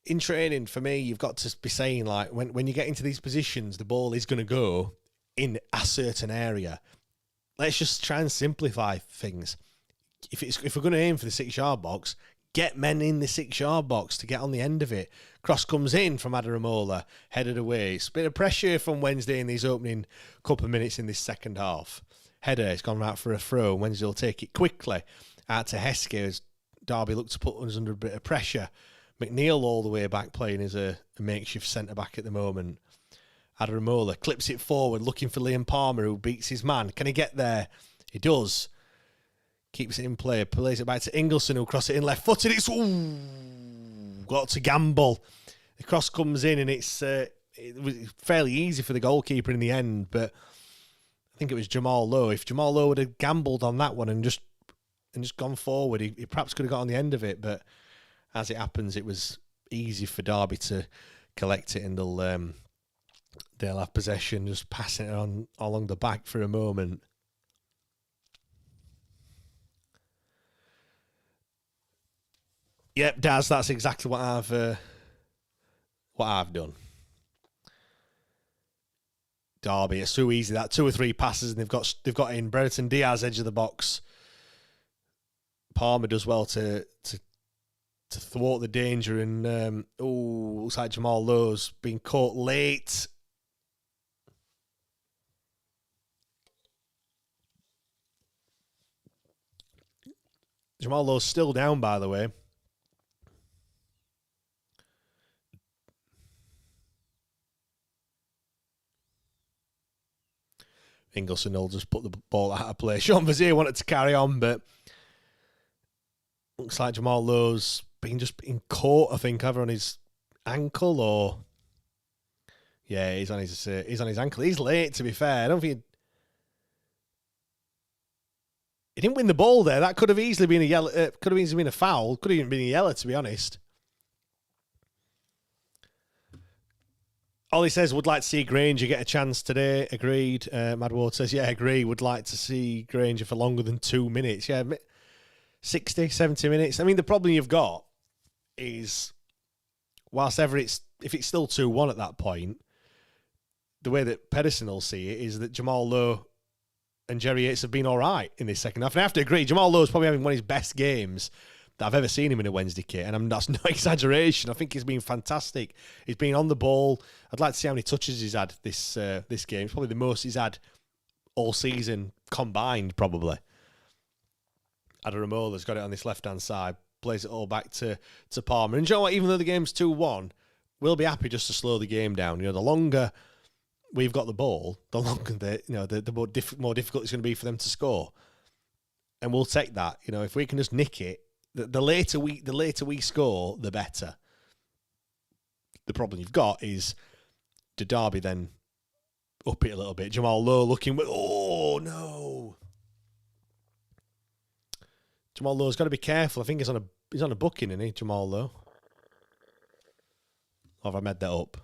[SPEAKER 4] In training, for me, you've got to be saying when you get into these positions, the ball is going to go in a certain area. Let's just try and simplify things. If we're going to aim for the 6-yard box, get men in the 6-yard box to get on the end of it. Cross comes in from Adaramola, headed away. It's a bit of pressure from Wednesday in these opening couple of minutes in this second half. Header, it's gone right for a throw. Wednesday will take it quickly out to Heskey as Derby look to put us under a bit of pressure. McNeil all the way back playing as a makeshift centre-back at the moment. Adaramola clips it forward looking for Liam Palmer who beats his man. Can he get there? He does. Keeps it in play, plays it back to Ingleson, who'll cross it in left-footed. It's got to gamble. The cross comes in, and it was fairly easy for the goalkeeper in the end, but I think it was Jamal Lowe. If Jamal Lowe would have gambled on that one and just gone forward, he perhaps could have got on the end of it, but as it happens, it was easy for Derby to collect it, and they'll have possession, just passing it on along the back for a moment. Yep, Daz, that's exactly what I've done. Derby, it's so easy that 2 or 3 passes and they've got in Brereton Diaz edge of the box. Palmer does well to thwart the danger, and looks like Jamal Lowe's been caught late. Jamal Lowe's still down, by the way. Ingleson will just put the ball out of play. Sean Vizier wanted to carry on, but looks like Jamal Lowe's been caught, I think, either on his ankle or... Yeah, he's on his ankle. He's late, to be fair. I don't think he didn't win the ball there. That could have easily been a yellow. Could have easily been a foul. Could have even been a yellow, to be honest. Ollie says, would like to see Granger get a chance today. Agreed. Madward says, yeah, agree. Would like to see Granger for longer than 2 minutes. Yeah, 60, 70 minutes. I mean, the problem you've got is, whilst ever if it's still 2-1 at that point, the way that Pedersen will see it is that Jamal Lowe and Jerry Yates have been all right in this second half. And I have to agree, Jamal Lowe's probably having one of his best games that I've ever seen him in a Wednesday kit, and that's no exaggeration. I think he's been fantastic. He's been on the ball. I'd like to see how many touches he's had this game. It's probably the most he's had all season combined, probably. Adaramola's got it on this left-hand side, plays it all back to Palmer. And you know what? Even though the game's 2-1, we'll be happy just to slow the game down. You know, the longer we've got the ball, the longer the more difficult it's going to be for them to score. and we'll take that. You know, if we can just nick it, the later we score, the better. The problem you've got is, do Derby then up it a little bit? Jamal Lowe looking, oh no! Jamal Lowe's got to be careful. I think he's on a booking, isn't he, Jamal Lowe? Or have I made that up?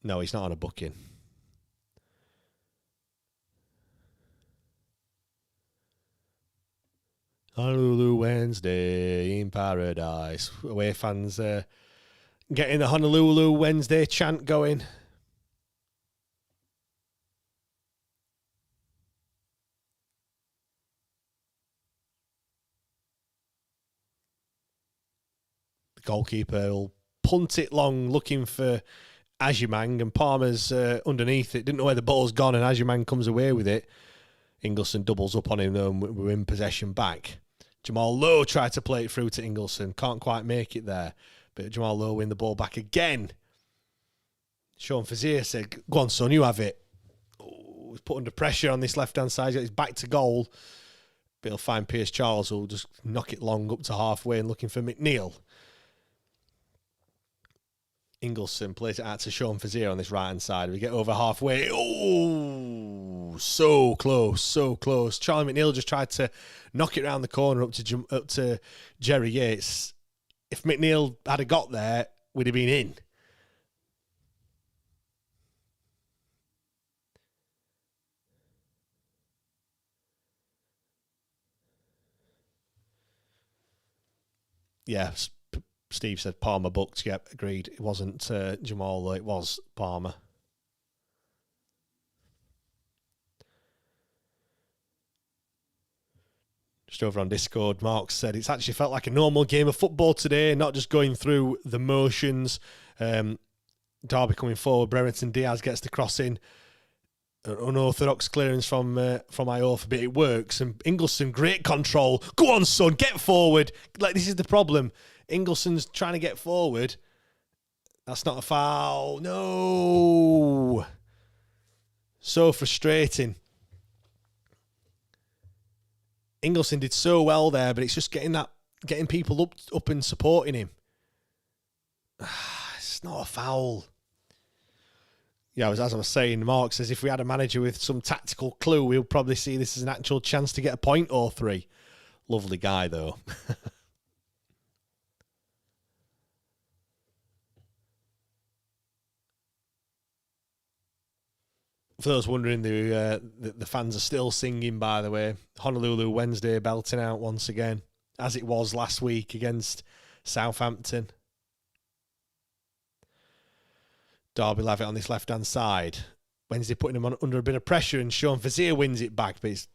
[SPEAKER 4] No, he's not on a booking. Honolulu Wednesday in paradise. Away fans getting the Honolulu Wednesday chant going. The goalkeeper will punt it long, looking for Ajimang, and Palmer's underneath it. Didn't know where the ball's gone, and Ajimang comes away with it. Ingleson doubles up on him, though, and we're in possession back. Jamal Lowe tried to play it through to Ingleson. Can't quite make it there. But Jamal Lowe win the ball back again. Sean Fazier said, go on, son, you have it. Oh, he's put under pressure on this left-hand side. He's got his back to goal. But he'll find Pierce Charles, who'll just knock it long up to halfway and looking for McNeil. Ingleson plays it out to Sean Fazier on this right-hand side. We get over halfway. Oh, so close, so close. Charlie McNeil just tried to knock it around the corner up to Jerry Yates. If McNeil had got there, we'd have been in. Yeah, Steve said Palmer booked. Yep, agreed. It wasn't Jamal, though. It was Palmer. Just over on Discord, Mark said it's actually felt like a normal game of football today, not just going through the motions. Derby coming forward, Brereton Diaz gets the cross in. An unorthodox clearance from Iofa, but it works. And Ingleson, great control. Go on, son, get forward. Like, this is the problem. Ingleson's trying to get forward. That's not a foul. No. So frustrating. Ingleson did so well there, but it's just getting people up and supporting him. It's not a foul. Yeah, as I was saying, Mark says if we had a manager with some tactical clue, we'll probably see this as an actual chance to get a point or three. Lovely guy, though. For those wondering, the fans are still singing, by the way. Honolulu Wednesday belting out once again, as it was last week against Southampton. Derby will have it on this left-hand side. Wednesday putting him under a bit of pressure, and Sean Fazier wins it back, but he's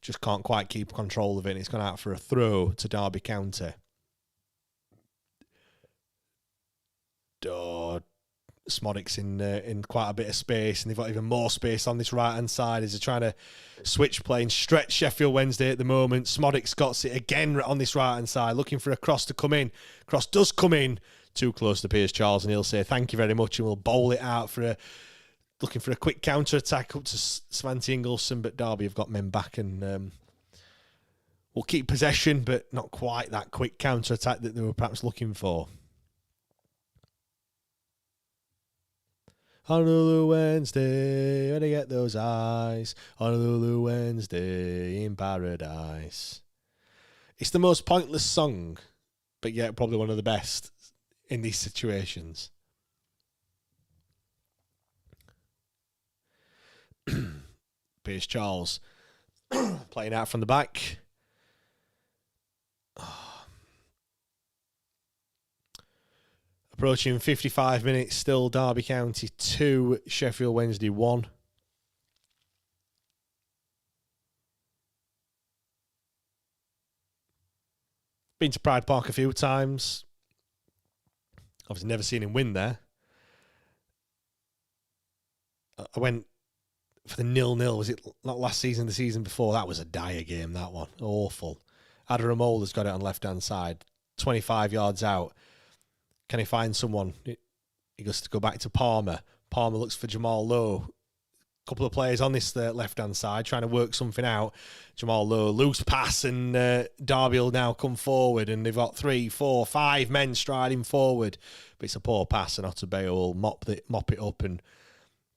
[SPEAKER 4] just can't quite keep control of it. And it's gone out for a throw to Derby County. Smodic's in quite a bit of space, and they've got even more space on this right-hand side as they're trying to switch play and stretch Sheffield Wednesday at the moment. Smodic's got it again on this right-hand side, looking for a cross to come in. Cross does come in, too close to Pierce Charles, and he'll say thank you very much, and we'll bowl it out looking for a quick counter-attack up to Svante Ingleson, but Derby have got men back and will keep possession, but not quite that quick counter-attack that they were perhaps looking for. Honolulu Wednesday, where to get those eyes? Honolulu Wednesday in paradise. It's the most pointless song, but yet probably one of the best in these situations. Pierce Charles playing out from the back. Approaching 55 minutes, still Derby County 2, Sheffield Wednesday 1. Been to Pride Park a few times. Obviously never seen him win there. I went for the 0-0. Was it not last season, the season before? That was a dire game, that one. Awful. Adramola's got it on left-hand side. 25 yards out. Can he find someone? He goes to go back to Palmer. Palmer looks for Jamal Lowe. couple of players on this left-hand side trying to work something out. Jamal Lowe, loose pass, and Derby will now come forward, and they've got 3, 4, 5 men striding forward. But it's a poor pass, and Otterbeyo will mop it up and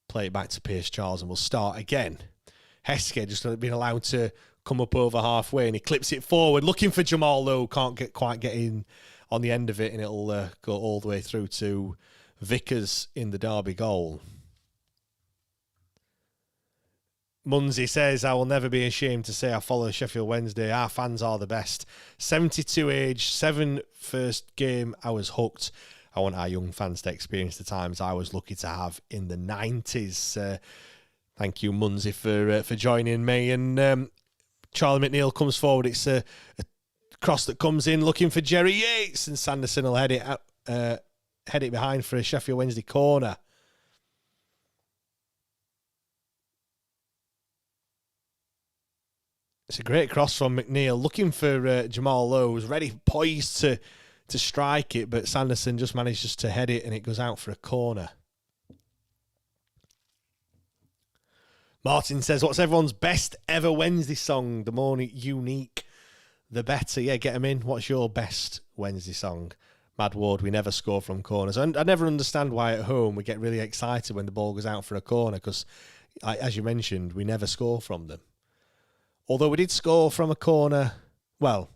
[SPEAKER 4] play it back to Pierce Charles, and we'll start again. Heskey just been allowed to come up over halfway, and he clips it forward, looking for Jamal Lowe. Can't quite get in on the end of it, and it'll go all the way through to Vickers in the Derby goal. Munsey says, I will never be ashamed to say I follow Sheffield Wednesday. Our fans are the best. 72 age, 7 first game, I was hooked. I want our young fans to experience the times I was lucky to have in the 90s. Thank you, Munsey, for joining me. And Charlie McNeil comes forward. It's a cross that comes in, looking for Jerry Yates, and Sanderson will head it behind for a Sheffield Wednesday corner. It's a great cross from McNeil, looking for Jamal Lowe, who's ready, poised to strike it, but Sanderson just manages to head it, and it goes out for a corner. Martin says, what's everyone's best ever Wednesday song? The more unique, the better. Yeah, get them in. What's your best Wednesday song? Mad Ward, we never score from corners. I never understand why at home we get really excited when the ball goes out for a corner, because, as you mentioned, we never score from them. Although we did score from a corner, well,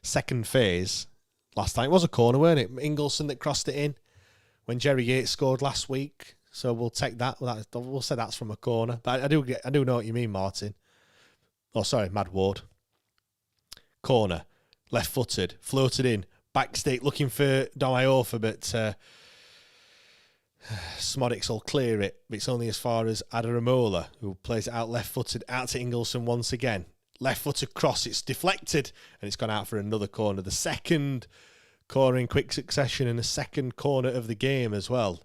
[SPEAKER 4] second phase last time. It was a corner, weren't it? Ingleson that crossed it in when Jerry Yates scored last week. So we'll take that. We'll say that's from a corner. But I do know what you mean, Martin. Oh, sorry, Mad Ward. Corner, left-footed, floated in, back stick, looking for Domayofa, but Smodics will clear it. But it's only as far as Adaramola, who plays it out left-footed, out to Ingleson once again. Left-footed cross, it's deflected, and it's gone out for another corner. The second corner in quick succession, and the second corner of the game as well.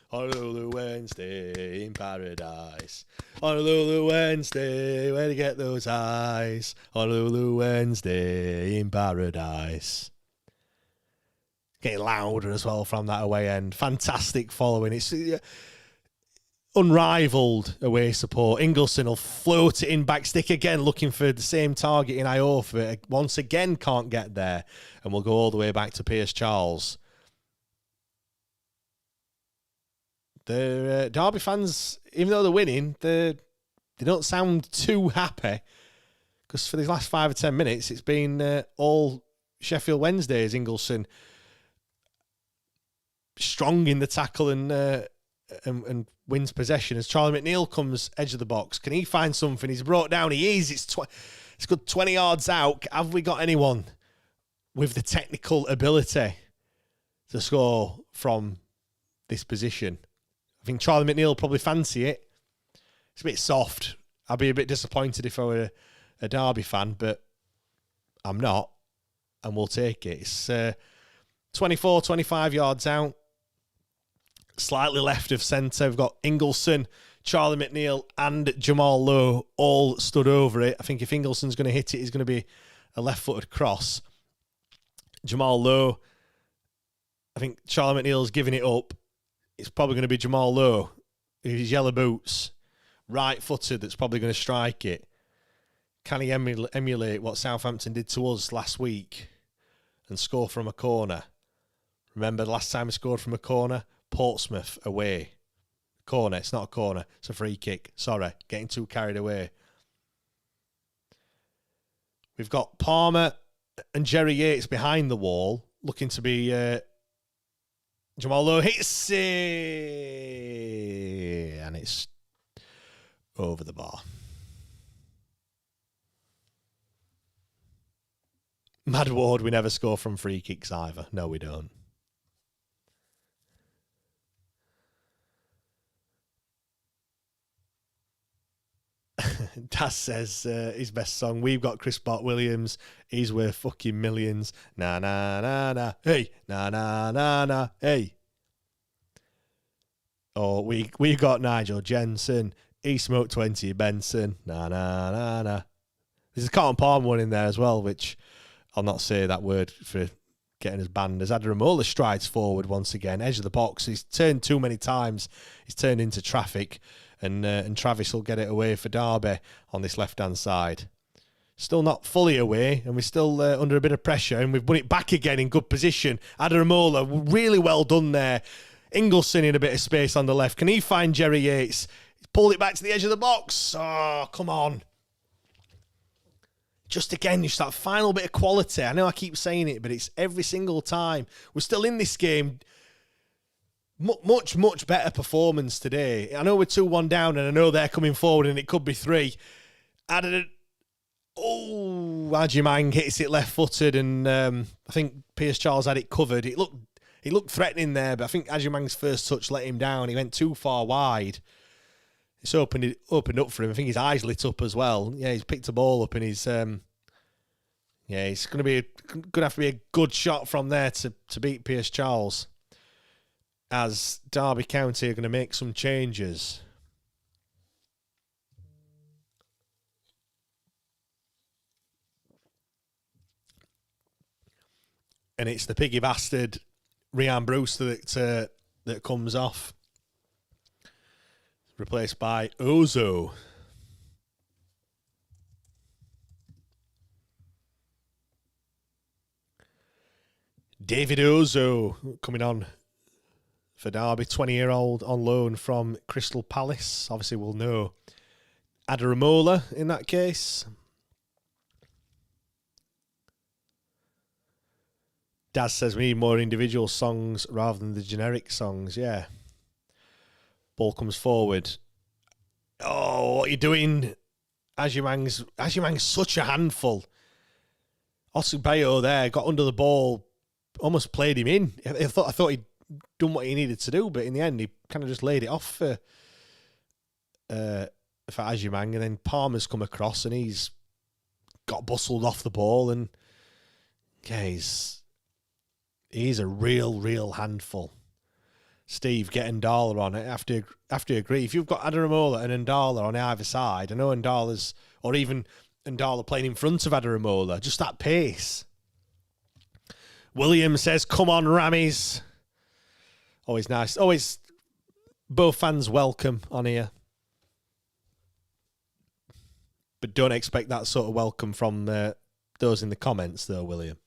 [SPEAKER 4] Honolulu Wednesday in paradise. Honolulu Wednesday, where to get those eyes? Honolulu Wednesday in paradise. Getting louder as well from that away end. Fantastic following. It's unrivaled away support. Ingleson will float it in back stick again, looking for the same target in Iofa. Once again, can't get there. And we'll go all the way back to Pierce Charles. The Derby fans, even though they're winning, they don't sound too happy, because for these last 5 or 10 minutes, it's been all Sheffield Wednesdays. Ingleson strong in the tackle and wins possession as Charlie McNeil comes edge of the box. Can he find something? He's brought down. He is. It's good 20 yards out. Have we got anyone with the technical ability to score from this position? I think Charlie McNeil will probably fancy it. It's a bit soft. I'd be a bit disappointed if I were a Derby fan, but I'm not, and we'll take it. It's 24, 25 yards out, slightly left of centre. We've got Ingleson, Charlie McNeil, and Jamal Lowe all stood over it. I think if Ingleson's going to hit it, it's going to be a left-footed cross. Jamal Lowe, I think Charlie McNeil's giving it up. It's probably going to be Jamal Lowe, his yellow boots, right-footed, that's probably going to strike it. Can he emulate what Southampton did to us last week and score from a corner? Remember the last time we scored from a corner? Portsmouth away. Corner, it's not a corner, it's a free kick. Sorry, getting too carried away. We've got Palmer and Jerry Yates behind the wall, looking to be... Jamal Lowe hits it, and it's over the bar. Mad Ward, we never score from free kicks either. No, we don't. Das says his best song, we've got Chris Bott Williams, he's worth fucking millions. Na na na na, hey, na na na na, hey. Oh, we got Nigel Jensen, he smoked 20 Benson, na na na na. There's a Cotton Palm one in there as well, which I'll not say that word for getting us banned as Adaramola strides forward once again, edge of the box. He's turned too many times. He's turned into traffic, and Travis will get it away for Derby on this left-hand side. Still not fully away, and we're still under a bit of pressure, and we've won it back again in good position. Adaramola, really well done there. Ingleson in a bit of space on the left. Can he find Jerry Yates? He's pulled it back to the edge of the box. Oh, come on. Just again, just that final bit of quality. I know I keep saying it, but it's every single time. We're still in this game. Much, much better performance today. I know we're 2-1 down, and I know they're coming forward, and it could be 3. Ajimang hits it left-footed, and I think Pierce Charles had it covered. He looked threatening there, but I think Ajimang's first touch let him down. He went too far wide. It's opened up for him. I think his eyes lit up as well. Yeah, he's picked a ball up, and he's it's going to have to be a good shot from there to beat Pierce Charles, as Derby County are going to make some changes. And it's the piggy bastard Ryan Brewster that comes off, replaced by Ozo. David Ozo coming on for Derby, 20-year-old on loan from Crystal Palace. Obviously, we'll know Adaramola in that case. Daz says we need more individual songs rather than the generic songs. Yeah. Ball comes forward. Oh, what are you doing? Ajimang's such a handful. Osubayo there got under the ball, almost played him in. I thought he'd done what he needed to do, but in the end he kind of just laid it off for Ajimang, and then Palmer's come across and he's got bustled off the ball, and yeah, he's a real handful. Steve, get Ndala on it. After you agree, if you've got Adaramola and Ndala on either side, I know Ndala's, or even Ndala playing in front of Adaramola, just that pace. William says, come on, Rammies. Always nice. Always both fans welcome on here. But don't expect that sort of welcome from those in the comments, though, William.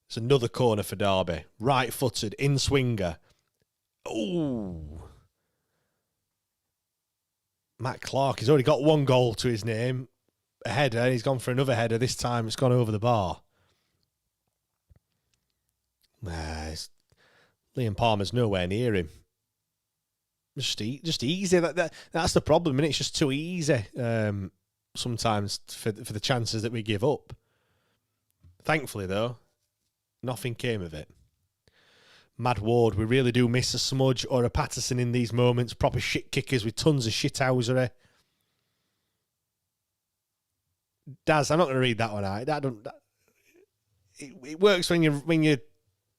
[SPEAKER 4] It's another corner for Derby. Right-footed, in-swinger. Ooh. Matt Clark, he's already got one goal to his name. A header, he's gone for another header. This time it's gone over the bar. Liam Palmer's nowhere near him. Just easy. That's the problem, and it's just too easy sometimes for the chances that we give up. Thankfully, though, nothing came of it. Mad Ward, we really do miss a Smudge or a Patterson in these moments. Proper shit kickers with tons of shithousery. Daz, I'm not going to read that one out. It works when you're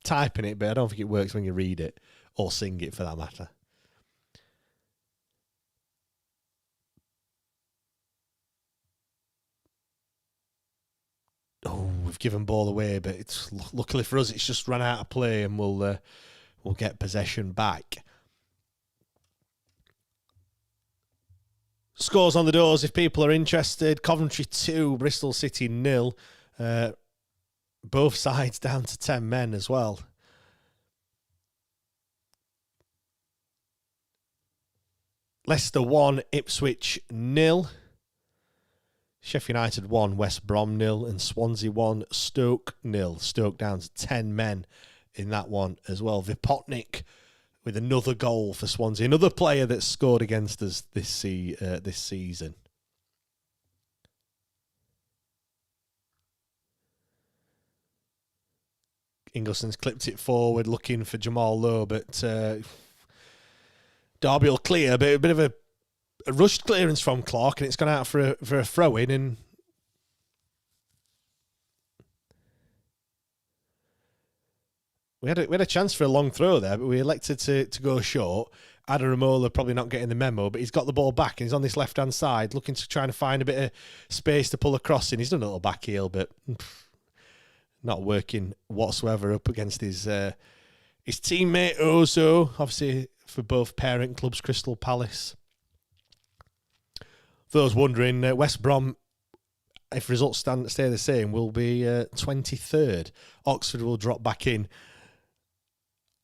[SPEAKER 4] typing it, but I don't think it works when you read it or sing it, for that matter. Oh, we've given ball away, but it's luckily for us, it's just run out of play, and we'll get possession back. Scores on the doors if people are interested. Coventry 2, Bristol City 0. Both sides down to 10 men as well. Leicester 1, Ipswich 0. Sheffield United 1, West Brom 0. And Swansea 1, Stoke 0. Stoke down to 10 men in that one as well. Vipotnik with another goal for Swansea. Another player that scored against us this season. Ingleson's clipped it forward, looking for Jamal Lowe, but Derby will clear. But a bit of a rushed clearance from Clark, and it's gone out for a throw-in, and we had a chance for a long throw there, but we elected to go short. Adaramola probably not getting the memo, but he's got the ball back and he's on this left-hand side looking to try and find a bit of space to pull across in. He's done a little back heel, but not working whatsoever up against his teammate Ozo, obviously for both parent clubs, Crystal Palace. For those wondering, West Brom, if results stay the same, will be 23rd. Oxford will drop back in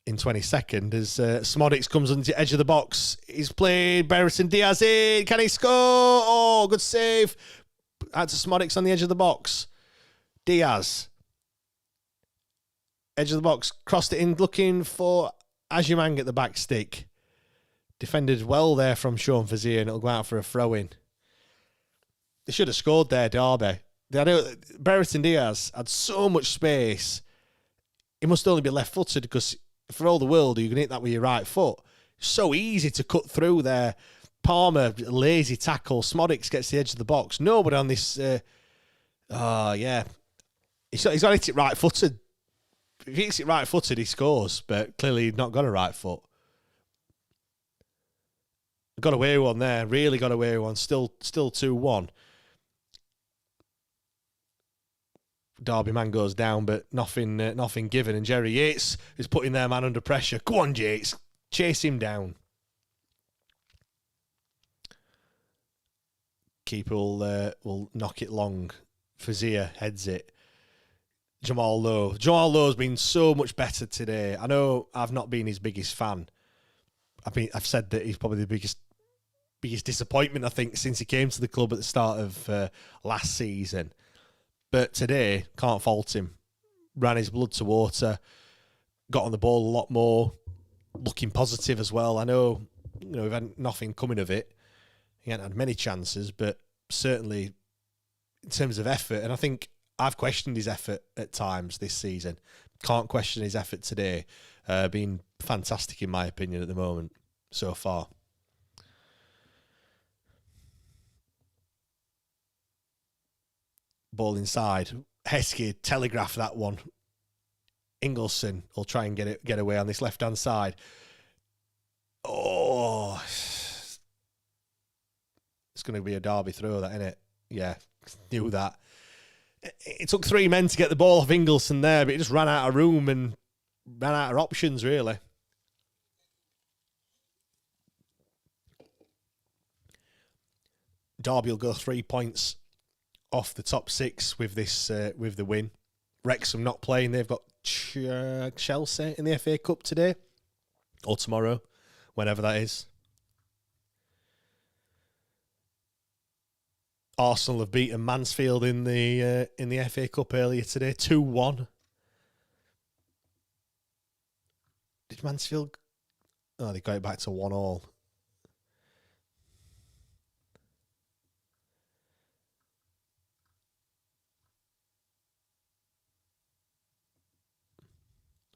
[SPEAKER 4] 22nd as Smodics comes on the edge of the box. He's played Brereton Diaz in. Can he score? Oh, good save. Out to Smodics on the edge of the box. Diaz. Edge of the box. Crossed it in looking for Ajimang at the back stick. Defended well there from Sean Fazier and it'll go out for a throw-in. They should have scored there, Derby. Brereton Diaz had so much space. He must only be left-footed because for all the world, you can hit that with your right foot. So easy to cut through there. Palmer, lazy tackle. Smodics gets the edge of the box. Nobody on this. Yeah. He's got to hit it right-footed. If he hits it right-footed, he scores. But clearly he's not got a right foot. Got away with one there. Really got away with one. Still 2-1. Derby man goes down, but nothing given. And Jerry Yates is putting their man under pressure. Go on, Yates. Chase him down. Keeper will knock it long. Fazier heads it. Jamal Lowe. Jamal Lowe's been so much better today. I know I've not been his biggest fan. I've said that he's probably the biggest disappointment, I think, since he came to the club at the start of last season. But today, can't fault him. Ran his blood to water. Got on the ball a lot more. Looking positive as well. I know, we've had nothing coming of it. He hasn't had many chances, but certainly in terms of effort, and I think I've questioned his effort at times this season. Can't question his effort today. Been fantastic in my opinion at the moment so far. Ball inside. Heskey telegraphed that one. Ingleson will try and get away on this left-hand side. Oh, it's going to be a Derby throw, that, isn't it? Yeah, knew that. It took 3 men to get the ball off Ingleson there, but he just ran out of room and ran out of options, really. Derby will go 3 points off the top 6 with this with the win. Wrexham not playing. They've got Chelsea in the FA Cup today or tomorrow, whenever that is. Arsenal have beaten Mansfield in the FA Cup earlier today, 2-1. Did Mansfield? Oh, they got it back to 1-1.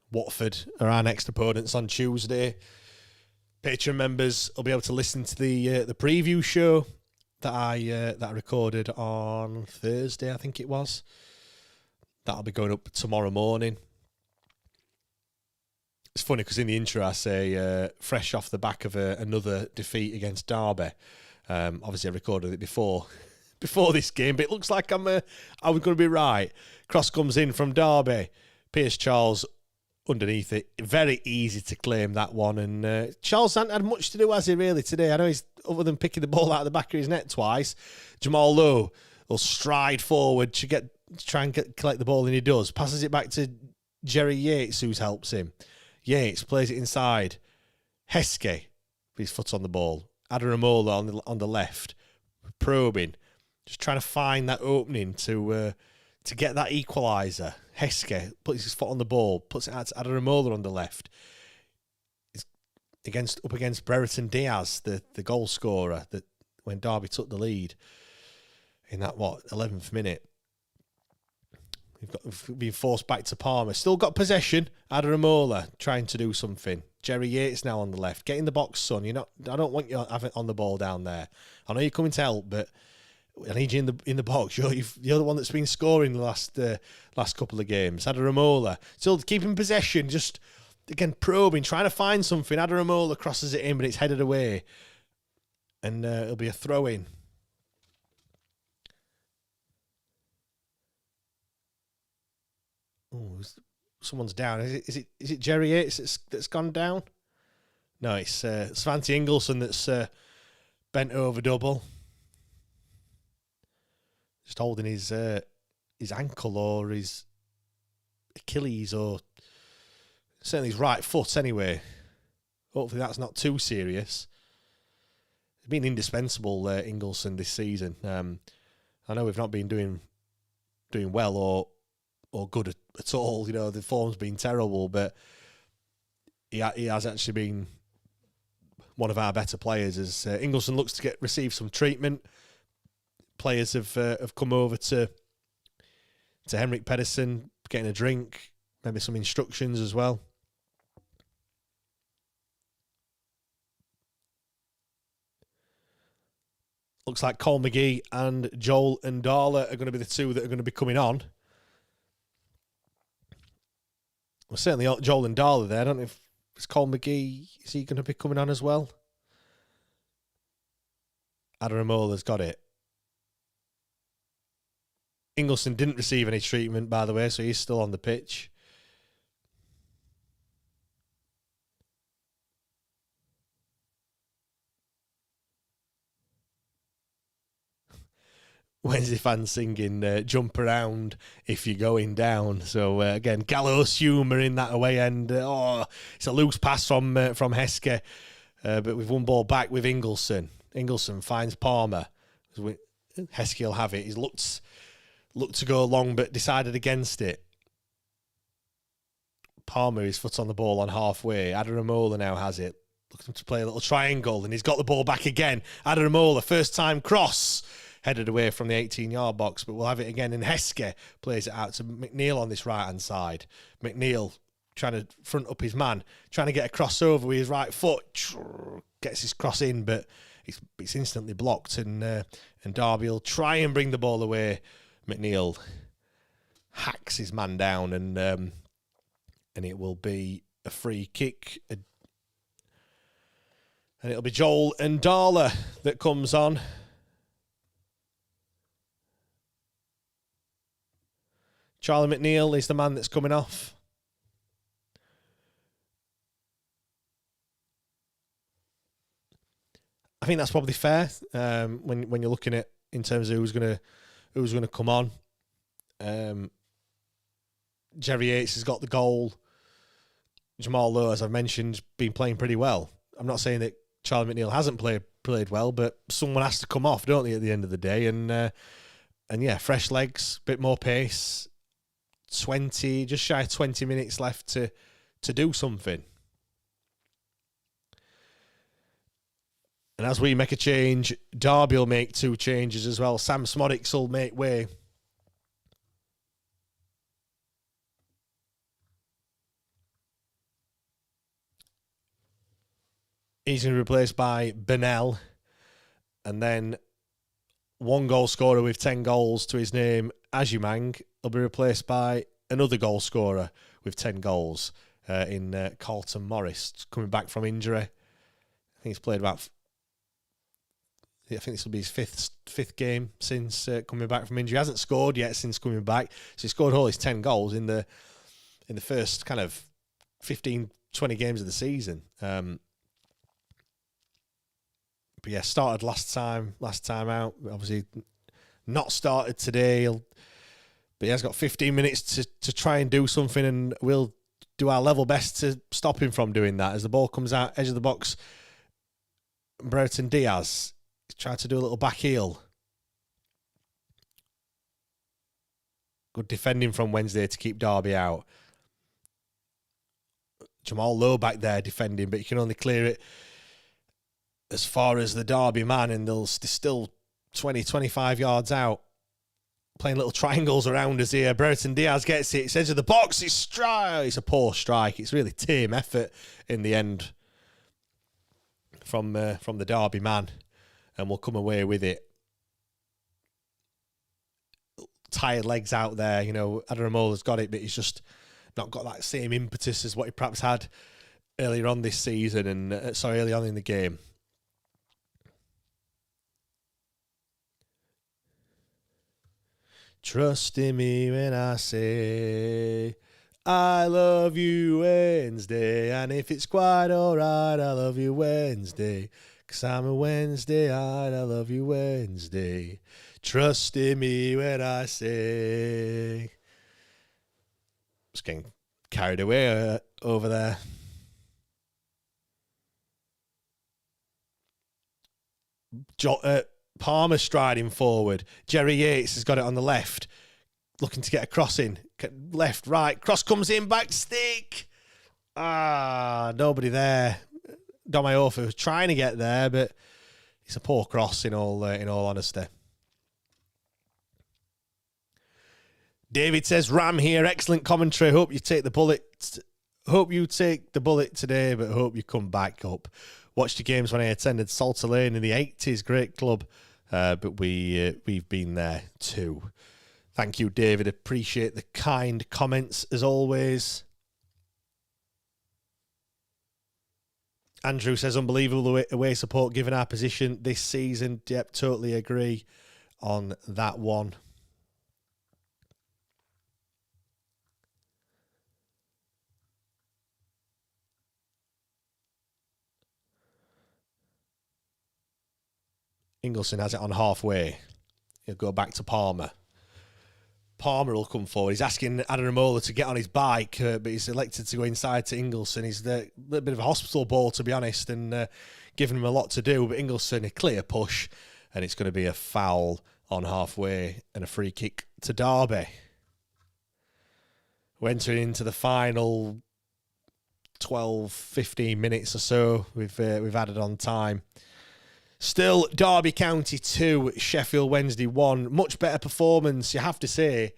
[SPEAKER 4] Watford are our next opponents on Tuesday. Patreon members will be able to listen to the preview show that I recorded on Thursday, I think it was. That'll be going up tomorrow morning. It's funny because in the intro I say fresh off the back of another defeat against Derby. Obviously I recorded it before this game, but it looks like I was going to be right. Cross comes in from Derby. Pierce Charles underneath it. Very easy to claim that one. And Charles hasn't had much to do, has he, really, today? I know he's, other than picking the ball out of the back of his net twice, Jamal Lowe will stride forward to try and collect the ball, and he does. Passes it back to Jerry Yates, who helps him. Yates plays it inside. Heskey, with his foot on the ball. Adaramola on the left, probing. Just trying to find that opening to get that equaliser. Heskey puts his foot on the ball, puts it out to Adaramola on the left. It's up against Brereton Diaz, the goal scorer, that when Derby took the lead in that 11th minute. We've been forced back to Palmer. Still got possession. Adaramola trying to do something. Jerry Yates now on the left. Get in the box, son. I don't want you having on the ball down there. I know you're coming to help, but I need you in the box. You're the one that's been scoring the last couple of games. Adaramola still keeping possession. Just again, probing, trying to find something. Adaramola crosses it in, but it's headed away. And it'll be a throw-in. Oh, someone's down. Is it Jerry Yates that's gone down? No, it's Svante Ingolson that's bent over double. Just holding his ankle or his Achilles or certainly his right foot anyway. Hopefully that's not too serious. He's been indispensable, Ingolson, this season. I know we've not been doing well or good at all. You know, the form's been terrible, but he has actually been one of our better players. As Ingolson looks to receive some treatment, players have come over to Henrik Pedersen, getting a drink, maybe some instructions as well. Looks like Cole McGee and Joel and Darla are going to be the two that are going to be coming on. Well, certainly Joel and Darla there. I don't know if it's Cole McGee. Is he going to be coming on as well? Adaramola's got it. Ingolson didn't receive any treatment, by the way, so he's still on the pitch. Wednesday fans singing "Jump Around If You're Going Down." So again, gallows humour in that away end. It's a loose pass from Heske, but we've won ball back with Ingolson. Ingolson finds Palmer. Heske will have it. He's looked to go long, but decided against it. Palmer, his foot on the ball on halfway. Adaramola now has it. Looking to play a little triangle, and he's got the ball back again. Adaramola, first time cross. Headed away from the 18-yard box, but we'll have it again. And Heske plays it out to McNeil on this right-hand side. McNeil trying to front up his man, trying to get a crossover with his right foot. Gets his cross in, but it's instantly blocked. And Derby will try and bring the ball away. McNeil hacks his man down, and it will be a free kick. And it'll be Joel and Darla that comes on. Charlie McNeil is the man that's coming off. I think that's probably fair when you're looking at in terms of who's gonna come on. Jerry Yates has got the goal. Jamal Lowe, as I've mentioned, been playing pretty well. I'm not saying that Charlie McNeil hasn't played well, but someone has to come off, don't they, at the end of the day? And yeah, fresh legs, bit more pace. Just shy of 20 minutes left to do something. And as we make a change, Derby will make 2 changes as well. Sam Smodics will make way. He's going to be replaced by Bennell. And then one goal scorer with 10 goals to his name, Ajimang, will be replaced by another goal scorer with 10 goals in Carlton Morris, coming back from injury. I think he's played about... I think this will be his fifth game since coming back from injury. He hasn't scored yet since coming back. So he scored all his 10 goals in the first kind of 15, 20 games of the season. But yeah, started last time out. Obviously not started today. But he has got 15 minutes to try and do something, and we'll do our level best to stop him from doing that. As the ball comes out, edge of the box, Brereton Diaz tried to do a little back heel. Good defending from Wednesday to keep Derby out. Jamal Lowe back there defending, but you can only clear it as far as the Derby man, and they're still 20, 25 yards out. Playing little triangles around us here. Brereton Diaz gets it. It's edge of the box. It's a poor strike. It's really tame effort in the end from the Derby man, and we'll come away with it. Tired legs out there. You know, Adaramola's got it, but he's just not got that same impetus as what he perhaps had earlier on this season and early on in the game. Trust in me when I say I love you Wednesday, and if it's quite alright, I love you Wednesday, 'cause I'm a Wednesday-eyed, I love you Wednesday. Trust in me when I say. Just getting carried away over there. Palmer striding forward. Jerry Yates has got it on the left, looking to get a cross in. Left, right, cross comes in, back stick. Nobody there. Domayofa was trying to get there, but it's a poor cross in all honesty. David says, Ram here, excellent commentary. Hope you take the bullet. Hope you take the bullet today, but hope you come back up. Watched the games when I attended Salter Lane in the 80s. Great club, but we've been there too. Thank you, David. Appreciate the kind comments as always. Andrew says, unbelievable away support given our position this season. Yep, totally agree on that one. Ingleson has it on halfway. He'll go back to Palmer. Palmer will come forward. He's asking Adaramola to get on his bike, but he's elected to go inside to Ingleson. He's a little bit of a hospital ball, to be honest, and giving him a lot to do. But Ingleson, a clear push, and it's going to be a foul on halfway and a free kick to Derby. We're entering into the final 12, 15 minutes or so. We've added on time. Still, Derby County 2, Sheffield Wednesday 1. Much better performance, you have to say.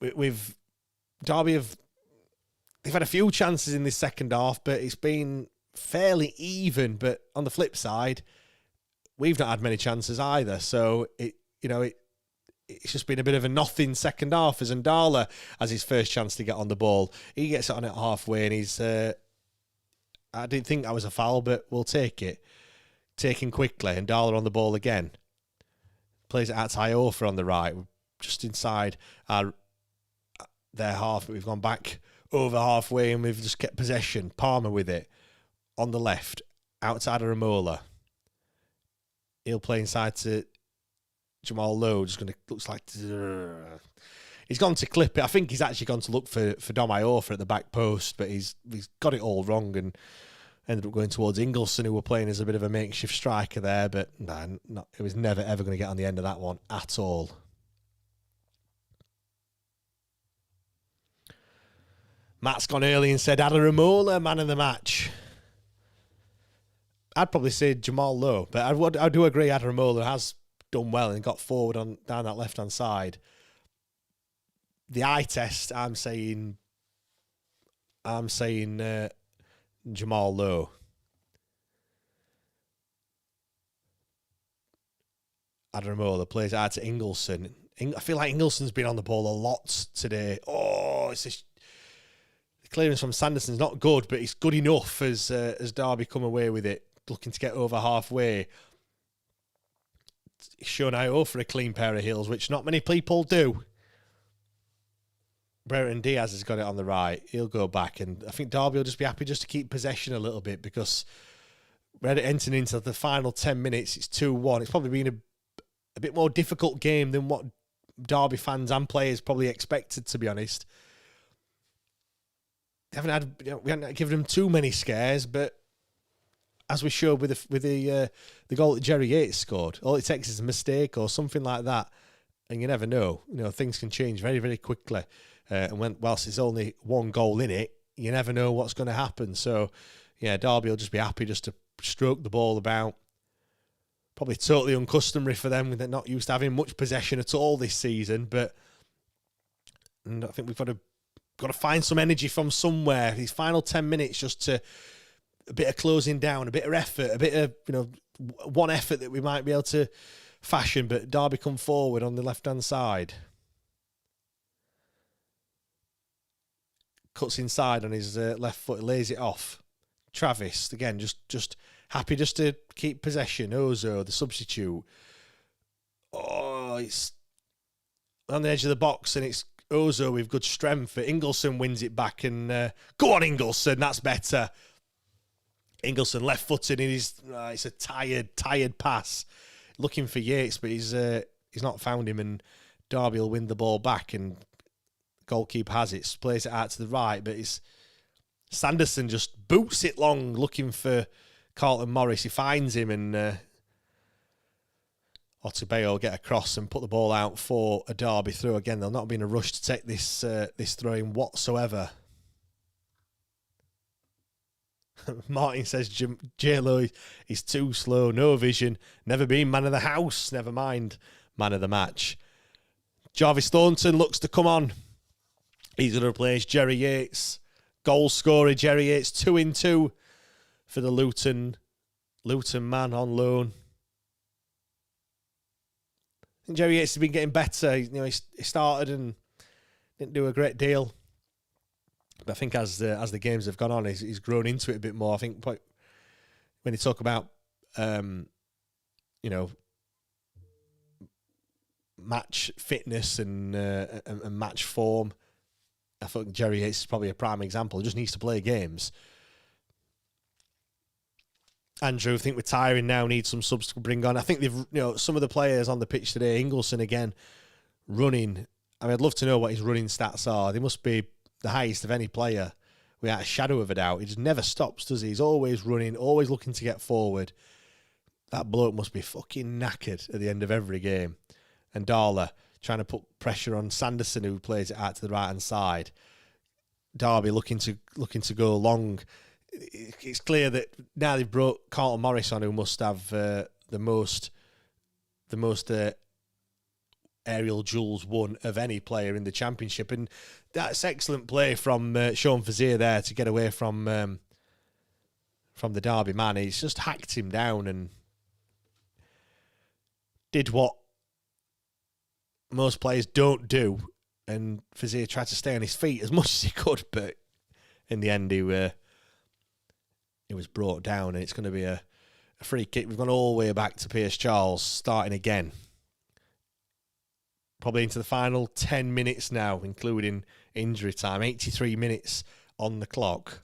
[SPEAKER 4] Derby they've had a few chances in this second half, but it's been fairly even. But on the flip side, we've not had many chances either. So it's just been a bit of a nothing second half as Ndala has his first chance to get on the ball. He gets it on at halfway, and he's. I didn't think that was a foul, but we'll take it. Taken quickly, and Ndala on the ball again. Plays it out to Iofa on the right, just inside their half, but we've gone back over halfway and we've just kept possession. Palmer with it on the left, outside of Ramola. He'll play inside to Jamal Lowe. Looks like he's gone to clip it. I think he's actually gone to look for Dom Iofa at the back post, but he's got it all wrong and ended up going towards Ingleson, who were playing as a bit of a makeshift striker there, but it was never, ever going to get on the end of that one at all. Matt's gone early and said Adaramola, man of the match. I'd probably say Jamal Lowe, but I do agree Adaramola has done well and got forward down that left-hand side. The eye test, I'm saying Jamal Lowe. Adaramola plays out to Ingleson. I feel like Ingleson's been on the ball a lot today. The clearance from Sanderson's not good, but it's good enough as Derby come away with it, looking to get over halfway. He's shown out for a clean pair of heels, which not many people do. Brereton Diaz has got it on the right. He'll go back, and I think Derby will just be happy just to keep possession a little bit because we're entering into the final 10 minutes. It's 2-1. It's probably been a bit more difficult game than what Derby fans and players probably expected, to be honest. We haven't given them too many scares, but as we showed with the goal that Jerry Yates scored, all it takes is a mistake or something like that, and you never know. Things can change very, very quickly. And whilst there's only one goal in it, you never know what's going to happen. So, yeah, Derby will just be happy just to stroke the ball about. Probably totally uncustomary for them. They're not used to having much possession at all this season. But I think we've got to find some energy from somewhere. These final 10 minutes just to a bit of closing down, a bit of effort, a bit of, one effort that we might be able to fashion. But Derby come forward on the left-hand side. cuts inside on his left foot, lays it off. Travis, again, just happy just to keep possession. Ozo, the substitute. Oh, it's on the edge of the box, and it's Ozo with good strength. Ingelsson wins it back, and go on, Ingelsson, that's better. Ingelsson left-footed, and it's a tired pass. Looking for Yates, but he's not found him, and Derby will win the ball back, and goalkeeper has it, plays it out to the right, but Sanderson just boots it long, looking for Carlton Morris. He finds him, and Otubeo will get across and put the ball out for a Derby throw. Again, they'll not be in a rush to take this throw in whatsoever. Martin says J-Lo is too slow, no vision, never been man of the house, never mind man of the match. Jarvis Thornton looks to come on. He's going to replace Jerry Yates. Goal scorer Jerry Yates, 2-2 for the Luton man on loan. And Jerry Yates has been getting better. He started and didn't do a great deal. But I think as the games have gone on, he's grown into it a bit more. I think when you talk about, match fitness and match form, I think Jerry Yates is probably a prime example. He just needs to play games. Andrew, I think we're tiring now, need some subs to bring on. I think they've, some of the players on the pitch today, Ingelsson again, running. I mean, I'd love to know what his running stats are. They must be the highest of any player, without a shadow of a doubt. He just never stops, does he? He's always running, always looking to get forward. That bloke must be fucking knackered at the end of every game. And Darla trying to put pressure on Sanderson, who plays it out to the right-hand side. Derby looking to go long. It's clear that now they've brought Carlton Morris on, who must have the most aerial duels won of any player in the Championship, and that's excellent play from Sean Fazier there to get away from the Derby man. He's just hacked him down and did what most players don't do, and Fazier tried to stay on his feet as much as he could, but in the end he was brought down, and it's going to be a free kick. We've gone all the way back to Pierce Charles, starting again. Probably into the final 10 minutes now, including injury time. 83 minutes on the clock.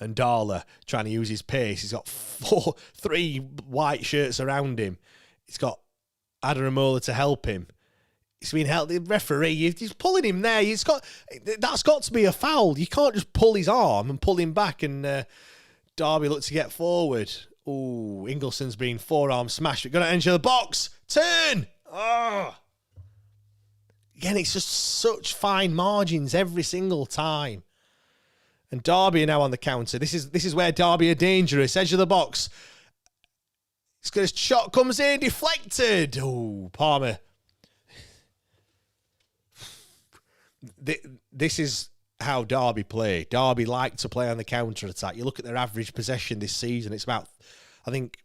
[SPEAKER 4] And Darla trying to use his pace. He's got three white shirts around him. He's got Adaramola to help him. He's been helped. The referee, he's pulling him there. That's got to be a foul. You can't just pull his arm and pull him back, and Derby look to get forward. Ooh, Ingelson's been forearm smashed. We're going to enter the box. Turn! Oh! Again, it's just such fine margins every single time. And Derby are now on the counter. This is where Derby are dangerous. Edge of the box. It's got a shot, comes in, deflected. Oh, Palmer. This is how Derby play. Derby like to play on the counter-attack. You look at their average possession this season, it's about, I think,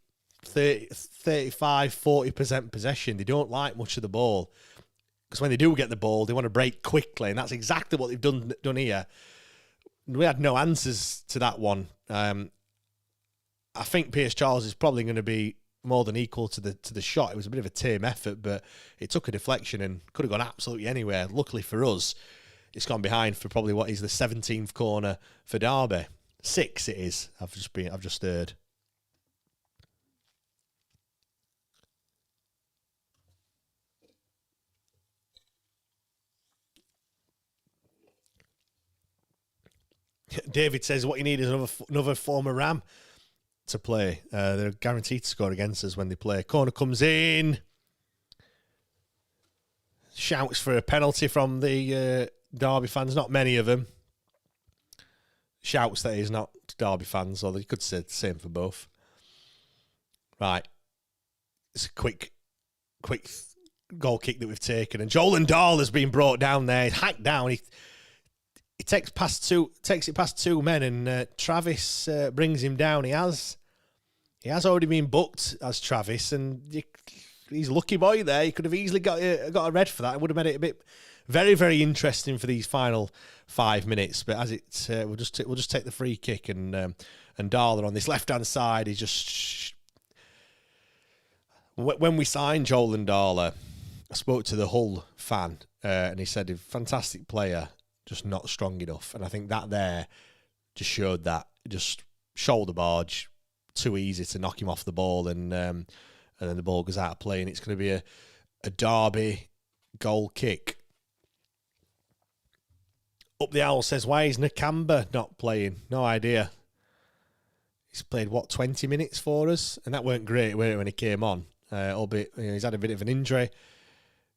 [SPEAKER 4] 35-40% possession. They don't like much of the ball. Because when they do get the ball, they want to break quickly, and that's exactly what they've done here. We had no answers to that one. I think Pierce Charles is probably going to be more than equal to the shot. It was a bit of a tame effort, but it took a deflection and could have gone absolutely anywhere. Luckily for us, it's gone behind for probably what is the 17th corner for Derby. 6 it is. I've just heard. David says what you need is another former Ram to play. They're guaranteed to score against us when they play. Corner comes in. Shouts for a penalty from the Derby fans. Not many of them. Shouts, that is, not Derby fans, or they could say the same for both. Right. It's a quick goal kick that we've taken. And Joel Dahl has been brought down there. He's hacked down. He takes it past two men, and Travis brings him down. He has already been booked as Travis, and he's a lucky boy there. He could have easily got a red for that. It would have made it a bit very, very interesting for these final 5 minutes. But as it's, we'll just take the free kick, and Darla on this left hand side is just. When we signed Joel and Darla, I spoke to the Hull fan, and he said, a fantastic player, just not strong enough. And I think that there just showed that. Just shoulder barge, too easy to knock him off the ball, and then the ball goes out of play, and it's going to be a Derby goal kick. Up the Owl says, why is Nakamba not playing? No idea. He's played, 20 minutes for us? And that weren't great, were it, when he came on? Albeit, he's had a bit of an injury.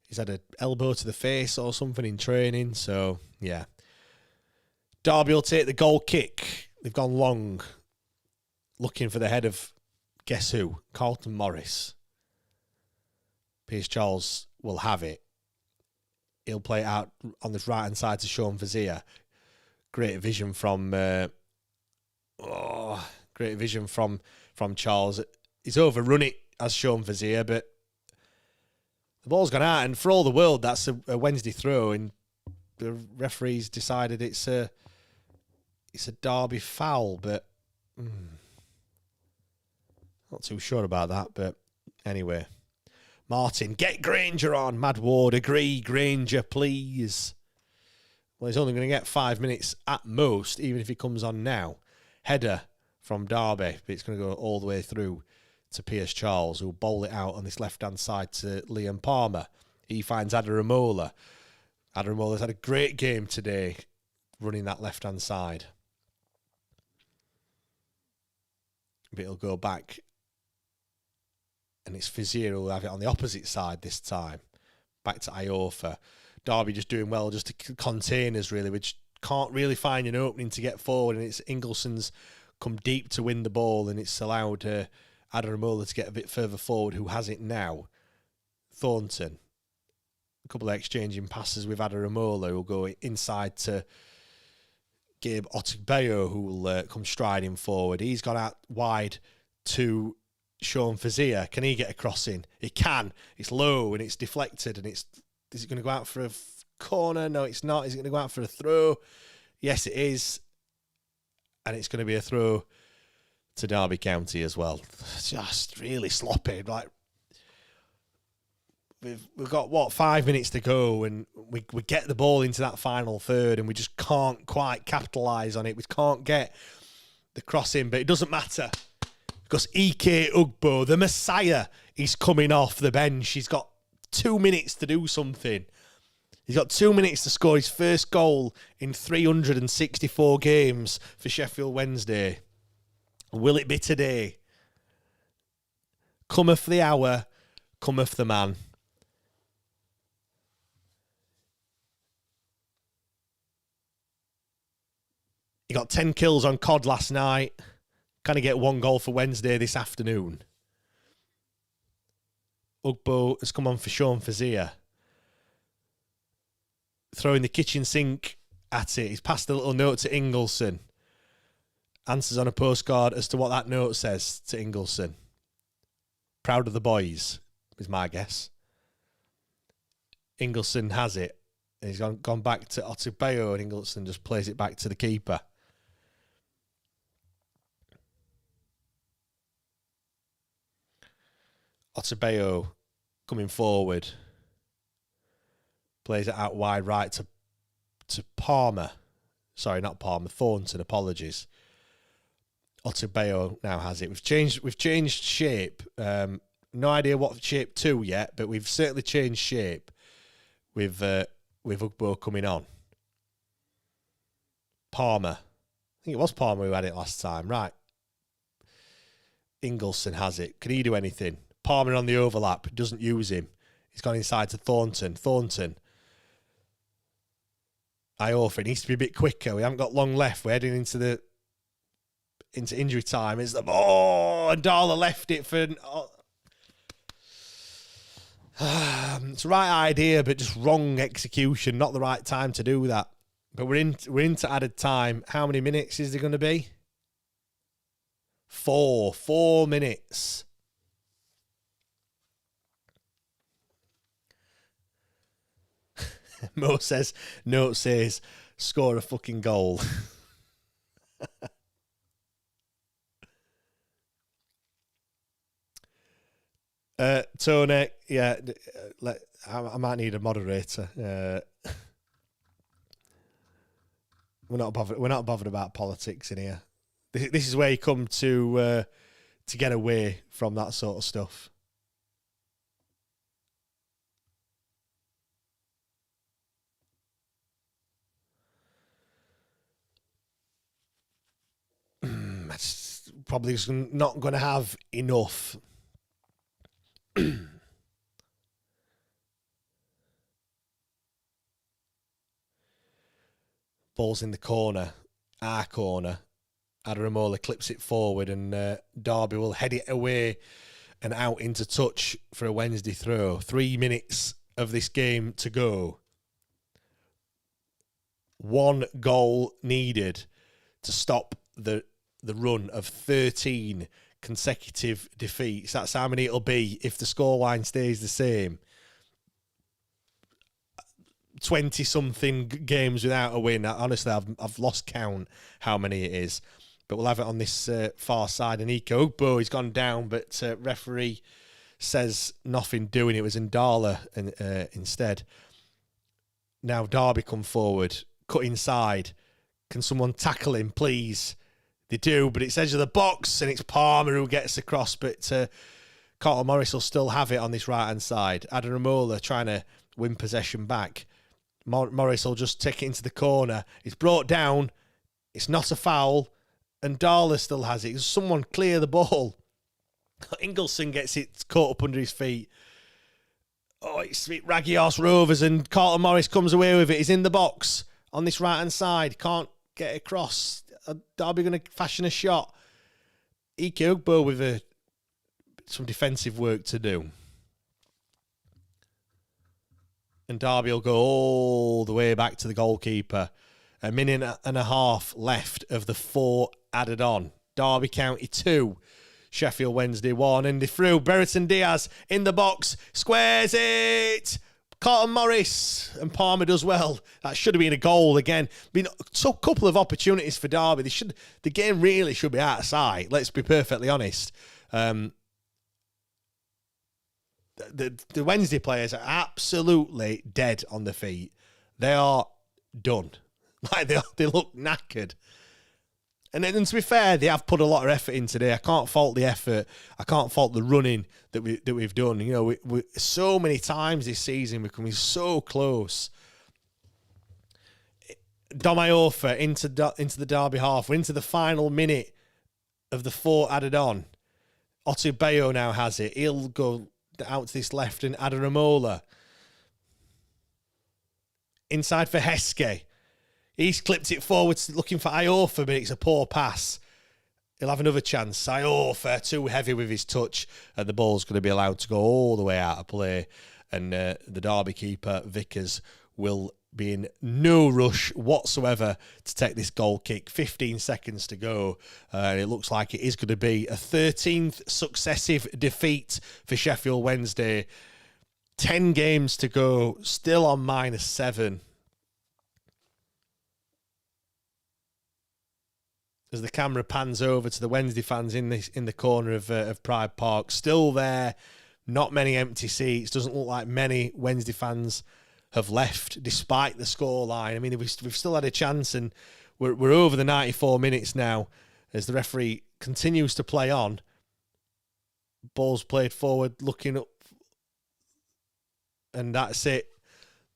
[SPEAKER 4] He's had an elbow to the face or something in training. So, yeah. Derby will take the goal kick. They've gone long, looking for the head of, guess who? Carlton Morris. Piers Charles will have it. He'll play it out on this right-hand side to Sean Vizier. Great vision from Charles. He's overrun it as Sean Vizier, but the ball's gone out, and for all the world, that's a Wednesday throw, and the referees decided it's a Derby foul, but not too sure about that. But anyway, Martin, get Granger on. Mad Ward, agree, Granger, please. Well, he's only going to get 5 minutes at most, even if he comes on now. Header from Derby, but it's going to go all the way through to Piers Charles, who'll bowl it out on this left-hand side to Liam Palmer. He finds Adaramola. Adaramola's had a great game today, running that left-hand side. But it'll go back, and it's Vizier who'll have it on the opposite side this time. Back to Iorfa. Derby just doing well just to contain us, really, which can't really find an opening to get forward, and it's Ingleson's come deep to win the ball, and it's allowed Adaramola to get a bit further forward, who has it now. Thornton. A couple of exchanging passes with Adaramola, who'll go inside to Gabe Otigbeyo, who will come striding forward. He's gone out wide to Sean Vizier. Can he get a crossing? He can. It's low and it's deflected, and is it going to go out for a corner? No, it's not. Is it going to go out for a throw? Yes, it is. And it's going to be a throw to Derby County as well. Just really sloppy. Like, we've got 5 minutes to go, and we get the ball into that final third, and we just can't quite capitalise on it. We can't get the cross in, but it doesn't matter, because Ike Ugbo, the Messiah, is coming off the bench. He's got 2 minutes to do something. He's got 2 minutes to score his first goal in 364 games for Sheffield Wednesday. Will it be today? Cometh the hour, cometh the man. He got 10 kills on COD last night. Can he get 1 goal for Wednesday this afternoon? Ugbo has come on for Sean Vizier. Throwing the kitchen sink at it. He's passed a little note to Ingleson. Answers on a postcard as to what that note says to Ingleson. Proud of the boys, is my guess. Ingleson has it. He's gone back to Otigbeyo, and Ingleson just plays it back to the keeper. Otigbeyo coming forward. Plays it out wide right to Palmer. Sorry, not Palmer. Thornton, apologies. Otigbeyo now has it. We've changed shape. No idea what shape 2 yet, but we've certainly changed shape with Ugbo coming on. Palmer. I think it was Palmer who had it last time. Right. Ingleson has it. Can he do anything? Palmer on the overlap. Doesn't use him. He's gone inside to Thornton. Iorfa needs to be a bit quicker. We haven't got long left. We're heading into injury time. And Darla left it for. It's the right idea, but just wrong execution. Not the right time to do that. But we're into added time. How many minutes is there going to be? 4 minutes. Mo says, note says, score a fucking goal. Tony, yeah, I might need a moderator. We're not bothered about politics in here. This is where you come to get away from that sort of stuff. That's probably not going to have enough. Ball's in the corner, our corner. Adaramola clips it forward, and Derby will head it away and out into touch for a Wednesday throw. 3 minutes of this game to go. 1 goal needed to stop the run of 13 consecutive defeats. That's how many it'll be if the scoreline stays the same. 20-something games without a win. Honestly, I've lost count how many it is. But we'll have it on this far side. And Iko Ugbo, he's gone down, but referee says nothing doing. It was Ndala instead. Now Derby come forward, cut inside. Can someone tackle him, please? They do, but it's edge of the box, and it's Palmer who gets across. But Carlton Morris will still have it on this right-hand side. Adaramola trying to win possession back. Morris will just take it into the corner. It's brought down. It's not a foul. And Darla still has it. Someone clear the ball. Ingleson gets it caught up under his feet. Oh, it's Raggy Horse Rovers, and Carlton Morris comes away with it. He's in the box on this right-hand side. Can't get across. Derby going to fashion a shot. Ike Ugbo with some defensive work to do. And Derby will go all the way back to the goalkeeper. A minute and a half left of the 4 added on. Derby County 2, Sheffield Wednesday 1. And they threw Brereton Diaz in the box. Squares it. Carlton Morris, and Palmer does well. That should have been a goal again. A couple of opportunities for Derby. The game really should be out of sight. Let's be perfectly honest. The Wednesday players are absolutely dead on their feet. They are done. Like they look knackered. And to be fair, they have put a lot of effort in today. I can't fault the effort. I can't fault the running that we've done. You know, we so many times this season we're coming so close. Dom Iorfa into the Derby half. We're into the final minute of the 4 added on. Otubeyo now has it. He'll go out to this left, and Adaramola inside for Heskey. He's clipped it forward looking for Iorfa, but it's a poor pass. He'll have another chance. Iorfa too heavy with his touch, and the ball's going to be allowed to go all the way out of play. And the Derby keeper, Vickers, will be in no rush whatsoever to take this goal kick. 15 seconds to go. And it looks like it is going to be a 13th successive defeat for Sheffield Wednesday. 10 games to go, still on -7. As the camera pans over to the Wednesday fans in the corner of Pride Park, still there, not many empty seats. Doesn't look like many Wednesday fans have left, despite the scoreline. I mean, we've still had a chance, and we're over the 94 minutes now as the referee continues to play on. Ball's played forward, looking up, and that's it.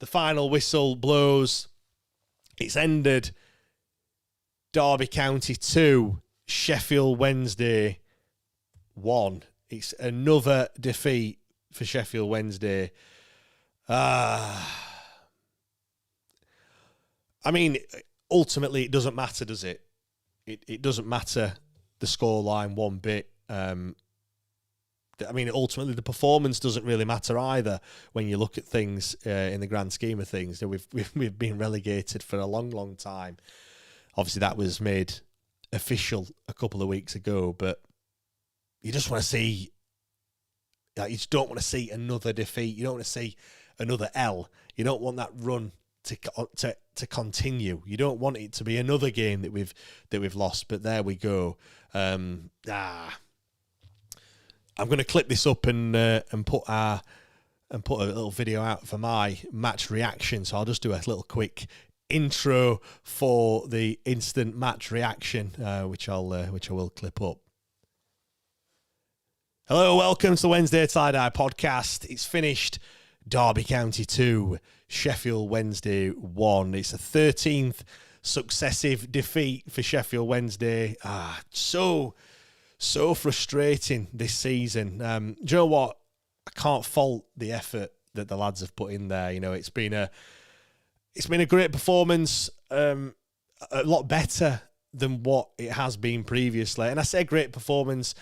[SPEAKER 4] The final whistle blows. It's ended. Derby County 2, Sheffield Wednesday 1. It's another defeat for Sheffield Wednesday. I mean, ultimately, it doesn't matter, does it? It doesn't matter the scoreline one bit. I mean, ultimately, the performance doesn't really matter either when you look at things in the grand scheme of things. We've been relegated for a long, long time. Obviously, that was made official a couple of weeks ago, but you just want to see, you just don't want to see another defeat. You don't want to see another L. You don't want that run to continue. You don't want it to be another game that we've lost. But there we go. I'm going to clip this up and put a little video out for my match reaction. So I'll just do a little quick intro for the instant match reaction, which I will clip up. Hello, welcome to the Wednesday Tie-Dye podcast. It's finished. Derby County 2, Sheffield Wednesday 1. It's a 13th successive defeat for Sheffield Wednesday. So frustrating this season. Do you know what? I can't fault the effort that the lads have put in there. You know, it's been a great performance, a lot better than what it has been previously. And I say great performance,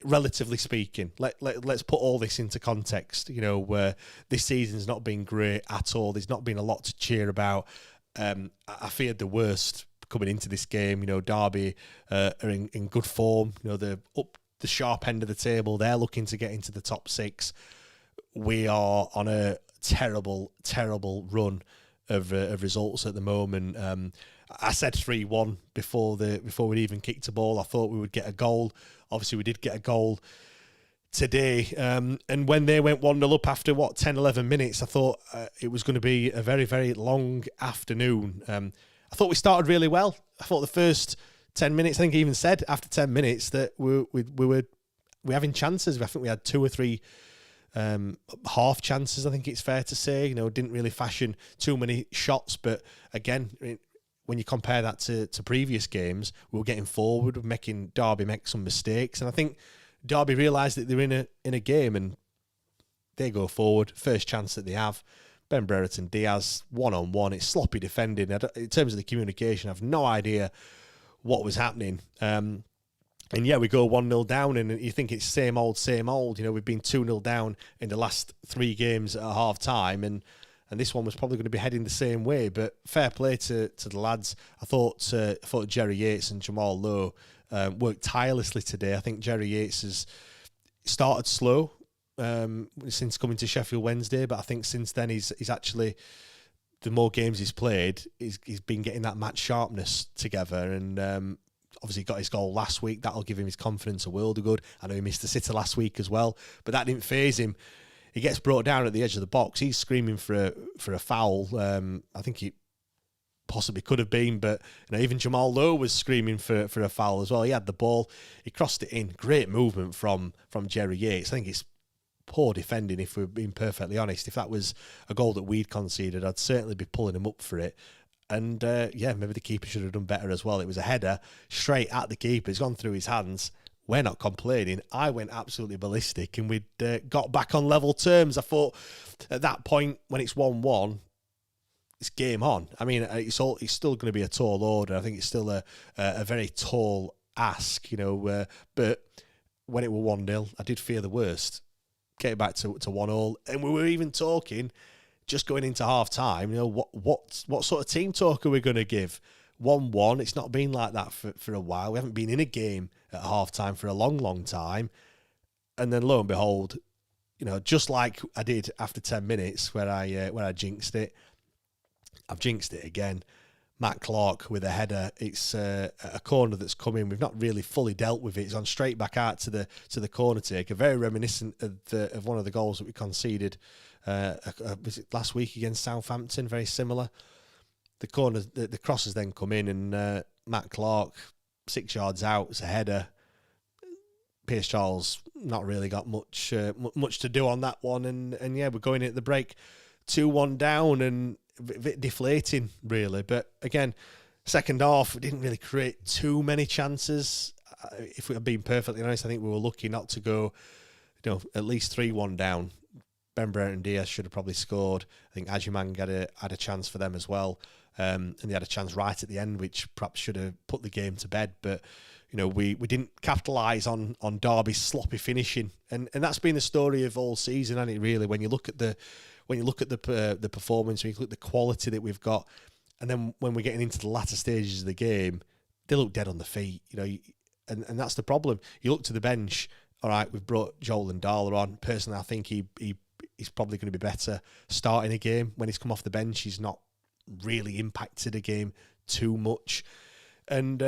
[SPEAKER 4] relatively speaking. Let's put all this into context. You know, where this season's not been great at all. There's not been a lot to cheer about. I feared the worst coming into this game. You know, Derby are in good form. You know, they're up the sharp end of the table. They're looking to get into the top 6. We are on a terrible run of results at the moment. I said 3-1 before we'd even kicked a ball. I thought we would get a goal. Obviously, we did get a goal today. And when they went 1-0 up after, 10, 11 minutes, I thought it was going to be a very, very long afternoon. I thought we started really well. I thought the first 10 minutes, I think I even said after 10 minutes that we were having chances. I think we had 2 or 3 half chances, I think it's fair to say. You know, didn't really fashion too many shots, but again, when you compare that to previous games, we were getting forward, we were making Derby make some mistakes, and I think Derby realised that they're in a game, and they go forward. First chance that they have, Ben Brereton Diaz 1-on-1. It's sloppy defending. In terms of the communication, I have no idea what was happening. And yeah, we go 1-0 down, and you think it's same old. You know, we've been 2-0 down in the last 3 games at half time, and this one was probably going to be heading the same way. But fair play to the lads. I thought Jerry Yates and Jamal Lowe worked tirelessly today. I think Jerry Yates has started slow since coming to Sheffield Wednesday, but I think since then he's actually, the more games he's played, he's been getting that match sharpness together, and obviously got his goal last week. That'll give him his confidence a world of good. I know he missed the sitter last week as well, but that didn't faze him. He gets brought down at the edge of the box. He's screaming for a foul. I think he possibly could have been, but you know, even Jamal Lowe was screaming for a foul as well. He had the ball. He crossed it in. Great movement from Jerry Yates. I think it's poor defending, if we're being perfectly honest. If that was a goal that we'd conceded, I'd certainly be pulling him up for it. And maybe the keeper should have done better as well. It was a header straight at the keeper. It's gone through his hands. We're not complaining. I went absolutely ballistic, and we'd got back on level terms. I thought at that point, when it's 1-1, it's game on. I mean, it's still going to be a tall order. I think it's still a very tall ask, you know. But when it were 1-0, I did fear the worst. Get it back to 1-1, and we were even talking, just going into half time, you know, what sort of team talk are we going to give? 1-1, it's not been like that for a while. We haven't been in a game at half time for a long time. And then lo and behold, you know, just like I did after 10 minutes where I jinxed it, I've jinxed it again. Matt Clark with a header. It's a corner that's come in. We've not really fully dealt with it. It's gone straight back out to the corner taker. Very reminiscent of one of the goals that we conceded. Was it last week against Southampton? Very similar. The corner, the crosses then come in, and Matt Clark 6 yards out. It's a header. Pierce Charles not really got much to do on that one, and yeah, we're going at the break 2-1 down, and a bit deflating really. But again, second half we didn't really create too many chances. If we're being perfectly honest, I think we were lucky not to go, you know, at least 3-1 down. Ben Brereton Diaz should have probably scored. I think Ajimang had a chance for them as well. And they had a chance right at the end, which perhaps should have put the game to bed. But you know, we didn't capitalise on Derby's sloppy finishing, and that's been the story of all season, hasn't it? Really, when you look at the performance, when you look at the quality that we've got, and then when we're getting into the latter stages of the game, they look dead on the feet. You know, and that's the problem. You look to the bench. All right, we've brought Joel and Darla on. Personally, I think he's probably going to be better starting a game. When he's come off the bench, he's not really impacted a game too much. And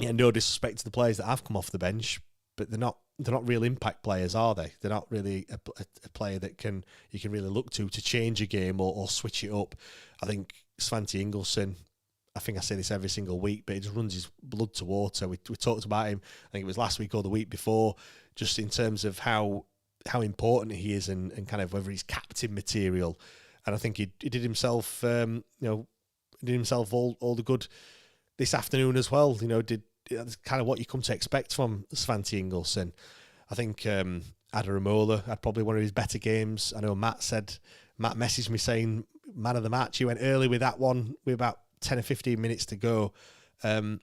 [SPEAKER 4] no disrespect to the players that have come off the bench, but they're not real impact players, are they? They're not really a player that you can really look to change a game or switch it up. I think Svante Ingolson, I think I say this every single week, but it just runs his blood to water. We talked about him, I think it was last week or the week before, just in terms of how important he is and kind of whether he's captain material. And I think he did himself, did himself all the good this afternoon as well. That's kind of what you come to expect from Svante Ingolson. I think Adaramola had probably one of his better games. I know Matt messaged me saying man of the match. He went early with that one with about 10 or 15 minutes to go. And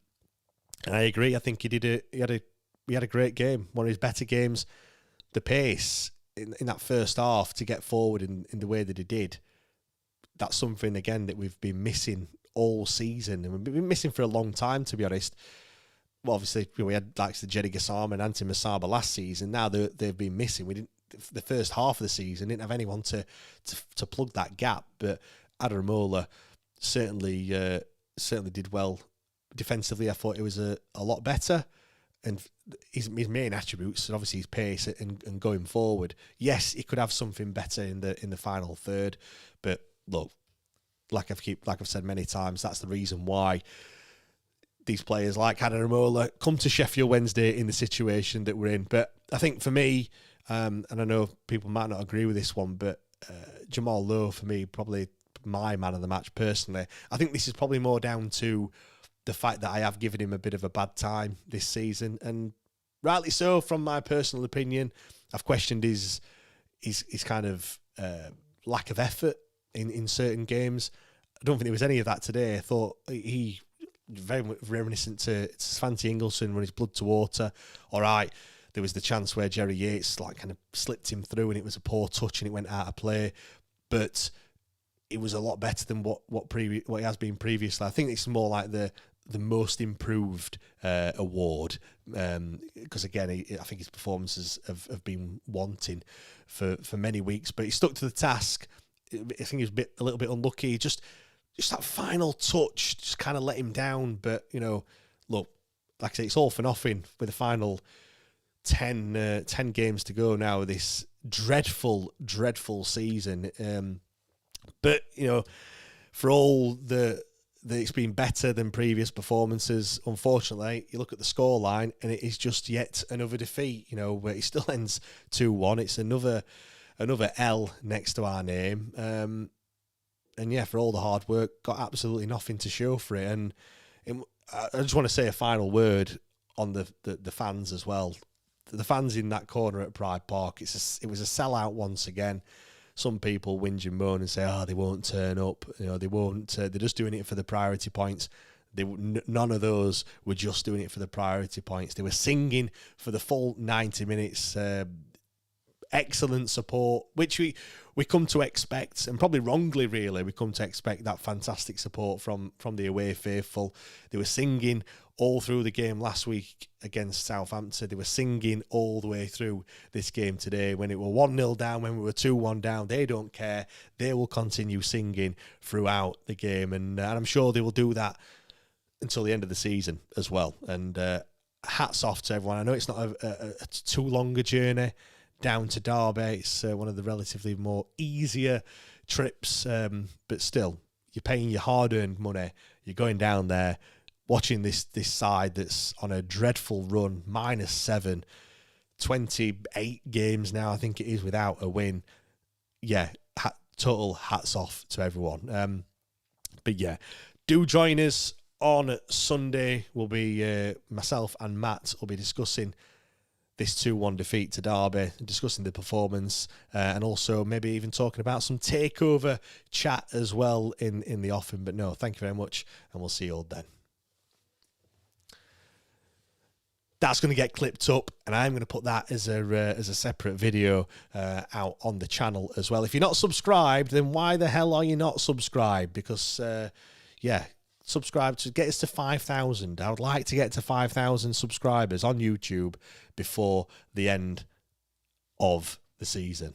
[SPEAKER 4] I agree. I think he had a great game, one of his better games. The pace in that first half to get forward in the way that he did, that's something, again, that we've been missing all season. And we've been missing for a long time, to be honest. Well, obviously, we had likes of Jerry Gassama and Antti Masaba last season. Now they've been missing. We didn't, the first half of the season, didn't have anyone to plug that gap. But Adaramola certainly did well defensively. I thought it was a lot better. And his main attributes, and obviously his pace and going forward. Yes, he could have something better in the final third, but look, like I've said many times, that's the reason why these players like Adaramola come to Sheffield Wednesday in the situation that we're in. But I think for me, and I know people might not agree with this one, but Jamal Lowe for me probably my man of the match personally. I think this is probably more down to the fact that I have given him a bit of a bad time this season, and rightly so from my personal opinion. I've questioned his kind of lack of effort in certain games. I don't think there was any of that today. I thought he very reminiscent to Svante Ingolson when his blood to water. All right, there was the chance where Jerry Yates kind of slipped him through and it was a poor touch and it went out of play, but it was a lot better than what it has been previously. I think it's more like the most improved award, because again, I think his performances have been wanting for many weeks, but he stuck to the task. I think he was a little bit unlucky. Just that final touch just kind of let him down. But look, like I say, it's all for nothing with the final 10 games to go now. This dreadful season. But for all that it's been better than previous performances, unfortunately, you look at the scoreline and it is just yet another defeat, where it still ends 2-1. It's another L next to our name. And yeah, for all the hard work, got absolutely nothing to show for it. And I just want to say a final word on the fans as well. The fans in that corner at Pride Park, it was a sellout once again. Some people whinge and moan and say, they won't turn up. They won't. They're just doing it for the priority points. None of those were just doing it for the priority points. They were singing for the full 90 minutes. Excellent support, which we come to expect, and probably wrongly, really, we come to expect that fantastic support from the away faithful. They were singing all through the game last week against Southampton. They were singing all the way through this game today. When it were 1-0 down, when we were 2-1 down, they don't care. They will continue singing throughout the game, and I'm sure they will do that until the end of the season as well. And hats off to everyone. I know it's not a too long a journey down to Derby. It's one of the relatively more easier trips, but still, you're paying your hard-earned money. You're going down there, watching this side that's on a dreadful run, -7, 28 games now, I think it is, without a win. Yeah, total hats off to everyone. But yeah, do join us on Sunday. We'll be, myself and Matt will be discussing this 2-1 defeat to Derby, discussing the performance, and also maybe even talking about some takeover chat as well in the offing. But no, thank you very much, and we'll see you all then. That's going to get clipped up, and I'm going to put that as a separate video out on the channel as well. If you're not subscribed, then why the hell are you not subscribed? Because, subscribe to get us to 5,000. I would like to get to 5,000 subscribers on YouTube before the end of the season.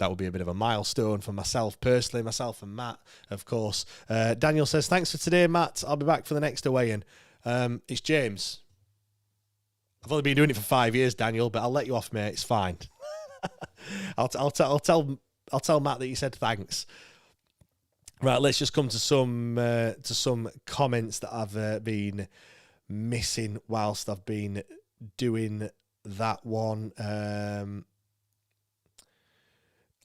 [SPEAKER 4] that will be a bit of a milestone for myself personally, myself and Matt, of course. Daniel says, thanks for today, Matt. I'll be back for the next away-in. It's James. I've only been doing it for 5 years, Daniel, but I'll let you off, mate. It's fine. I'll tell Matt that you said thanks. Right, let's just come to some comments that I've been missing whilst I've been doing that one.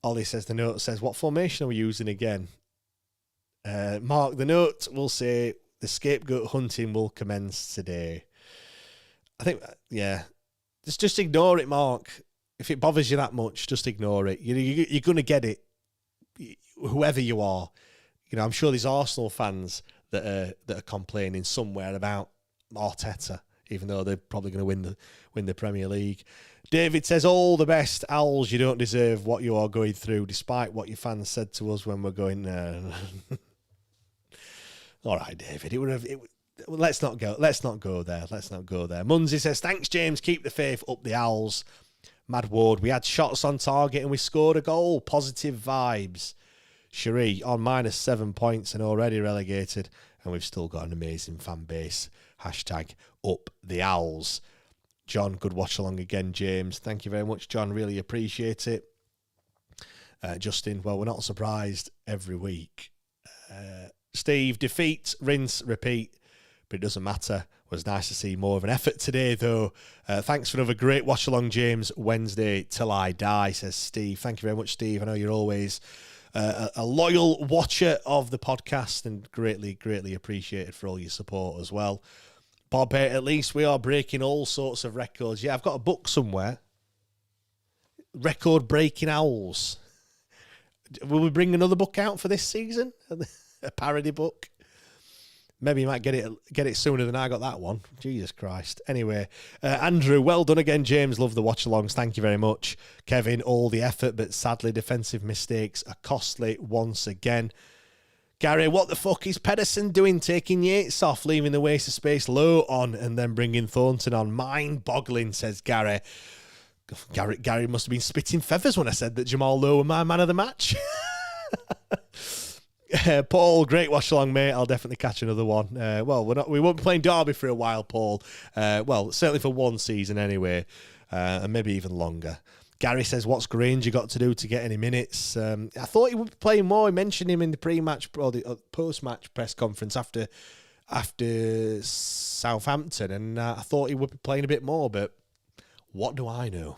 [SPEAKER 4] Ollie says, the note says, what formation are we using again? Mark, the note will say, the scapegoat hunting will commence today. I think, yeah. Just ignore it, Mark. If it bothers you that much, just ignore it. You're going to get it, whoever you are. You know, I'm sure there's Arsenal fans that are complaining somewhere about Arteta, even though they're probably going to win the Premier League. David says, all the best, Owls. You don't deserve what you are going through, despite what your fans said to us when we're going. All right, David. Let's not go there. Munsey says, thanks, James. Keep the faith up the Owls. Mad Ward, we had shots on target and we scored a goal. Positive vibes. Cherie on -7 points and already relegated, and we've still got an amazing fan base. Hashtag up the Owls. John, good watch along again, James. Thank you very much, John. Really appreciate it. Justin, well, we're not surprised every week. Steve, defeat, rinse, repeat, but it doesn't matter. It was nice to see more of an effort today, though. Thanks for another great watch along, James. Wednesday till I die, says Steve. Thank you very much, Steve. I know you're always a loyal watcher of the podcast and greatly appreciated for all your support as well. Bob, at least we are breaking all sorts of records. Yeah, I've got a book somewhere. Record Breaking Owls. Will we bring another book out for this season? A parody book? Maybe you might get it sooner than I got that one. Jesus Christ. Anyway, Andrew, well done again, James. Love the watch-alongs. Thank you very much. Kevin, all the effort, but sadly defensive mistakes are costly once again. Gary, what the fuck is Pedersen doing, taking Yates off, leaving the waste of space low on, and then bringing Thornton on? Mind-boggling, says Gary. Gary must have been spitting feathers when I said that Jamal Lowe were my man of the match. Paul, great watch along, mate. I'll definitely catch another one. We won't be playing Derby for a while, Paul. Certainly for one season anyway, and maybe even longer. Gary says, what's Granger got to do to get any minutes? I thought he would be playing more. I mentioned him in the pre-match or the post-match press conference after Southampton, and I thought he would be playing a bit more, but what do I know?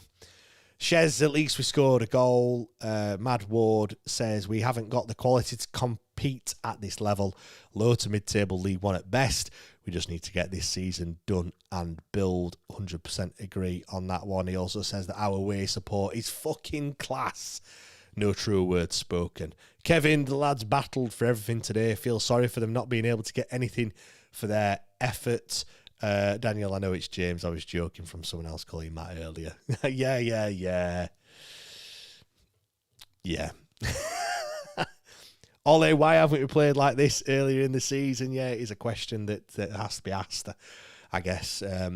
[SPEAKER 4] Shez, at least we scored a goal. Mad Ward says, we haven't got the quality to compete at this level. Low to mid-table League One at best. We just need to get this season done and build. 100% agree on that one. He also says that our away support is fucking class. No true words spoken. Kevin, the lads battled for everything today. Feel sorry for them not being able to get anything for their effort. Daniel, I know it's James. I was joking from someone else calling Matt earlier. Yeah. Ole, why haven't we played like this earlier in the season? Yeah, it is a question that has to be asked, I guess. I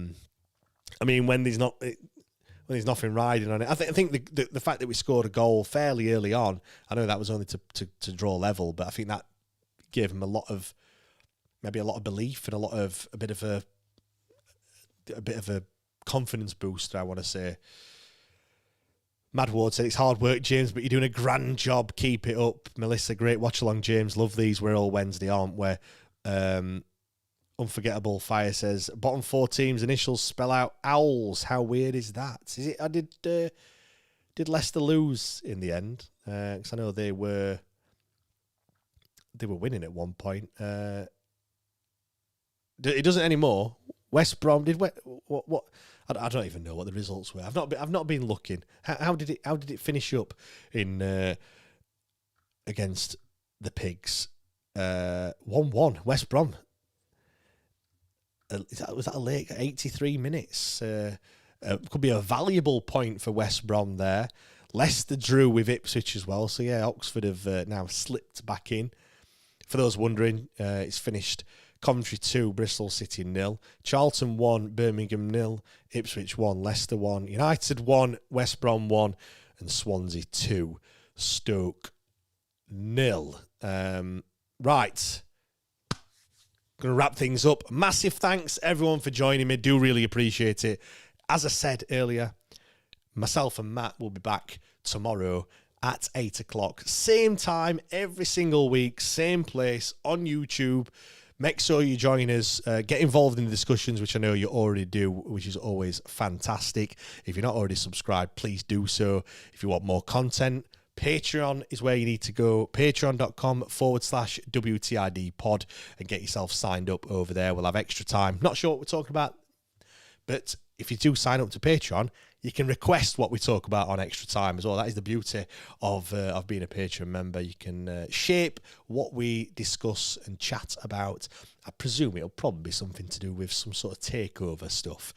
[SPEAKER 4] mean, when there's nothing riding on it. I think the fact that we scored a goal fairly early on, I know that was only to draw level, but I think that gave him a lot of belief and a bit of a confidence booster, I want to say. Mad Ward said, it's hard work, James, but you're doing a grand job. Keep it up. Melissa, great watch along, James. Love these. We're all Wednesday, aren't we? Unforgettable Fire says, bottom 4 teams' initials spell out Owls. How weird is that? Is it? Did Leicester lose in the end? Because I know they were winning at one point. It doesn't anymore. West Brom did what? I don't even know what the results were. I've not been looking. How did it finish up in against the Pigs? 1-1 West Brom. Was that a late 83 minutes? Could be a valuable point for West Brom there. Leicester drew with Ipswich as well. So yeah, Oxford have now slipped back in. For those wondering, it's finished Coventry 2, Bristol City 0. Charlton 1, Birmingham 0. Ipswich 1, Leicester 1. United 1, West Brom 1. And Swansea 2, Stoke 0. Right. Going to wrap things up. Massive thanks, everyone, for joining me. Do really appreciate it. As I said earlier, myself and Matt will be back tomorrow at 8 o'clock. Same time, every single week, same place on YouTube. Make sure you join us. Get involved in the discussions, which I know you already do, which is always fantastic. If you're not already subscribed, please do so. If you want more content, Patreon is where you need to go. Patreon.com/WTID pod and get yourself signed up over there. We'll have extra time. Not sure what we're talking about, but if you do sign up to Patreon, you can request what we talk about on extra time as well. That is the beauty of being a Patreon member. You can shape what we discuss and chat about. I presume it'll probably be something to do with some sort of takeover stuff,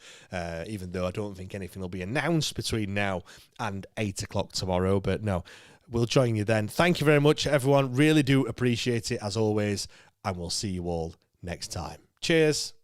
[SPEAKER 4] even though I don't think anything will be announced between now and 8 o'clock tomorrow. But no, we'll join you then. Thank you very much, everyone. Really do appreciate it, as always, and we'll see you all next time. Cheers.